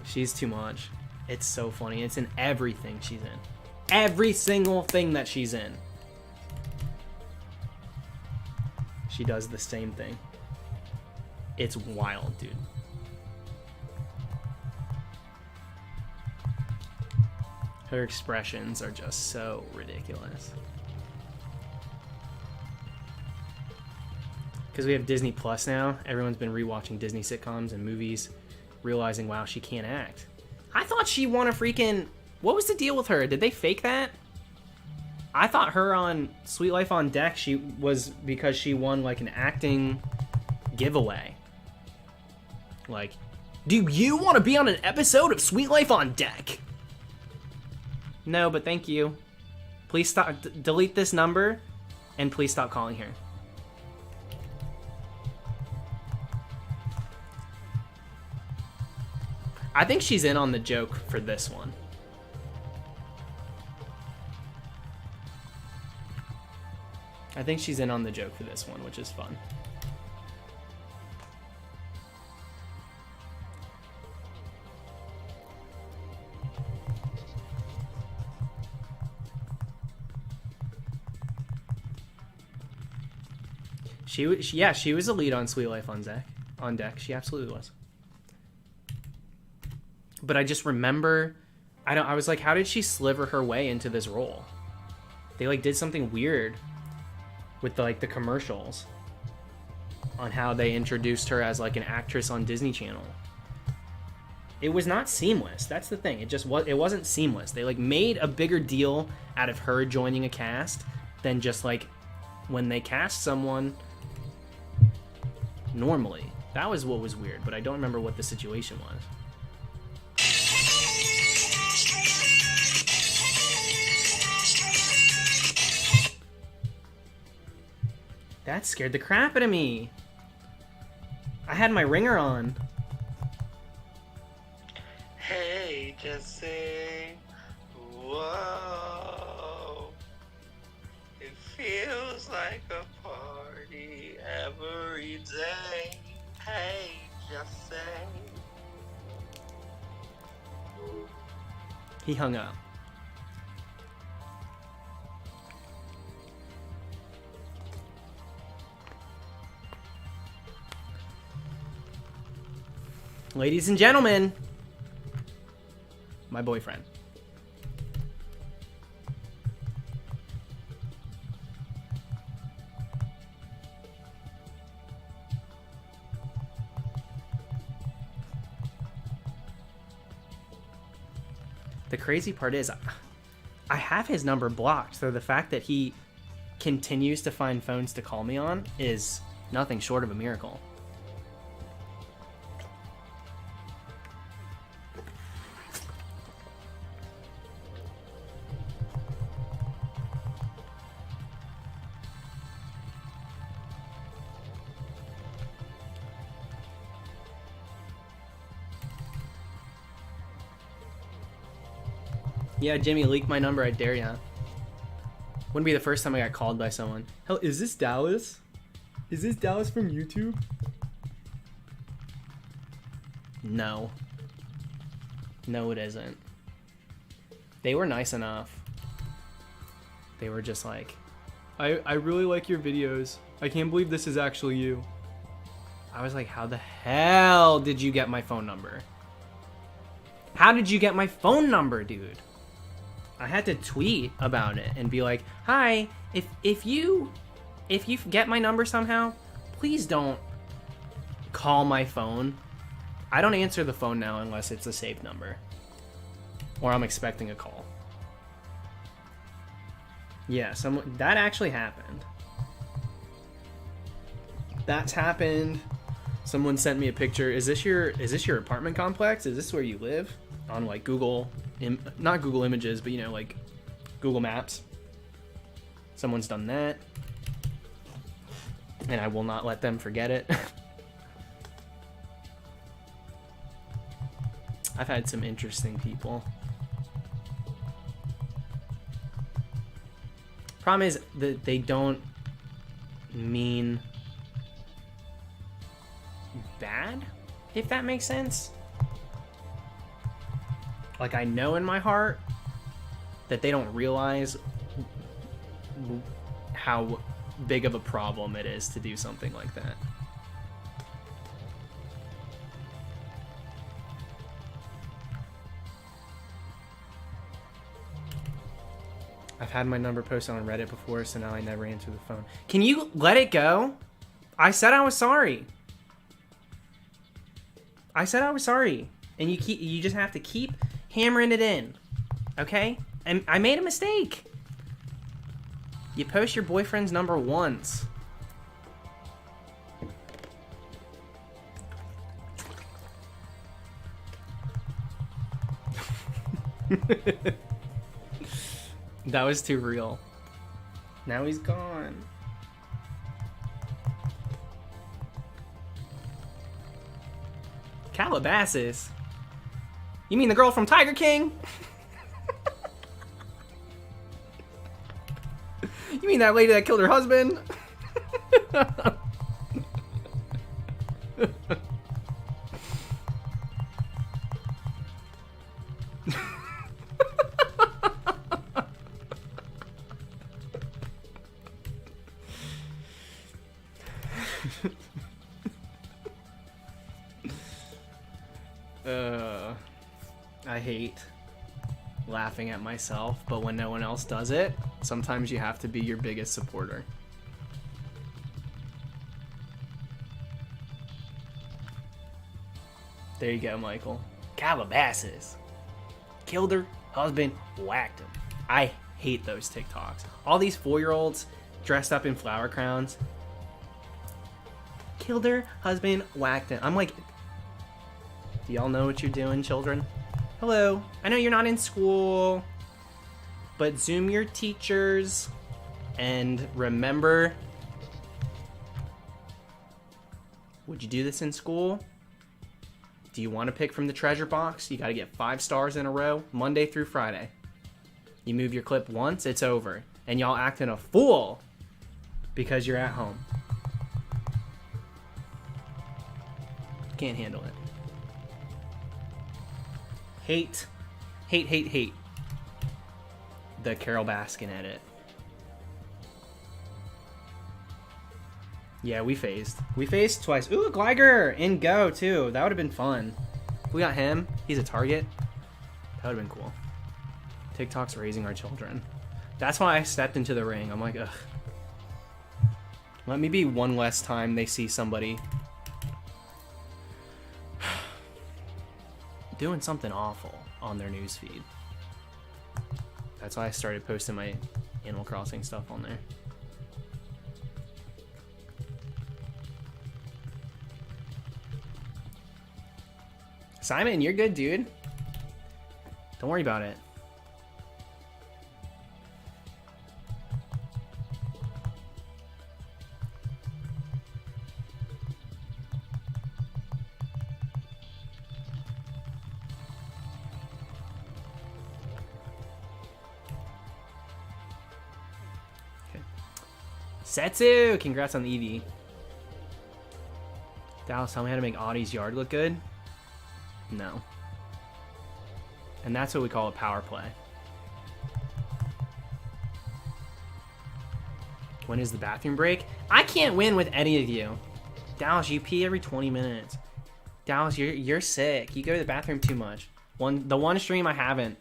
She's too much. It's so funny. It's in everything she's in. Every single thing that she's in. She does the same thing. It's wild, dude. Her expressions are just so ridiculous. Because we have Disney Plus now, everyone's been rewatching Disney sitcoms and movies, realizing, wow, she can't act. I thought she won a freaking... What was the deal with her? Did they fake that? I thought her on Sweet Life on Deck, she was because she won like an acting giveaway. Like, do you want to be on an episode of Sweet Life on Deck? No, but thank you. Please stop, delete this number, and please stop calling her. I think she's in on the joke for this one. I think she's in on the joke for this one, which is fun. She was a lead on Sweet Life on Deck. She absolutely was. But I just remember, I was like, how did she sliver her way into this role? They like did something weird with the commercials on how they introduced her as like an actress on Disney Channel. It was not seamless. That's the thing. It wasn't seamless. They like made a bigger deal out of her joining a cast than just like when they cast someone normally. That was what was weird, but I don't remember what the situation was. That scared the crap out of me. I had my ringer on. Hey, Jesse. Whoa. It feels like a party every day. Hey, Jesse. He hung up. Ladies and gentlemen, my boyfriend. The crazy part is, I have his number blocked, so the fact that he continues to find phones to call me on is nothing short of a miracle. Yeah, Jimmy, leak my number, I dare ya. Wouldn't be the first time I got called by someone. Hell, is this Dallas? Is this Dallas from YouTube? No. No, it isn't. They were nice enough. They were just like, I really like your videos. I can't believe this is actually you. I was like, how the hell did you get my phone number? How did you get my phone number, dude? I had to tweet about it and be like, hi, if you get my number somehow, please don't call my phone. I don't answer the phone now unless it's a saved number or I'm expecting a call. Yeah, that actually happened. That's happened. Someone sent me a picture. Is this your apartment complex? Is this where you live? On like Google, not Google Images, but you know, like Google Maps. Someone's done that. And I will not let them forget it. I've had some interesting people. Problem is that they don't mean bad, if that makes sense. Like, I know in my heart that they don't realize how big of a problem it is to do something like that. I've had my number posted on Reddit before, so now I never answer the phone. Can you let it go? I said I was sorry. I said I was sorry. And you just have to keep hammering it in. Okay? And I made a mistake. You post your boyfriend's number once. That was too real. Now he's gone. Calabasas? You mean the girl from Tiger King? You mean that lady that killed her husband? I hate laughing at myself, but when no one else does it, sometimes you have to be your biggest supporter. There you go, Michael. Calabasas. Killed her husband, whacked him. I hate those TikToks. All these 4-year-olds dressed up in flower crowns. Killed her husband, whacked him. I'm like, do y'all know what you're doing, children? Hello, I know you're not in school, but Zoom your teachers and remember, would you do this in school? Do you want to pick from the treasure box? You got to get 5 stars in a row, Monday through Friday. You move your clip once, it's over. And y'all acting a fool because you're at home. Can't handle it. Hate the Carol Baskin edit. Yeah, we phased. We phased twice. Ooh, Gliger in Go, too. That would have been fun. We got him. He's a target. That would have been cool. TikTok's raising our children. That's why I stepped into the ring. I'm like, ugh. Let me be one less time they see somebody doing something awful on their newsfeed. That's why I started posting my Animal Crossing stuff on there. Simon, you're good, dude. Don't worry about it. Setsu! Congrats on the EV. Dallas, tell me how to make Audie's yard look good? No. And that's what we call a power play. When is the bathroom break? I can't win with any of you. Dallas, you pee every 20 minutes. Dallas, you're sick. You go to the bathroom too much. The one stream I haven't.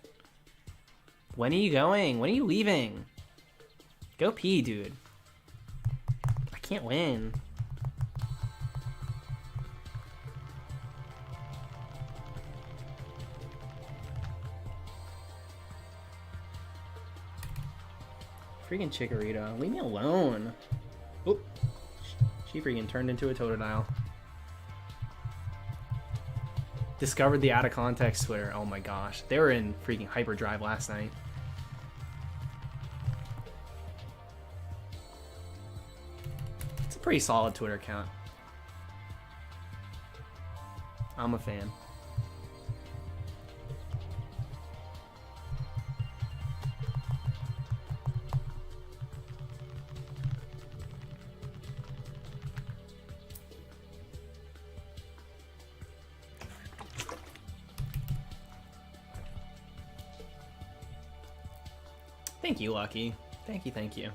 When are you going? When are you leaving? Go pee, dude. Can't win. Freaking Chikorita, leave me alone. Oop. She freaking turned into a Totodile. Discovered the out of context Twitter. Oh my gosh. They were in freaking hyperdrive last night. Pretty solid Twitter account. I'm a fan. Thank you, Lucky. Thank you, thank you.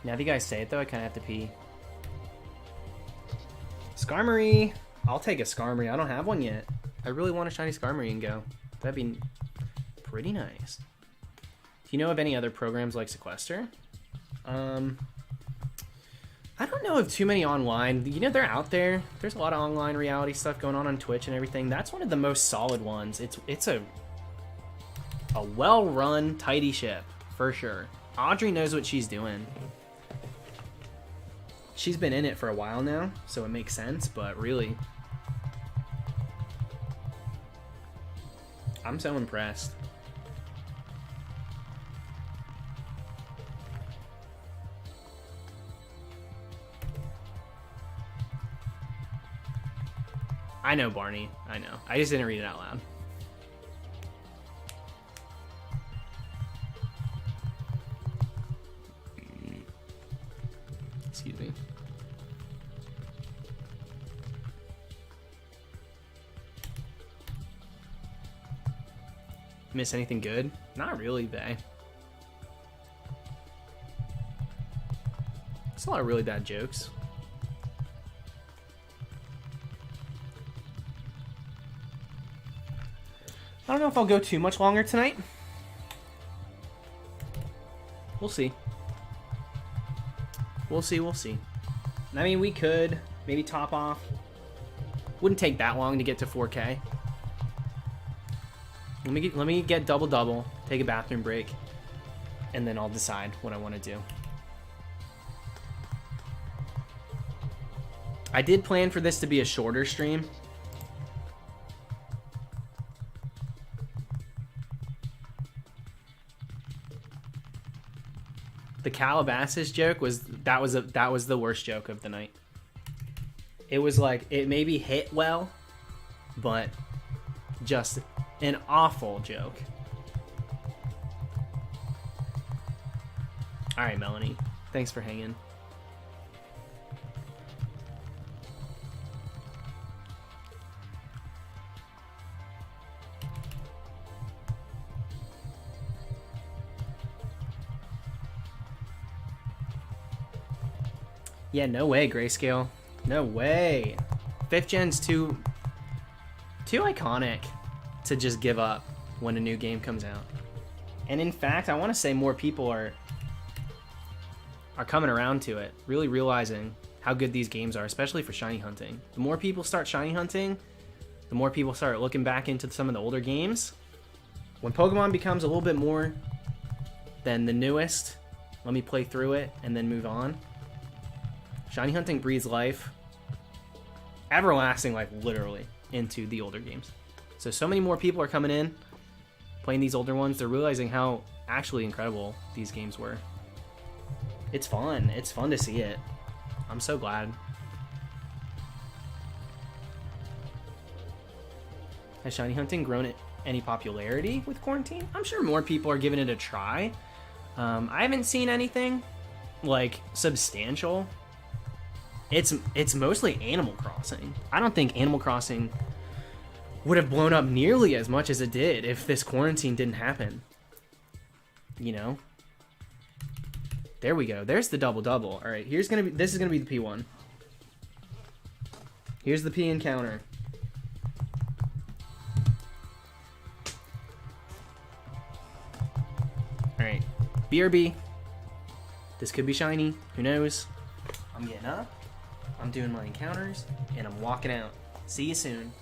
Now that you guys say it, though, I kind of have to pee. Skarmory! I'll take a Skarmory. I don't have one yet. I really want a shiny Skarmory and go. That'd be pretty nice. Do you know of any other programs like Sequester? I don't know of too many online. You know, they're out there. There's a lot of online reality stuff going on Twitch and everything. That's one of the most solid ones. It's a well-run, tidy ship, for sure. Audrey knows what she's doing. She's been in it for a while now, so it makes sense, but really, I'm so impressed. I know, Barney. I know. I just didn't read it out loud. Excuse me. Miss anything good? Not really, Bay. It's a lot of really bad jokes. I don't know if I'll go too much longer tonight. We'll see. We'll see, we'll see. I mean, we could maybe top off. Wouldn't take that long to get to 4K. Let me get double, take a bathroom break, and then I'll decide what I want to do. I did plan for this to be a shorter stream. The Calabasas joke was the worst joke of the night. It was like, it maybe hit well, but just an awful joke. All right, Melanie, thanks for hanging. Yeah, no way, Grayscale. No way. 5th gen's too iconic to just give up when a new game comes out. And in fact, I want to say more people are coming around to it, really realizing how good these games are, especially for shiny hunting. The more people start shiny hunting, the more people start looking back into some of the older games. When Pokemon becomes a little bit more than the newest, let me play through it and then move on. Shiny hunting breathes life, everlasting life, literally, into the older games. So many more people are coming in, playing these older ones. They're realizing how actually incredible these games were. It's fun. It's fun to see it. I'm so glad. Has shiny hunting grown any popularity with quarantine? I'm sure more people are giving it a try. I haven't seen anything like substantial. It's mostly Animal Crossing. I don't think Animal Crossing would have blown up nearly as much as it did if this quarantine didn't happen. You know? There we go. There's the double-double. All right, this is gonna be the P1. Here's the P encounter. All right, BRB. This could be shiny. Who knows? I'm getting up. I'm doing my encounters, and I'm walking out. See you soon.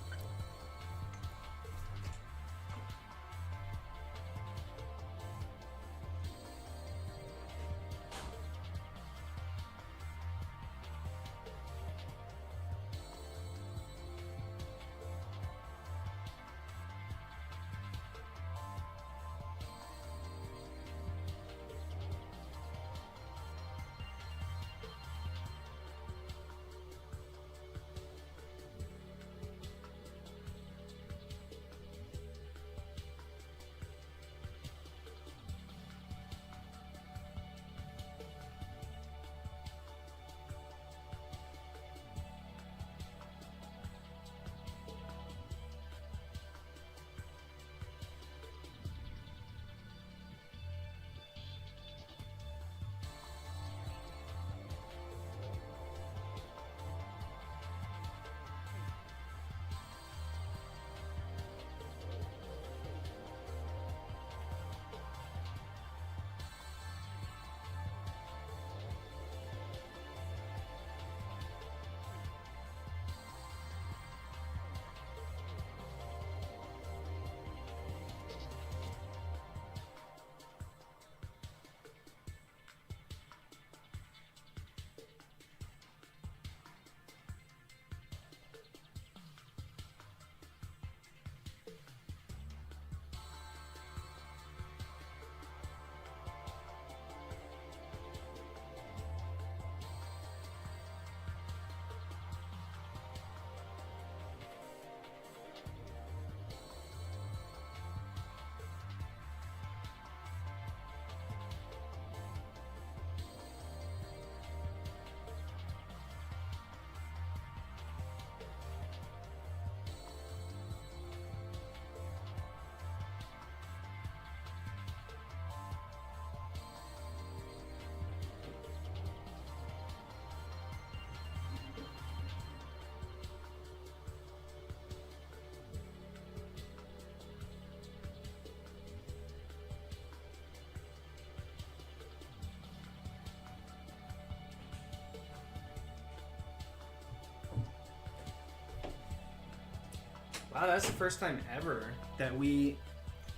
Wow, that's the first time ever that we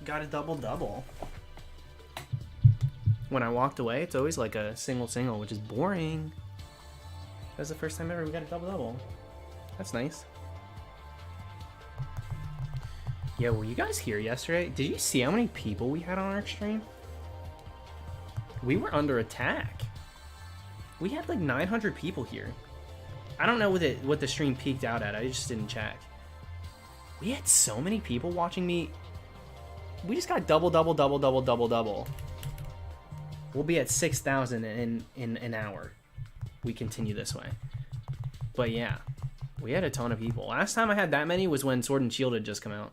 got a double-double. When I walked away, it's always like a single, which is boring. That's the first time ever we got a double-double. That's nice. Yeah, were you guys here yesterday? Did you see how many people we had on our stream? We were under attack. We had like 900 people here. I don't know what the stream peaked out at. I just didn't check. We had so many people watching me. We just got double. We'll be at 6,000 in an hour. We continue this way. But yeah, we had a ton of people. Last time I had that many was when Sword and Shield had just come out.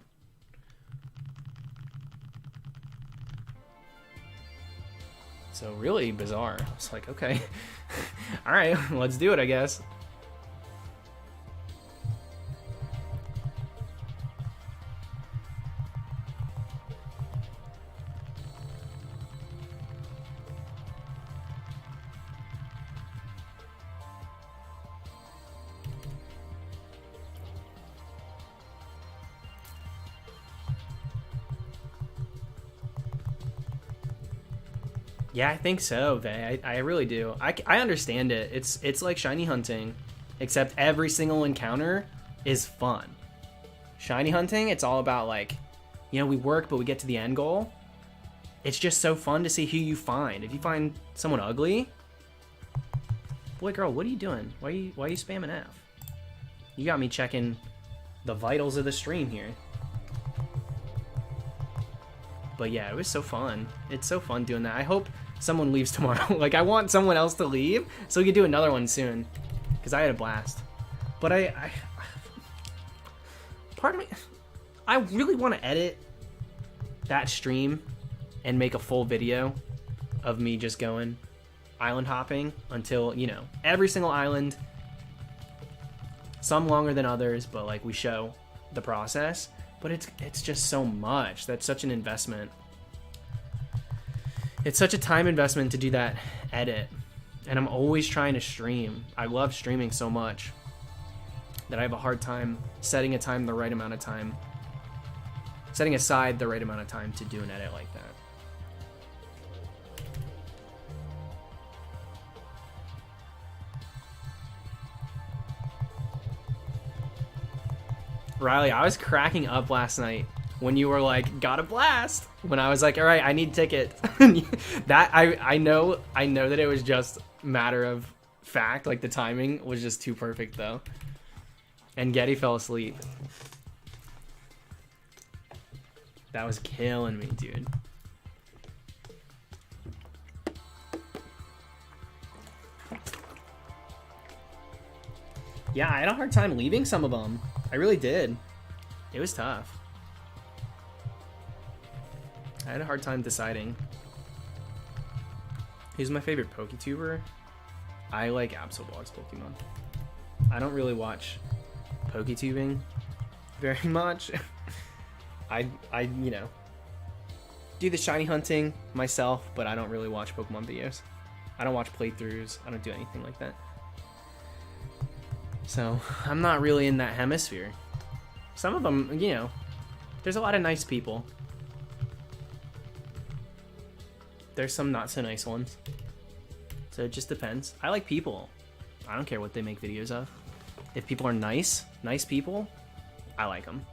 So really bizarre. I was like, okay. All right, let's do it, I guess. Yeah, I think so, Vay. I really do. I understand it. It's like shiny hunting, except every single encounter is fun. Shiny hunting, it's all about like, you know, we work, but we get to the end goal. It's just so fun to see who you find. If you find someone ugly, boy, girl, what are you doing? Why are you spamming F? You got me checking the vitals of the stream here. But yeah, it was so fun. It's so fun doing that. I hope someone leaves tomorrow. Like, I want someone else to leave so we can do another one soon. Because I had a blast. But part of me, I really want to edit that stream and make a full video of me just going island hopping until, you know, every single island, some longer than others, but like we show the process. But it's just so much. That's such an investment. It's such a time investment to do that edit. And I'm always trying to stream. I love streaming so much that I have a hard time setting the right amount of time. Setting aside the right amount of time to do an edit like that. Riley, I was cracking up last night when you were like, got a blast. When I was like, all right, I need tickets. That I know that it was just matter of fact. Like the timing was just too perfect though. And Getty fell asleep. That was killing me, dude. Yeah, I had a hard time leaving some of them. I really did. It was tough. I had a hard time deciding. Who's my favorite PokeTuber? I like Absolblog's Pokemon. I don't really watch PokeTubing very much. I you know, do the shiny hunting myself, but I don't really watch Pokemon videos. I don't watch playthroughs. I don't do anything like that. So, I'm not really in that hemisphere. Some of them, you know, there's a lot of nice people. There's some not so nice ones. So it just depends. I like people. I don't care what they make videos of. If people are nice people, I like them.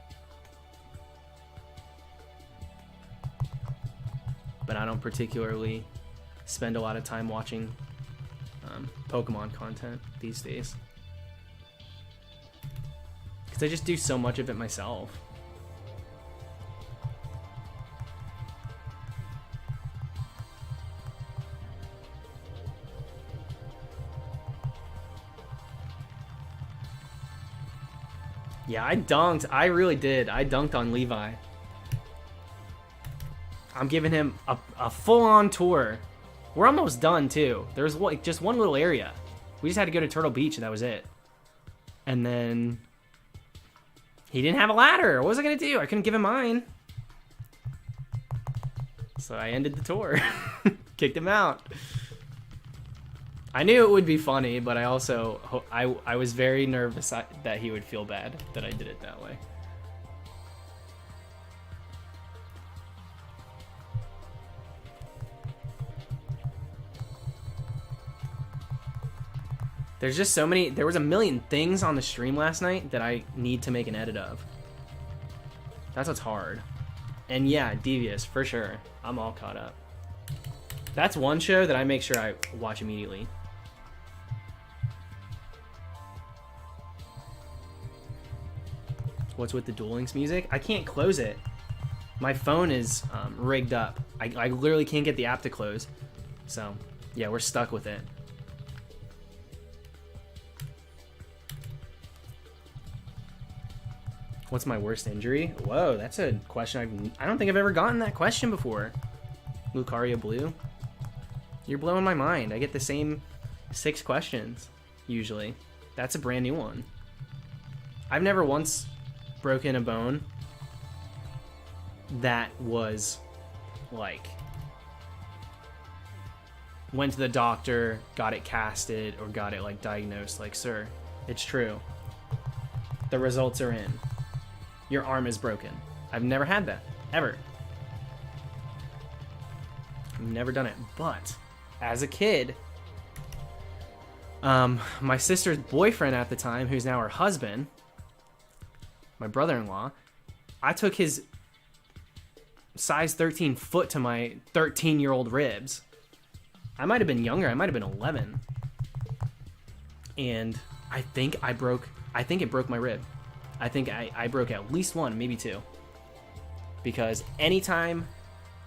But I don't particularly spend a lot of time watching Pokemon content these days. I just do so much of it myself. Yeah, I dunked. I really did. I dunked on Levi. I'm giving him a full-on tour. We're almost done, too. There's like just one little area. We just had to go to Turtle Beach, and that was it. And then he didn't have a ladder. What was I going to do? I couldn't give him mine. So I ended the tour. Kicked him out. I knew it would be funny, but I also I was very nervous that he would feel bad that I did it that way. There's just so many. There was a million things on the stream last night that I need to make an edit of. That's what's hard. And yeah, Devious, for sure. I'm all caught up. That's one show that I make sure I watch immediately. What's with the Duel Links music? I can't close it. My phone is rigged up. I literally can't get the app to close. So, yeah, we're stuck with it. What's my worst injury? Whoa, that's a question I don't think I've ever gotten that question before. Lucario Blue? You're blowing my mind. I get the same 6 questions, usually. That's a brand new one. I've never once broken a bone that was, like, went to the doctor, got it casted, or got it, like, diagnosed. Like, sir, it's true. The results are in. Your arm is broken. I've never had that, ever. I've never done it, but as a kid, my sister's boyfriend at the time, who's now her husband, my brother-in-law, I took his size 13 foot to my 13-year-old ribs. I might have been younger. I might have been 11. And I think it broke my rib. I think I broke at least one, maybe 2. Because anytime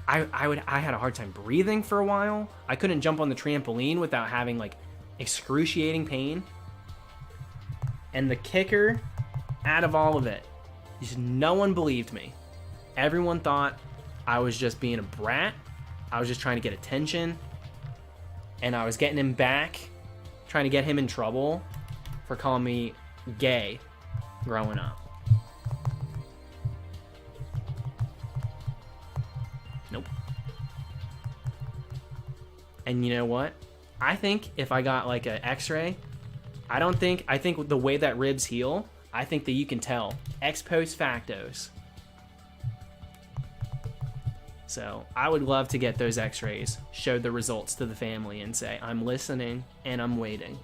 I had a hard time breathing for a while. I couldn't jump on the trampoline without having, like, excruciating pain. And the kicker out of all of it, just no one believed me. Everyone thought I was just being a brat. I was just trying to get attention. And I was getting him back, trying to get him in trouble for calling me gay growing up. Nope. And you know what? I think if I got, like, an x-ray, I think the way that ribs heal, I think that you can tell. Ex post factos. So I would love to get those x-rays, show the results to the family, and say, I'm listening and I'm waiting.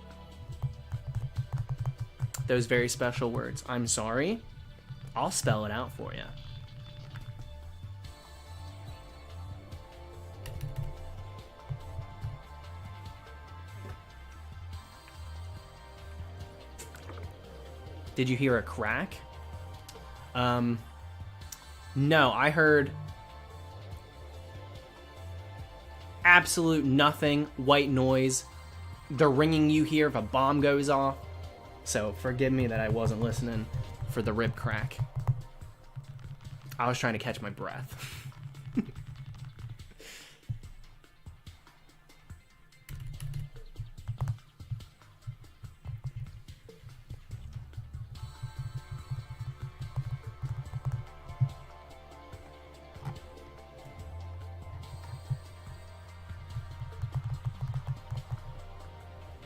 Those very special words. I'm sorry. I'll spell it out for you. Did you hear a crack? No, I heard absolute nothing, white noise, the ringing you hear if a bomb goes off. So forgive me that I wasn't listening for the rib crack. I was trying to catch my breath.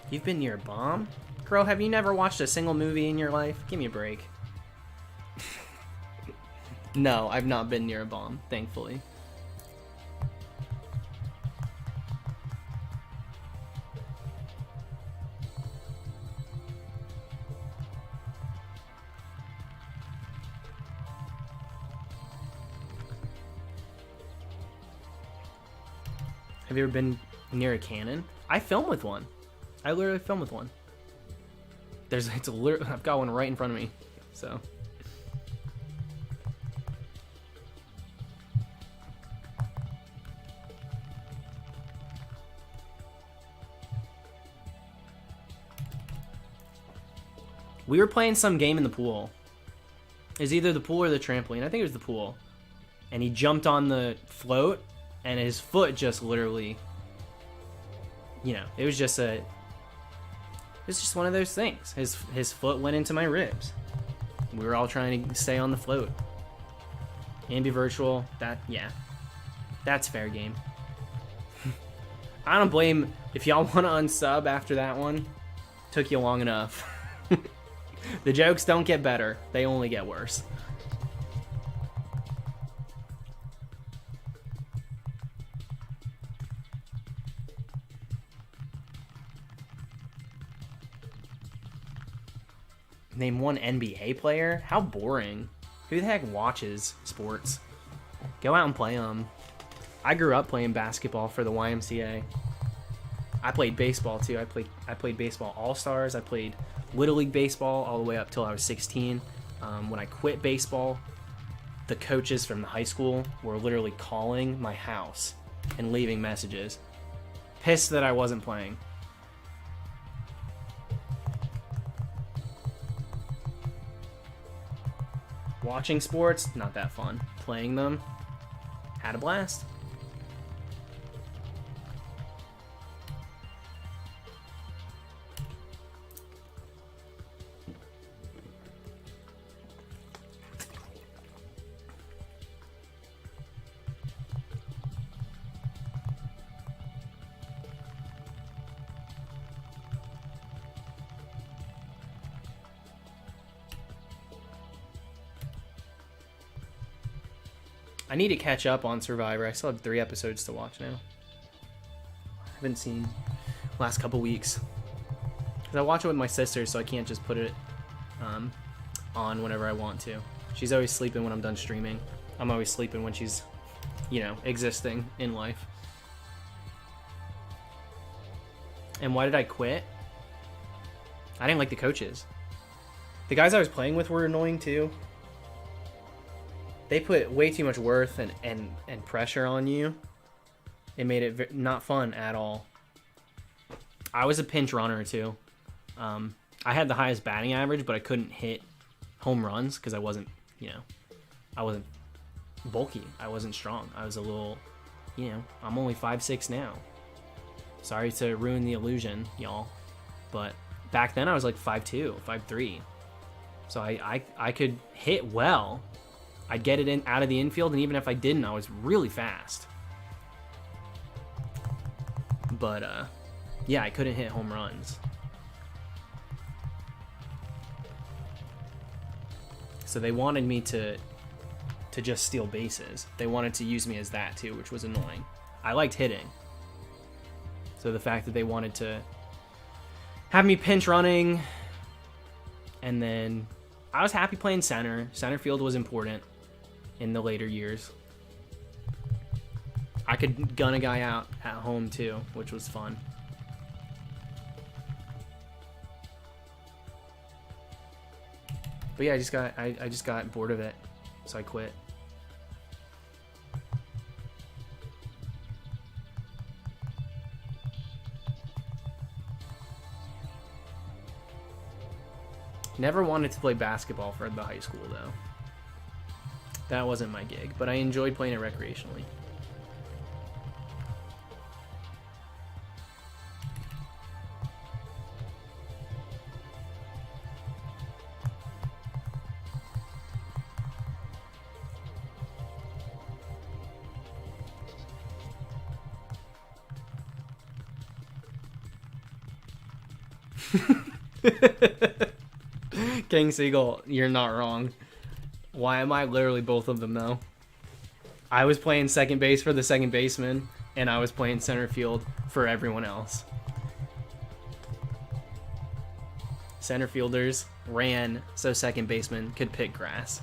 You've been near a bomb? Girl, have you never watched a single movie in your life? Give me a break. No, I've not been near a bomb, thankfully. Have you ever been near a cannon? I film with one. I literally film with one. I've got one right in front of me, so. We were playing some game in the pool. It was either the pool or the trampoline. I think it was the pool. And he jumped on the float, and his foot just literally, you know, it was just one of those things. His foot went into my ribs. We were all trying to stay on the float. Ambivirtual, that's fair game. I don't blame if y'all want to unsub after that one. Took you long enough. The jokes don't get better, they only get worse. Name one NBA player? How boring. Who the heck watches sports? Go out and play them. I grew up playing basketball for the YMCA. I played baseball too. I played baseball all-stars. I played Little League baseball all the way up till I was 16. When I quit baseball, the coaches from the high school were literally calling my house and leaving messages. Pissed that I wasn't playing. Watching sports, not that fun. Playing them, had a blast. I need to catch up on Survivor. I still have 3 episodes to watch now. I haven't seen last couple weeks. Because I watch it with my sister, so I can't just put it on whenever I want to. She's always sleeping when I'm done streaming. I'm always sleeping when she's, existing in life. And why did I quit? I didn't like the coaches. The guys I was playing with were annoying too. They put way too much worth and pressure on you. It made it not fun at all. I was a pinch runner too. I had the highest batting average, but I couldn't hit home runs because I wasn't bulky. I wasn't strong. I was a little, I'm only 5'6" now. Sorry to ruin the illusion, y'all. But back then I was like 5'2", 5'3". So I could hit well. I'd get it in out of the infield, and even if I didn't, I was really fast. But yeah, I couldn't hit home runs. So they wanted me to just steal bases. They wanted to use me as that too, which was annoying. I liked hitting. So the fact that they wanted to have me pinch running, and then I was happy playing center. Center field was important in the later years. I could gun a guy out at home too, which was fun. But yeah, I just got bored of it, so I quit. Never wanted to play basketball for the high school though. That wasn't my gig, but I enjoyed playing it recreationally. King Seagull, you're not wrong. Why am I literally both of them though? I was playing second base for the second baseman, and I was playing center field for everyone else. Center fielders ran so second baseman could pick grass.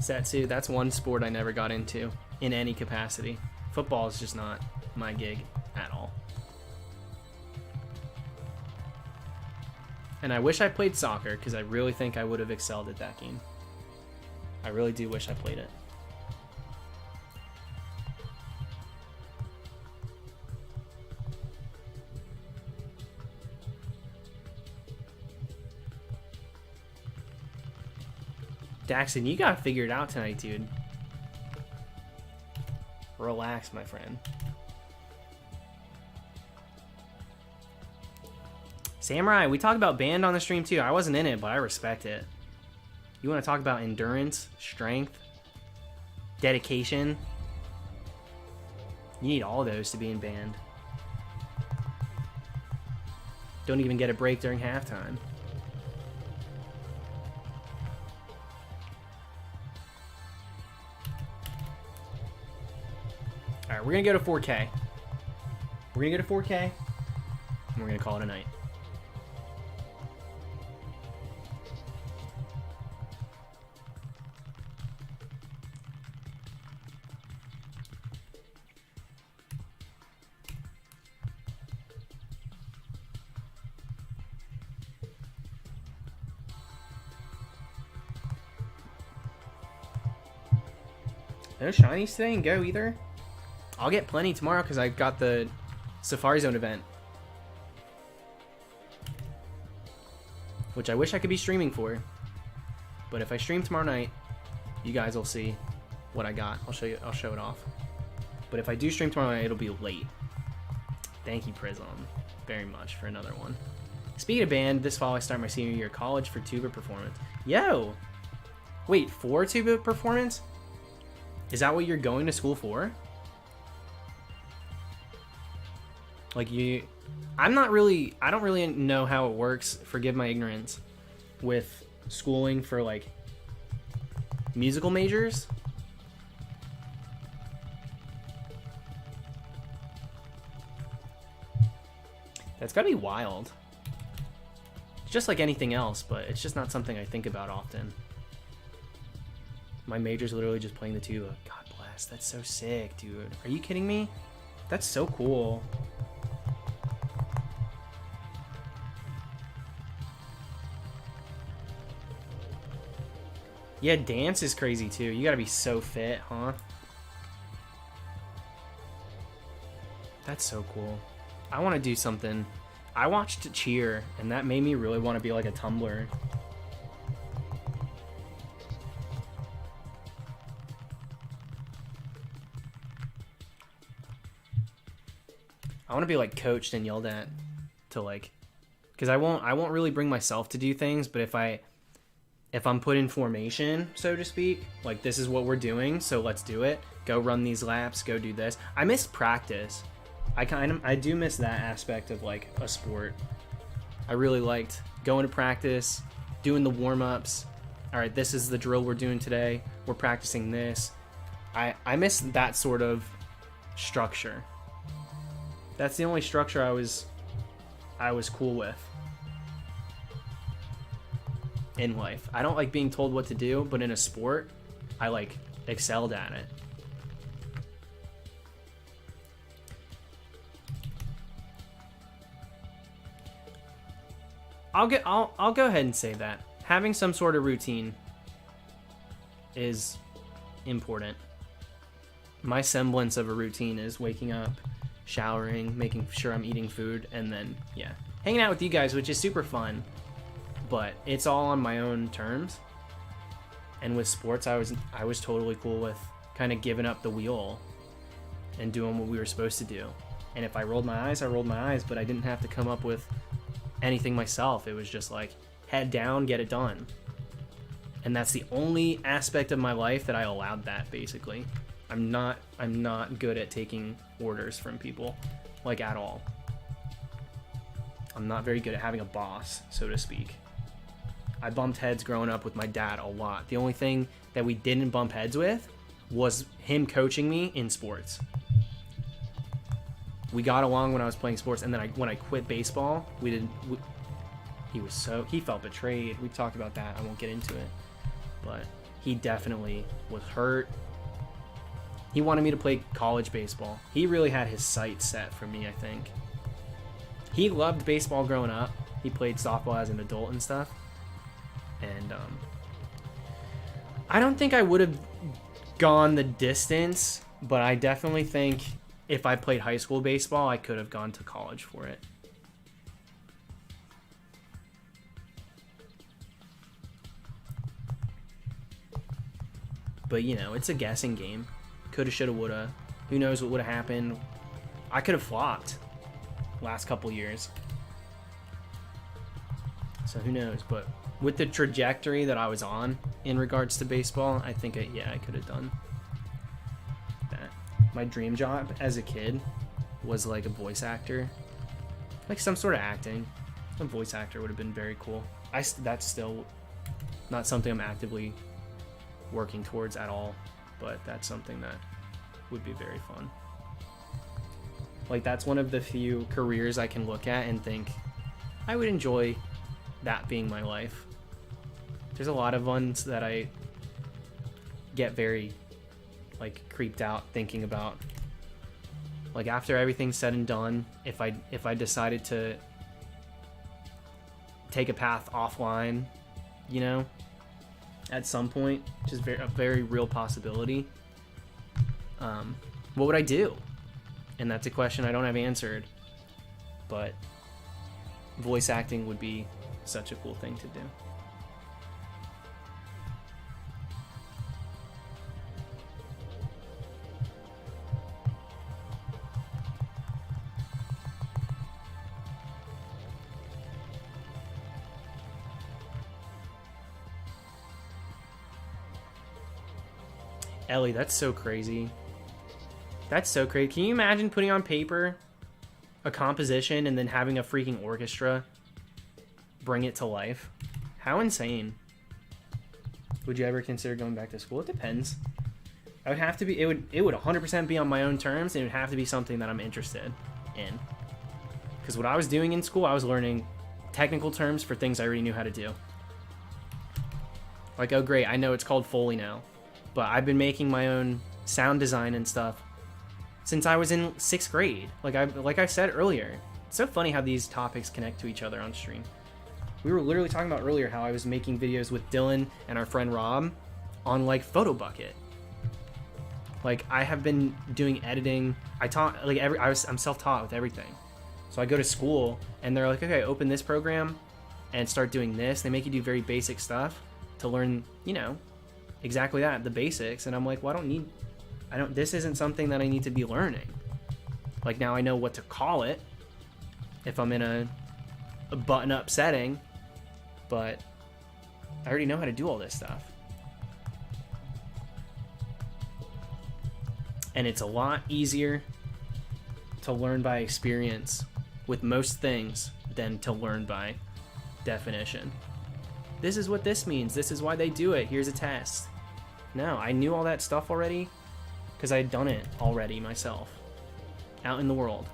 Satsu, that's one sport I never got into in any capacity. Football is just not my gig at all. And I wish I played soccer, because I really think I would have excelled at that game. I really do wish I played it. Daxon, you gotta figure it out tonight, dude. Relax, my friend. Samurai, we talked about band on the stream too. I wasn't in it, but I respect it. You want to talk about endurance, strength, dedication? You need all those to be in band. Don't even get a break during halftime. All right, we're gonna go to 4K. We're gonna go to 4K, and we're gonna call it a night. No shinies today and go either. I'll get plenty tomorrow because I got the Safari Zone event, which I wish I could be streaming for. But if I stream tomorrow night, you guys will see what I got. I'll show you. I'll show it off. But if I do stream tomorrow night, it'll be late. Thank you, Prism, very much for another one. Speaking of band, this fall I start my senior year of college for tuba performance. Yo, wait, for tuba performance? Is that what you're going to school for? Like I don't really know how it works, forgive my ignorance, with schooling for like musical majors. That's gotta be wild. It's just like anything else, but it's just not something I think about often. My major's literally just playing the tuba. God bless, that's so sick, dude. Are you kidding me? That's so cool. Yeah, dance is crazy too. You gotta be so fit, huh? That's so cool. I want to do something. I watched Cheer, and that made me really want to be like a tumbler. I want to be like coached and yelled at to like, because I won't really bring myself to do things, but if I'm put in formation, so to speak, like this is what we're doing, so let's do it. Go run these laps, go do this. I miss practice. I do miss that aspect of like a sport. I really liked going to practice, doing the warm-ups. All right, this is the drill we're doing today. We're practicing this. I miss that sort of structure. That's the only structure I was cool with in life. I don't like being told what to do, but in a sport, I like excelled at it. I'll go ahead and say that having some sort of routine is important. My semblance of a routine is waking up, showering, making sure I'm eating food, and then hanging out with you guys, which is super fun. But it's all on my own terms. And with sports, I was totally cool with kind of giving up the wheel and doing what we were supposed to do. And if I rolled my eyes, I rolled my eyes, but I didn't have to come up with anything myself. It was just like head down, get it done. And that's the only aspect of my life that I allowed that, basically. I'm not good at taking orders from people, like, at all. I'm not very good at having a boss, so to speak. I bumped heads growing up with my dad a lot. The only thing that we didn't bump heads with was him coaching me in sports. We got along when I was playing sports, and then when I quit baseball, he felt betrayed. We talked about that. I won't get into it. But he definitely was hurt. He wanted me to play college baseball. He really had his sights set for me, I think. He loved baseball growing up. He played softball as an adult and stuff. And I don't think I would have gone the distance, but I definitely think if I played high school baseball, I could have gone to college for it. But, it's a guessing game. Coulda, shoulda, woulda. Who knows what would have happened. I could have flopped last couple years. So who knows, but with the trajectory that I was on in regards to baseball, I think I could have done that. My dream job as a kid was like a voice actor, like some sort of acting. A voice actor would have been very cool. That's still not something I'm actively working towards at all, but that's something that would be very fun. Like, that's one of the few careers I can look at and think, I would enjoy that being my life. There's a lot of ones that I get very, like, creeped out thinking about. Like, after everything's said and done, if I decided to take a path offline, you know, at some point, which is a very real possibility, what would I do? And that's a question I don't have answered, but voice acting would be such a cool thing to do. Ellie, that's so crazy. That's so crazy. Can you imagine putting on paper a composition and then having a freaking orchestra bring it to life? How insane. Would you ever consider going back to school? It depends. I would have to be, it would 100% be on my own terms, and it would have to be something that I'm interested in. Because what I was doing in school, I was learning technical terms for things I already knew how to do. Like, oh great, I know it's called Foley now. But I've been making my own sound design and stuff since I was in 6th grade. Like I said earlier, it's so funny how these topics connect to each other on stream. We were literally talking about earlier how I was making videos with Dylan and our friend Rob on like PhotoBucket. Like, I have been doing editing. I'm self-taught with everything. So I go to school and they're like, okay, open this program and start doing this. They make you do very basic stuff to learn, you know, exactly that, the basics. And I'm like, well, this isn't something that I need to be learning. Like, now I know what to call it if I'm in a button-up setting, but I already know how to do all this stuff. And it's a lot easier to learn by experience with most things than to learn by definition. This is what this means. This is why they do it. Here's a test. No, I knew all that stuff already because I had done it already myself out in the world.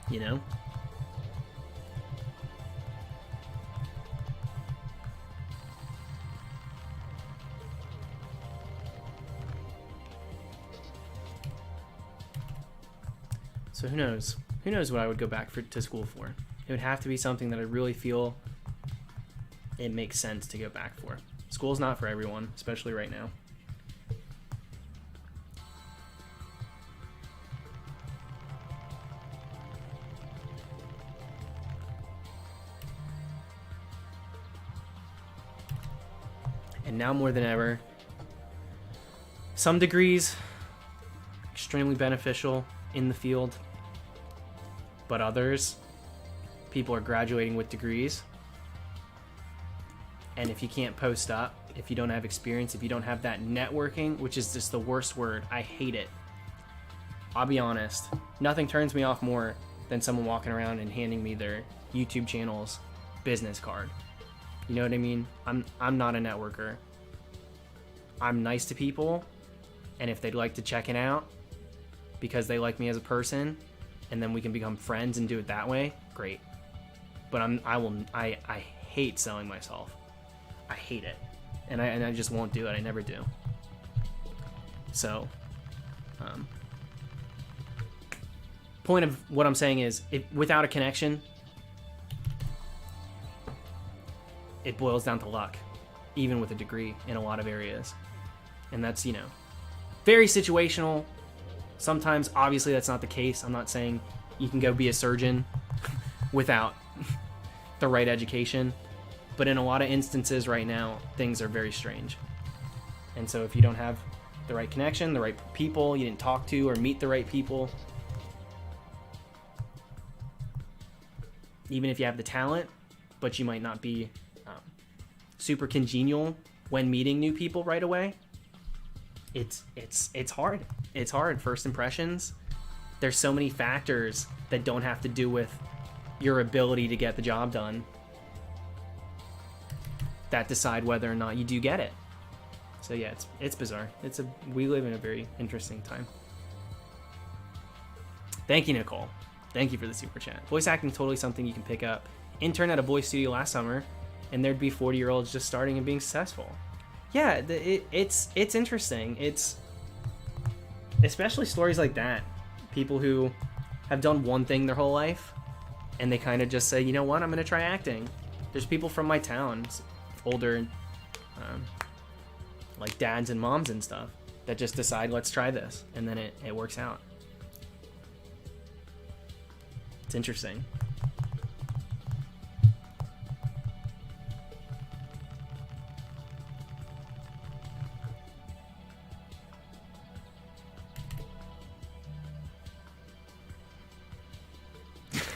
You know? So who knows? Who knows what I would go back to school for? It would have to be something that I really feel it makes sense to go back for. School's not for everyone, especially right now. And now more than ever, some degrees extremely beneficial in the field, but others, people are graduating with degrees, and if you can't post up, if you don't have experience, if you don't have that networking, which is just the worst word, I hate it. I'll be honest, nothing turns me off more than someone walking around and handing me their YouTube channel's business card. You know what I mean? I'm not a networker. I'm nice to people, and if they'd like to check it out because they like me as a person, and then we can become friends and do it that way, great. But I hate selling myself. I hate it, and I just won't do it. I never do. So, point of what I'm saying is, without a connection, it boils down to luck, even with a degree in a lot of areas, and that's, you know, very situational. Sometimes, obviously, that's not the case. I'm not saying you can go be a surgeon without the right education. But in a lot of instances right now, things are very strange. And so if you don't have the right connection, the right people, you didn't talk to or meet the right people, even if you have the talent, but you might not be super congenial when meeting new people right away, it's hard. It's hard. First impressions. There's so many factors that don't have to do with your ability to get the job done that decide whether or not you do get it. So yeah, it's bizarre. We live in a very interesting time. Thank you, Nicole. Thank you for the super chat. Voice acting totally something you can pick up. Intern at a voice studio last summer, and there'd be 40-year-olds just starting and being successful. Yeah, it's interesting. It's especially stories like that. People who have done one thing their whole life, and they kind of just say, you know what, I'm going to try acting. There's people from my town, older, like dads and moms and stuff, that just decide, let's try this, and then it works out. It's interesting.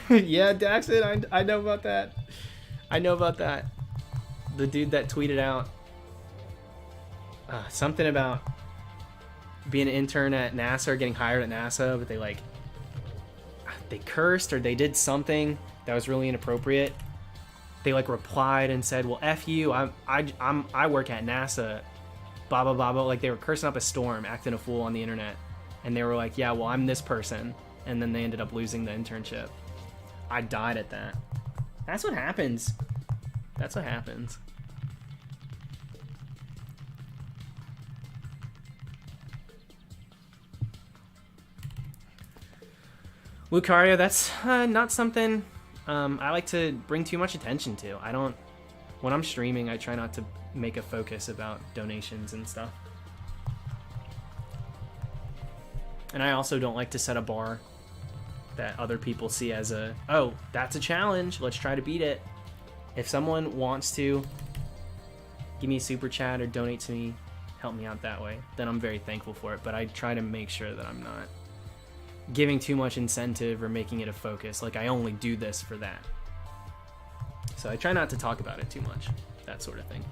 Yeah, Daxon, I know about that. I know about that. The dude that tweeted out something about being an intern at NASA or getting hired at NASA, but they cursed or they did something that was really inappropriate. They replied and said, "Well, F you. I work at NASA." Blah blah blah blah. Like they were cursing up a storm, acting a fool on the internet, and they were like, "Yeah, well, I'm this person," and then they ended up losing the internship. I died at that. That's what happens. That's what happens. Lucario, that's not something I like to bring too much attention to. When I'm streaming, I try not to make a focus about donations and stuff. And I also don't like to set a bar that other people see as oh, that's a challenge, let's try to beat it. If someone wants to give me a super chat or donate to me, help me out that way, then I'm very thankful for it. But I try to make sure that I'm not giving too much incentive or making it a focus, like I only do this for that. So I try not to talk about it too much, that sort of thing.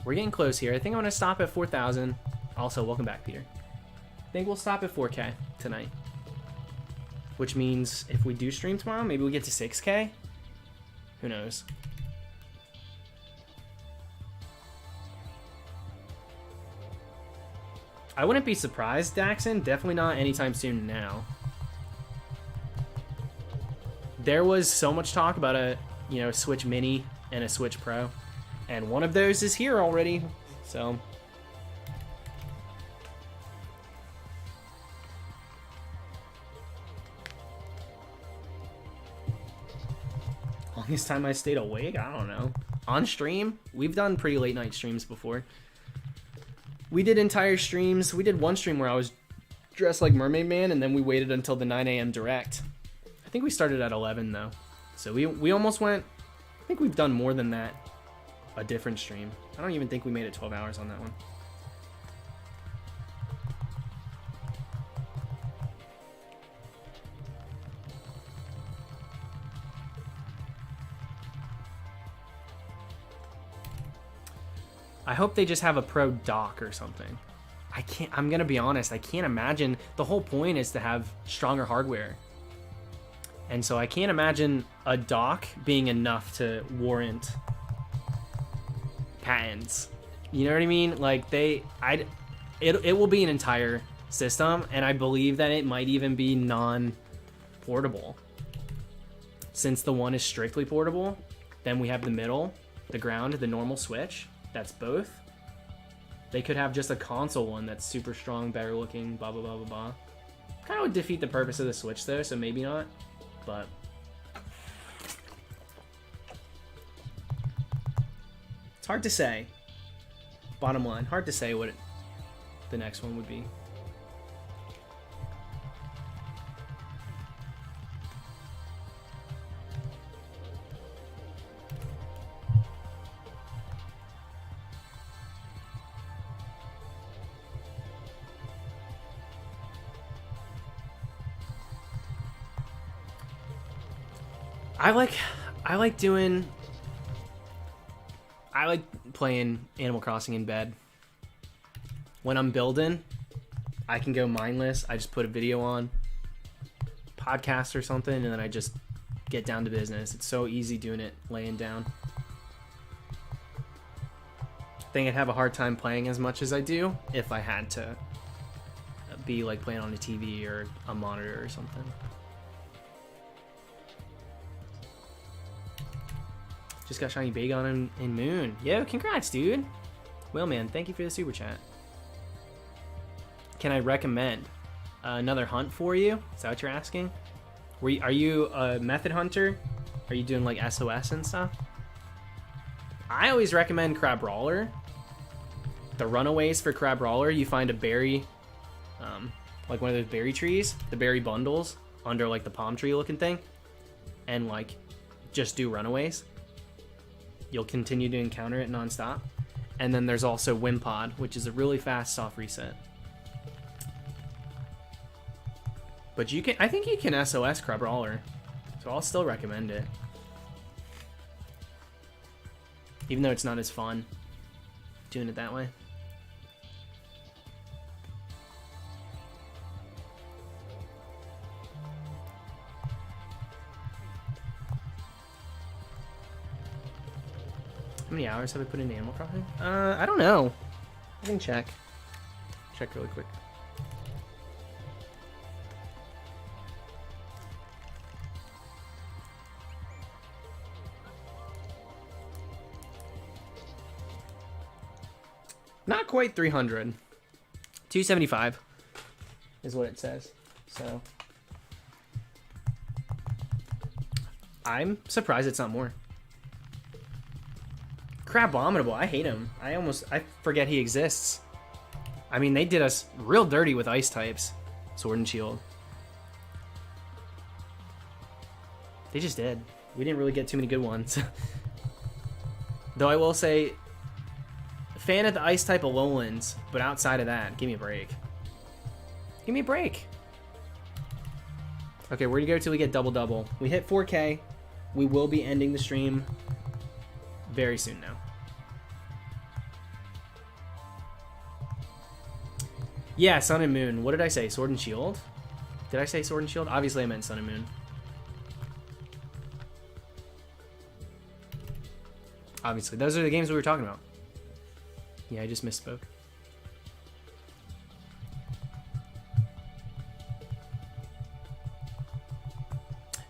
We're getting close here. I think I'm going to stop at 4,000. Also, welcome back, Peter. I think we'll stop at 4K tonight. Which means if we do stream tomorrow, maybe we get to 6K? Who knows? I wouldn't be surprised, Daxon. Definitely not anytime soon now. There was so much talk about a Switch Mini and a Switch Pro. And one of those is here already, so. Longest time I stayed awake? I don't know. On stream? We've done pretty late night streams before. We did entire streams. We did one stream where I was dressed like Mermaid Man, and then we waited until the 9 a.m. direct. I think we started at 11, though. So we almost went. I think we've done more than that. A different stream. I don't even think we made it 12 hours on that one. I hope they just have a pro dock or something. I'm gonna be honest, I can't imagine. The whole point is to have stronger hardware. And so I can't imagine a dock being enough to warrant patents. You know what I mean? Like it will be an entire system, and I believe that it might even be non-portable. Since the one is strictly portable, then we have the middle, the ground, the normal Switch. That's both. They could have just a console one that's super strong, better looking, blah blah blah blah blah. Kind of would defeat the purpose of the Switch though, so maybe not. But it's hard to say. Bottom line, hard to say what the next one would be. I like playing Animal Crossing in bed. When I'm building, I can go mindless. I just put a video on, podcast or something, and then I just get down to business. It's so easy doing it laying down. I think I'd have a hard time playing as much as I do if I had to be like playing on a TV or a monitor or something. Just got shiny Bagon in Moon. Yo, congrats, dude. Well, man, thank you for the super chat. Can I recommend another hunt for you? Is that what you're asking? Are you a method hunter? Are you doing like SOS and stuff? I always recommend Crabrawler. The runaways for Crabrawler, you find a berry, like one of those berry trees, the berry bundles under like the palm tree looking thing, and like just do runaways. You'll continue to encounter it nonstop. And then there's also Wimpod, which is a really fast soft reset. But you can, I think you can SOS Crabrawler, so I'll still recommend it. Even though it's not as fun doing it that way. How many hours have I put into Animal Crossing? I don't know. I can check. Check really quick. Not quite 300. 275 is what it says. So I'm surprised it's not more. Crabominable, I hate him. I forget he exists. I mean, they did us real dirty with ice types. Sword and Shield. They just did. We didn't really get too many good ones. Though I will say, fan of the ice type Alolan, but outside of that, give me a break. Give me a break. Okay, we're gonna go till we get double. We hit 4K. We will be ending the stream very soon now. Yeah, Sun and Moon. What did I say? Sword and Shield? Did I say Sword and Shield? Obviously I meant Sun and Moon. Obviously. Those are the games we were talking about. Yeah, I just misspoke.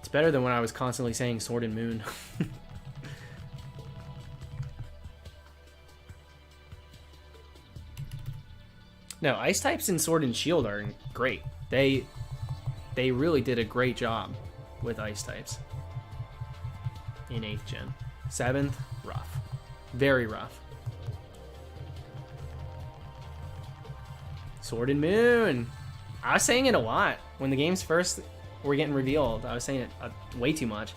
It's better than when I was constantly saying Sword and Moon. No, ice types in Sword and Shield are great. They really did a great job with ice types in 8th gen. 7th, rough. Very rough. Sword and Moon. I was saying it a lot. When the games first were getting revealed, I was saying it way too much.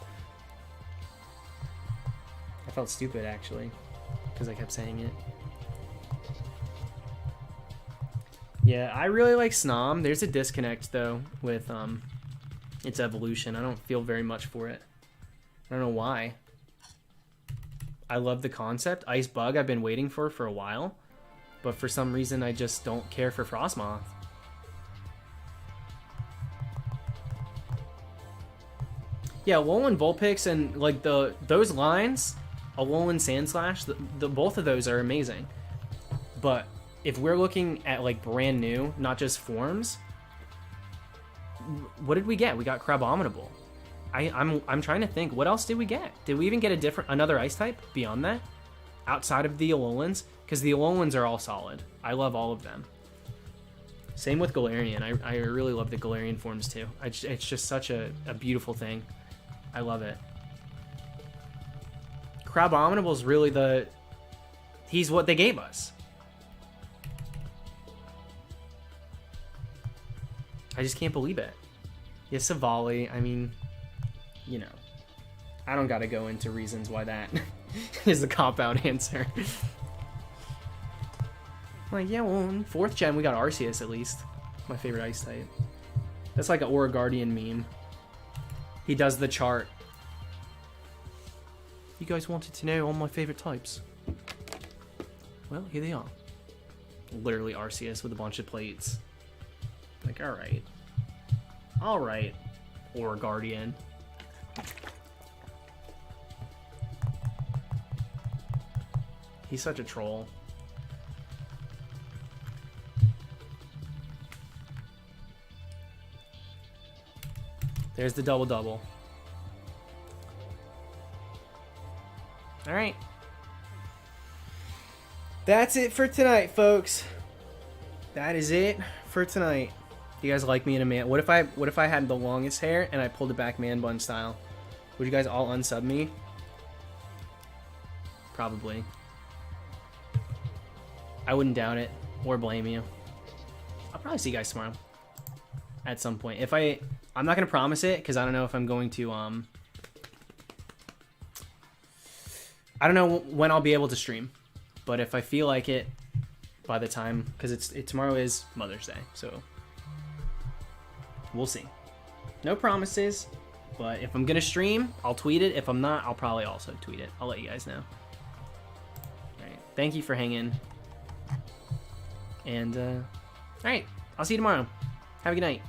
I felt stupid, actually, because I kept saying it. Yeah, I really like Snom. There's a disconnect, though, with its evolution. I don't feel very much for it. I don't know why. I love the concept. Ice Bug I've been waiting for a while. But for some reason, I just don't care for Frostmoth. Yeah, Alolan Vulpix and like those lines, Alolan Sandslash, the both of those are amazing. But if we're looking at like brand new, not just forms, what did we get? We got Crabominable. I'm trying to think, what else did we get? Did we even get another ice type beyond that? Outside of the Alolans? Because the Alolans are all solid. I love all of them. Same with Galarian. I really love the Galarian forms too. It's just such a beautiful thing. I love it. Crabominable is really he's what they gave us. I just can't believe it. Yes, Savali, I mean, you know, I don't gotta go into reasons why that is the cop-out answer. Like, yeah, well, in 4th gen, we got Arceus, at least. My favorite ice type. That's like an Aura Guardian meme. He does the chart. You guys wanted to know all my favorite types. Well, here they are. Literally Arceus with a bunch of plates. Like, alright. Alright. or Guardian. He's such a troll. There's the double-double. All right. That's it for tonight, folks. That is it for tonight. You guys like me in a man? What if I had the longest hair and I pulled it back man bun style? Would you guys all unsub me? Probably. I wouldn't doubt it or blame you. I'll probably see you guys tomorrow at some point. I'm not gonna promise it because I don't know if I'm going to I don't know when I'll be able to stream, but if I feel like it by the time, because tomorrow is Mother's Day, so we'll see. No promises, but if I'm gonna stream, I'll tweet it. If I'm not, I'll probably also tweet it. I'll let you guys know. All right, thank you for hanging. And, all right, I'll see you tomorrow. Have a good night.